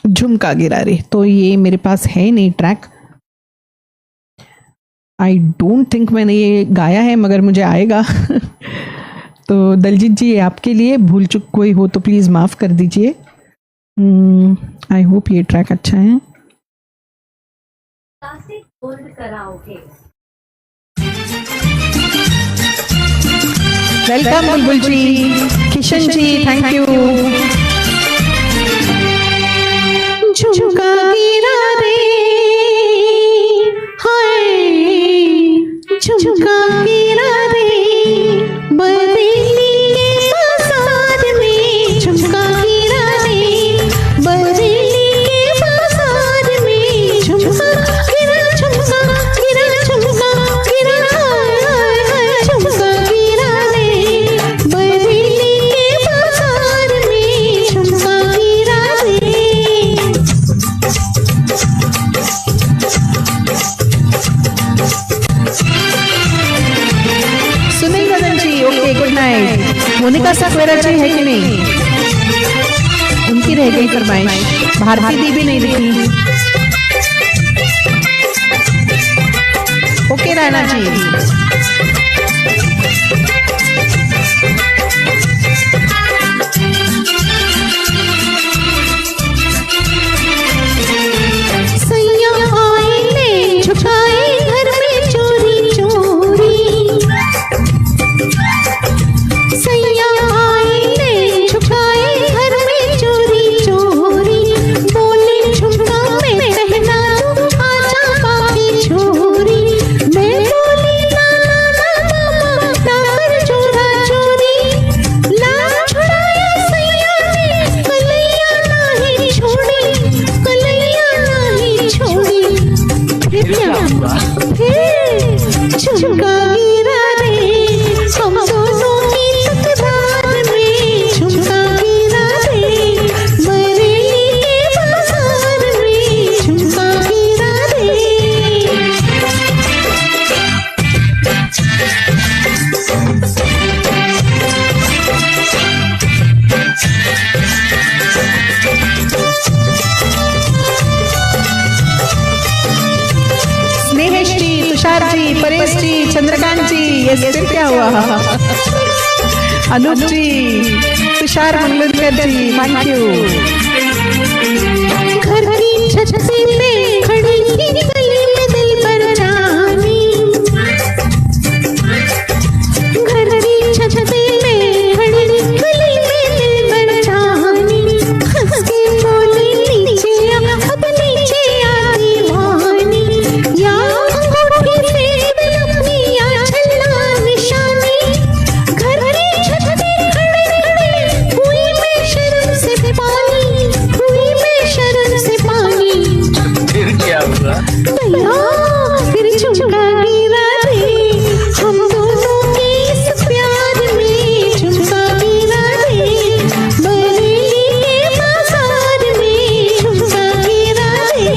झुमका गिरा रे तो ये मेरे पास है नहीं ट्रैक, आई डोंट थिंक मैंने ये गाया है, मगर मुझे आएगा। तो दलजीत जी आपके लिए, भूल चुक कोई हो तो प्लीज़ माफ़ कर दीजिए। आई होप ये ट्रैक अच्छा है। Welcome Bulbul ji, Kishan ji thank you. झुमका गिरा रे हाय, झुमका गिरा रे बरेली के बाजार में, झुमका गिरा रे बरेली के बाजार में, झुमका गिरा झुमका गिरा झुमका गिरा हाय हाय, झुमका गिरा रे बरेली के बाजार में, झुमका गिरा रे। सुनील मदन जी ओके गुड नाइट। मोनिका सकवेरा जी है कि नहीं? उनकी रह गई फरमाइश। भारती दी भी नहीं दिखी। ओके राणा जी सैया आए ले झुकाए घर में चोरी चोरी, सैया आए ले झुकाए घर में चोरी चोरी, बोले झुमका में कहना तू आजा बाकी छोरी, मैं बोली ना ना ना मामा ना कर चोरा चोरी, लाल छुड़ाया सैया ने कलैया नहीं छोड़ी, कलैया नहीं छोड़ी। फिर क्या हुआ? फिर झुमका गिरा रे हम दोनों की तकरार में, झुमका गिरा रे बरेली के बाजार में, झुमका गिरा रे। स्नेहेश जी, तुषार जी, परेश जी, चंद्रकांत जी, ये फिर क्या हुआ? अनूप जी, तुषार मंगलकर जी थैंक यू। घर की छत पे खड़ी थी गली में दिल पर जानी, घर की छत पे खड़ी गली में दिल पर जानी, हंस के बोली नीचे आ अब नीचे आ दीवानी, या अंगूठी से दिल अपनी या छल्ला निशानी, घर की छत पे खड़े खड़े हुई मैं शर्म से पानी, हुई मैं शर्म से पानी। फिर क्या हुआ? भैया फिर झुमका गिरा रे हम दोनों के इस प्यार में, झुमका गिरा रे बरेली के बाजार में, झुमका गिरा रे।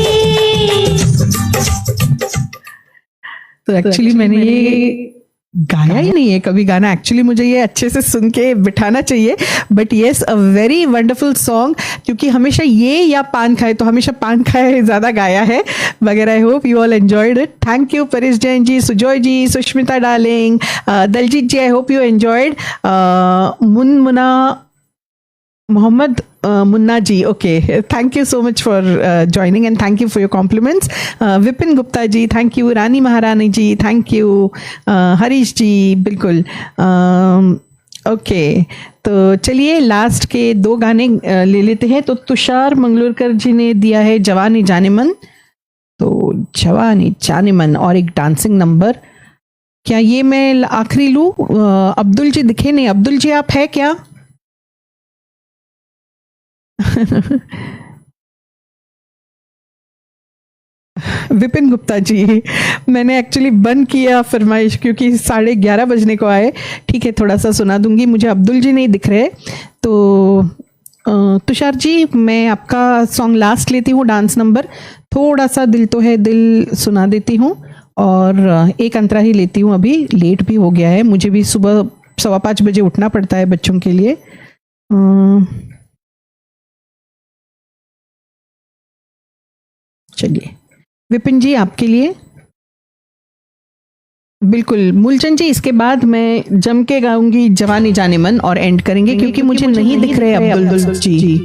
तो एक्चुअली मैंने ये गाया ही नहीं है कभी गाना, एक्चुअली मुझे ये अच्छे से सुन के बिठाना चाहिए, but yes a very wonderful song, क्योंकि हमेशा ये या पान खाए, तो हमेशा पान खाए ज़्यादा गाया है, मगर I hope you all enjoyed it. Thank you Paresh Jain ji, Sujoy ji, Sushmita darling, Daljeet ji, I hope you enjoyed. Munmuna Mohammad Munna ji okay, thank you so much for joining and thank you for your compliments. Vipin Gupta ji thank you, Rani Maharani ji thank you, Harish ji बिल्कुल, ओके, तो चलिए last के 2 गाने ले लेते हैं। तो तुषार मंगलोरकर जी ने दिया है जवानी जाने मन, तो जवानी जाने मन और एक डांसिंग नंबर। क्या ये मैं आखिरी लूं? अब्दुल जी दिखे नहीं। अब्दुल जी आप है क्या? विपिन गुप्ता जी, मैंने एक्चुअली बंद किया फरमाइश क्योंकि 11:30 बजने को आए। ठीक है, थोड़ा सा सुना दूंगी। मुझे अब्दुल जी नहीं दिख रहे, तो तुषार जी मैं आपका सॉन्ग लास्ट लेती हूँ, डांस नंबर। थोड़ा सा दिल तो है दिल सुना देती हूँ और एक अंतरा ही लेती हूँ। अभी लेट भी हो गया है, मुझे भी सुबह 5:15 बजे उठना पड़ता है बच्चों के लिए। चलिए विपिन जी आपके लिए। बिल्कुल मूलचंद जी, इसके बाद मैं जम के गाऊंगी जवानी जाने मन और एंड करेंगे क्योंकि मुझे नहीं दिख रहे अब्दुल जी।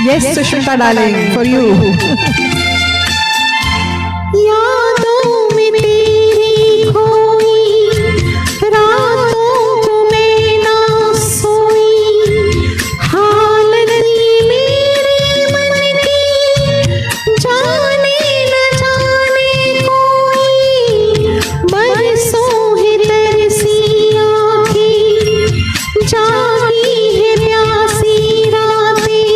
Yes, Sushmita darling, for you. यादों में तेरी खोई रातों को मैं ना सोई, हालत मेरे मन की जाने न जाने कोई, बरसों है तरसी आँखें, जागी है प्यासी रातें,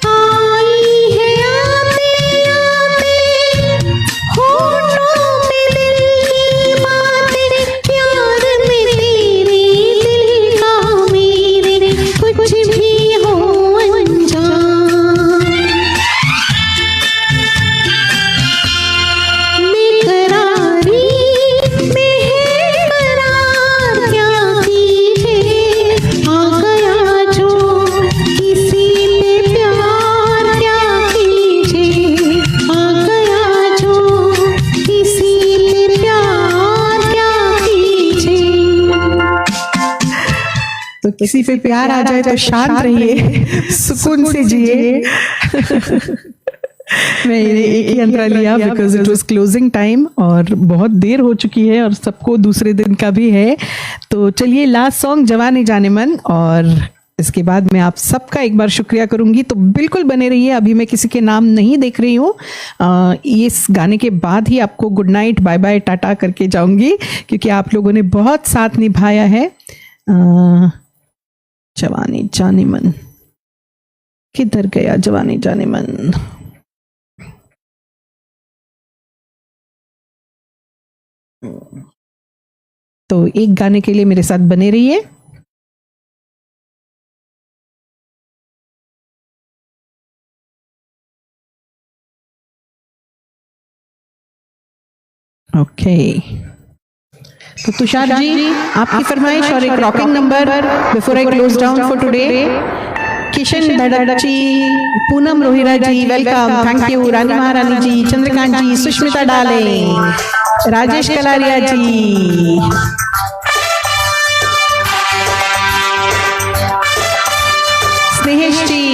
आई है आते आते होठों पे दिल की बातें, प्यार में तेरे दिल का मेरे कुछ भी हो अनजान, बेकरारी में है करार क्या कीजिए, आ गया जो किसी पे प्यार क्या कीजिए, आ गया जो किसी पे प्यार क्या कीजिए। तो किसी पे प्यार आ जाए तो शांत रहिए, सुकून से जिए। मैं एक ही अंतरा लिया because it was closing time और बहुत देर हो चुकी है और सबको दूसरे दिन का भी है। तो चलिए लास्ट सॉन्ग जवानी जाने मन, और इसके बाद मैं आप सबका एक बार शुक्रिया करूंगी। तो बिल्कुल बने रहिए, अभी मैं किसी के नाम नहीं देख रही हूँ। इस गाने के बाद ही आपको good night bye bye tata करके जाऊंगी क्योंकि आप लोगों ने बहुत साथ निभाया है। जवानी जाने मन, किधर गया जवानी जाने मन? तो एक गाने के लिए मेरे साथ बने रहिए। ओके, तो तुषार जी आपकी फरमाइश और एक rocking number before I close down for today. Kishan Dhadchi, Poonam Rohira ji welcome, thank you. Rani Maharani ji, Chandrakant ji, Sushmita Dale, Rajesh Kalaria ji, Snehesh ji,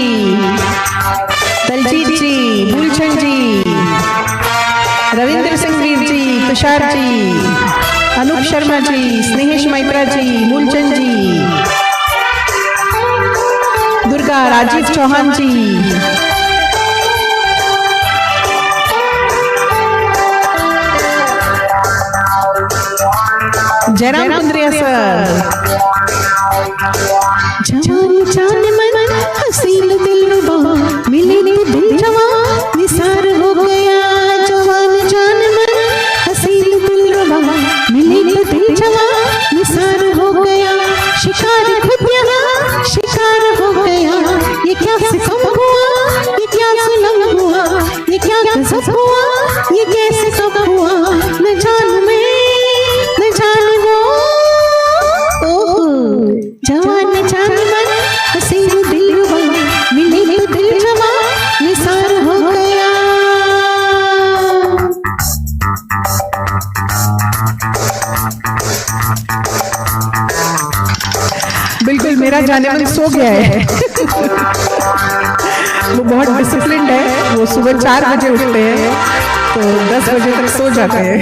Daljeet ji, Moolchand ji, Ravindra Singh Veer ji, Tushar ji, Anoop Sharma ji, Snehesh Maitra ji, Moolchand ji, Durga, Rajeev Chauhan ji, Jairam Kundriya sir. जान जान मन हसीन दिलरुबा मिले तो दिल जवान निसार हो गया। जवान जान मन हसीन दिलरुबा मिले तो दिल जवान निसार हो गया। शिकार खुद यहाँ शिकार हो गया। ये क्या सितम हुआ, ये क्या जुल्म हुआ, ये क्या गज़ब हुआ, ये कैसे कब हुआ। न जान मैं न जाने वो, जवान जान मन हसीन दिलरुबा मिले तो दिल जवान निसार हो गया। बिल्कुल मेरा जाने मन सो गया है। वो बहुत डिसिप्लिन्ड है, वो सुबह 4 बजे उठते हैं तो 10 बजे तक सो जाते हैं।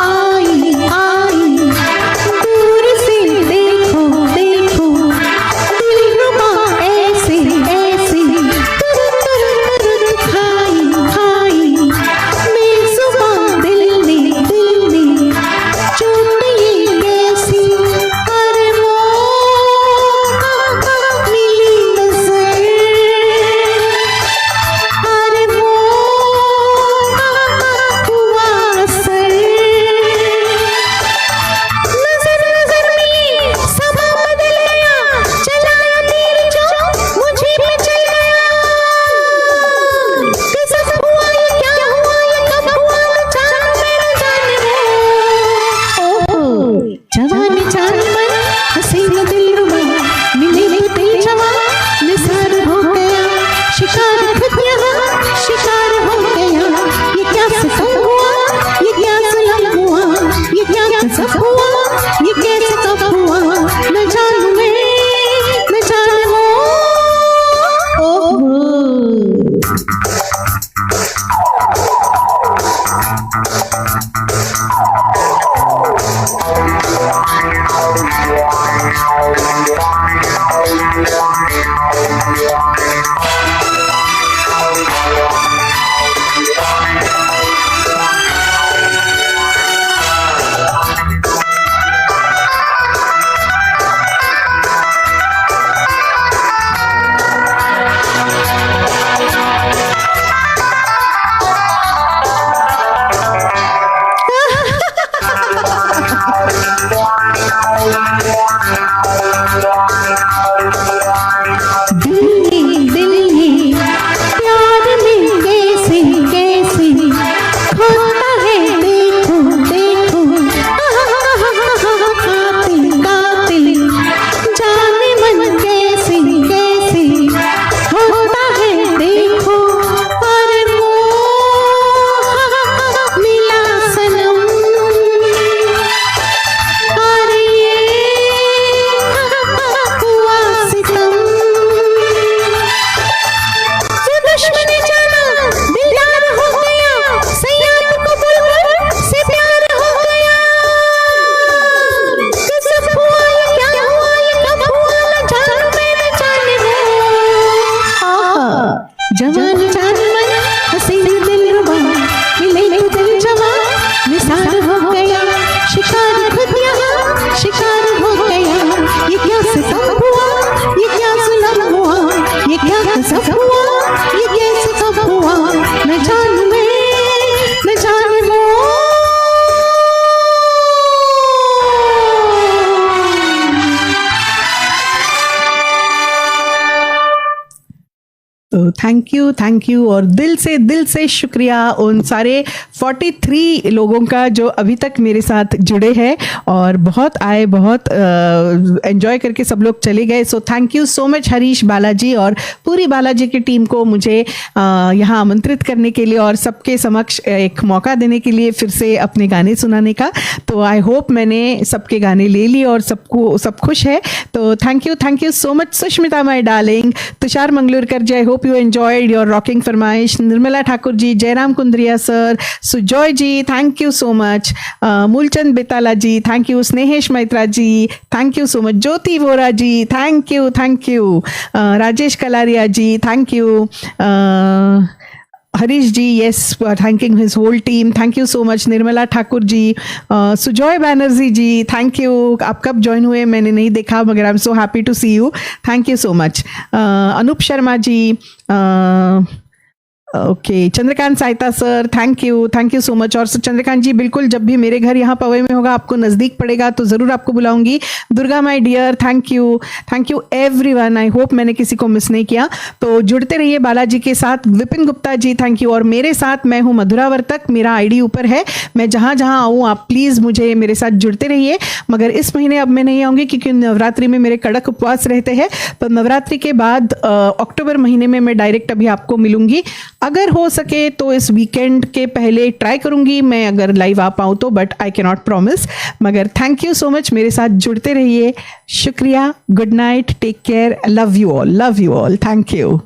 आई आई दूर से देखो देखो दिलरुबा ऐसे ऐसे खाई खाई बेजुबान दिल ने चूम ये कैसी। अरे वो मिली नजर, अरे वो हुआ असर। नजर नजर में समा बदल गया, चलाया तीर जो मुझे पे चल गया। कैसा हुआ ये क्या हुआ ये कब हुआ न जान मैं न जाने वो। जवान जान मन हसीन दिलरुबा मिले तो दिल जवान निसार हो गया। शिकार खुद यहाँ शिकार हो गया। ये क्या सितम हुआ, ये क्या जुल्म हुआ, ये क्या गज़ब हुआ, ये कैसे कब हुआ। न जानू मैं न जाने वो। दिल ये प्यार में कैसे कैसे खोता है देखो देखो। कातिल कातिल जाने मन कैसे कैसे होता है देखो। और वो मिला सनम, और ये हुआ सितम। ये दुश्मन जाना दिलदार हो गया, सयाद को बुलबुल से प्यार हो गया। गज़ब हुआ ये क्या हुआ ये कब हुआ न जानू मैं न जाने वो। जवान जान मन हसीन दिलरुबा मिले तो दिल जवान निसार हो गया। शिकार खुद यहाँ शिकार हो गया। ये क्या सितम हुआ, ये क्या जुल्म हुआ, ये क्या गज़ब हुआ, ये कैसे कब हुआ। न जानू मैं न जाने वो। तो थैंक यू और दिल से शुक्रिया उन सारे 43 लोगों का जो अभी तक मेरे साथ जुड़े हैं और बहुत आए, बहुत एंजॉय करके सब लोग चले गए। सो thank you so much Harish, Balaji और पूरी बालाजी की टीम को मुझे यहाँ आमंत्रित करने के लिए और सबके समक्ष एक मौका देने के लिए फिर से अपने गाने सुनाने का। तो आई होप मैंने सबके गाने ले लिए और सब खुश है। तो thank you so much Sushmita my darling, Tushar Mangalurkar ji, I hope you enjoyed your rocking फरमाइश. Nirmala Thakur ji, Jairam Kundriya sir, Sujoy ji, thank you so much. Moolchand Betala ji, thank you. Snehesh Maitra ji, thank you so much. Jyoti Vora ji, thank you, thank you. Rajesh Kalaria ji, thank you. Harish ji, yes, thanking his whole team. Thank you so much. Nirmala Thakur ji, Sujoy Banerjee ji, thank you. आप कब join हुए मैंने नहीं देखा, मगर I am so happy to see you. Thank you so much. Anoop Sharma ji, okay. Chandrakant Sahita sir, thank you so much. और चंद्रकांत जी, बिल्कुल जब भी मेरे घर यहाँ पवई में होगा, आपको नज़दीक पड़ेगा तो ज़रूर आपको बुलाऊंगी. Durga my dear, thank you everyone. I hope मैंने किसी को मिस नहीं किया. तो जुड़ते रहिए बालाजी के साथ. Vipin Gupta ji, thank you. और मेरे साथ मैं हूँ मधुरा वर्तक, मेरा आईडी ऊपर है. मैं जहाँ जहाँ आऊँ आप प्लीज़ मुझे मेरे साथ जुड़ते रहिए. मगर इस महीने अब मैं नहीं आऊँगी क्योंकि नवरात्रि में मेरे कड़क उपवास रहते हैं. तो नवरात्रि के बाद अक्टूबर महीने में मैं डायरेक्ट अभी आपको मिलूंगी. अगर हो सके तो इस वीकेंड के पहले ट्राई करूंगी मैं, अगर लाइव आ पाऊँ तो, but I can not promise. मगर थैंक यू सो मच. मेरे साथ जुड़ते रहिए. शुक्रिया. Good night. Take care. Love you all. Thank you.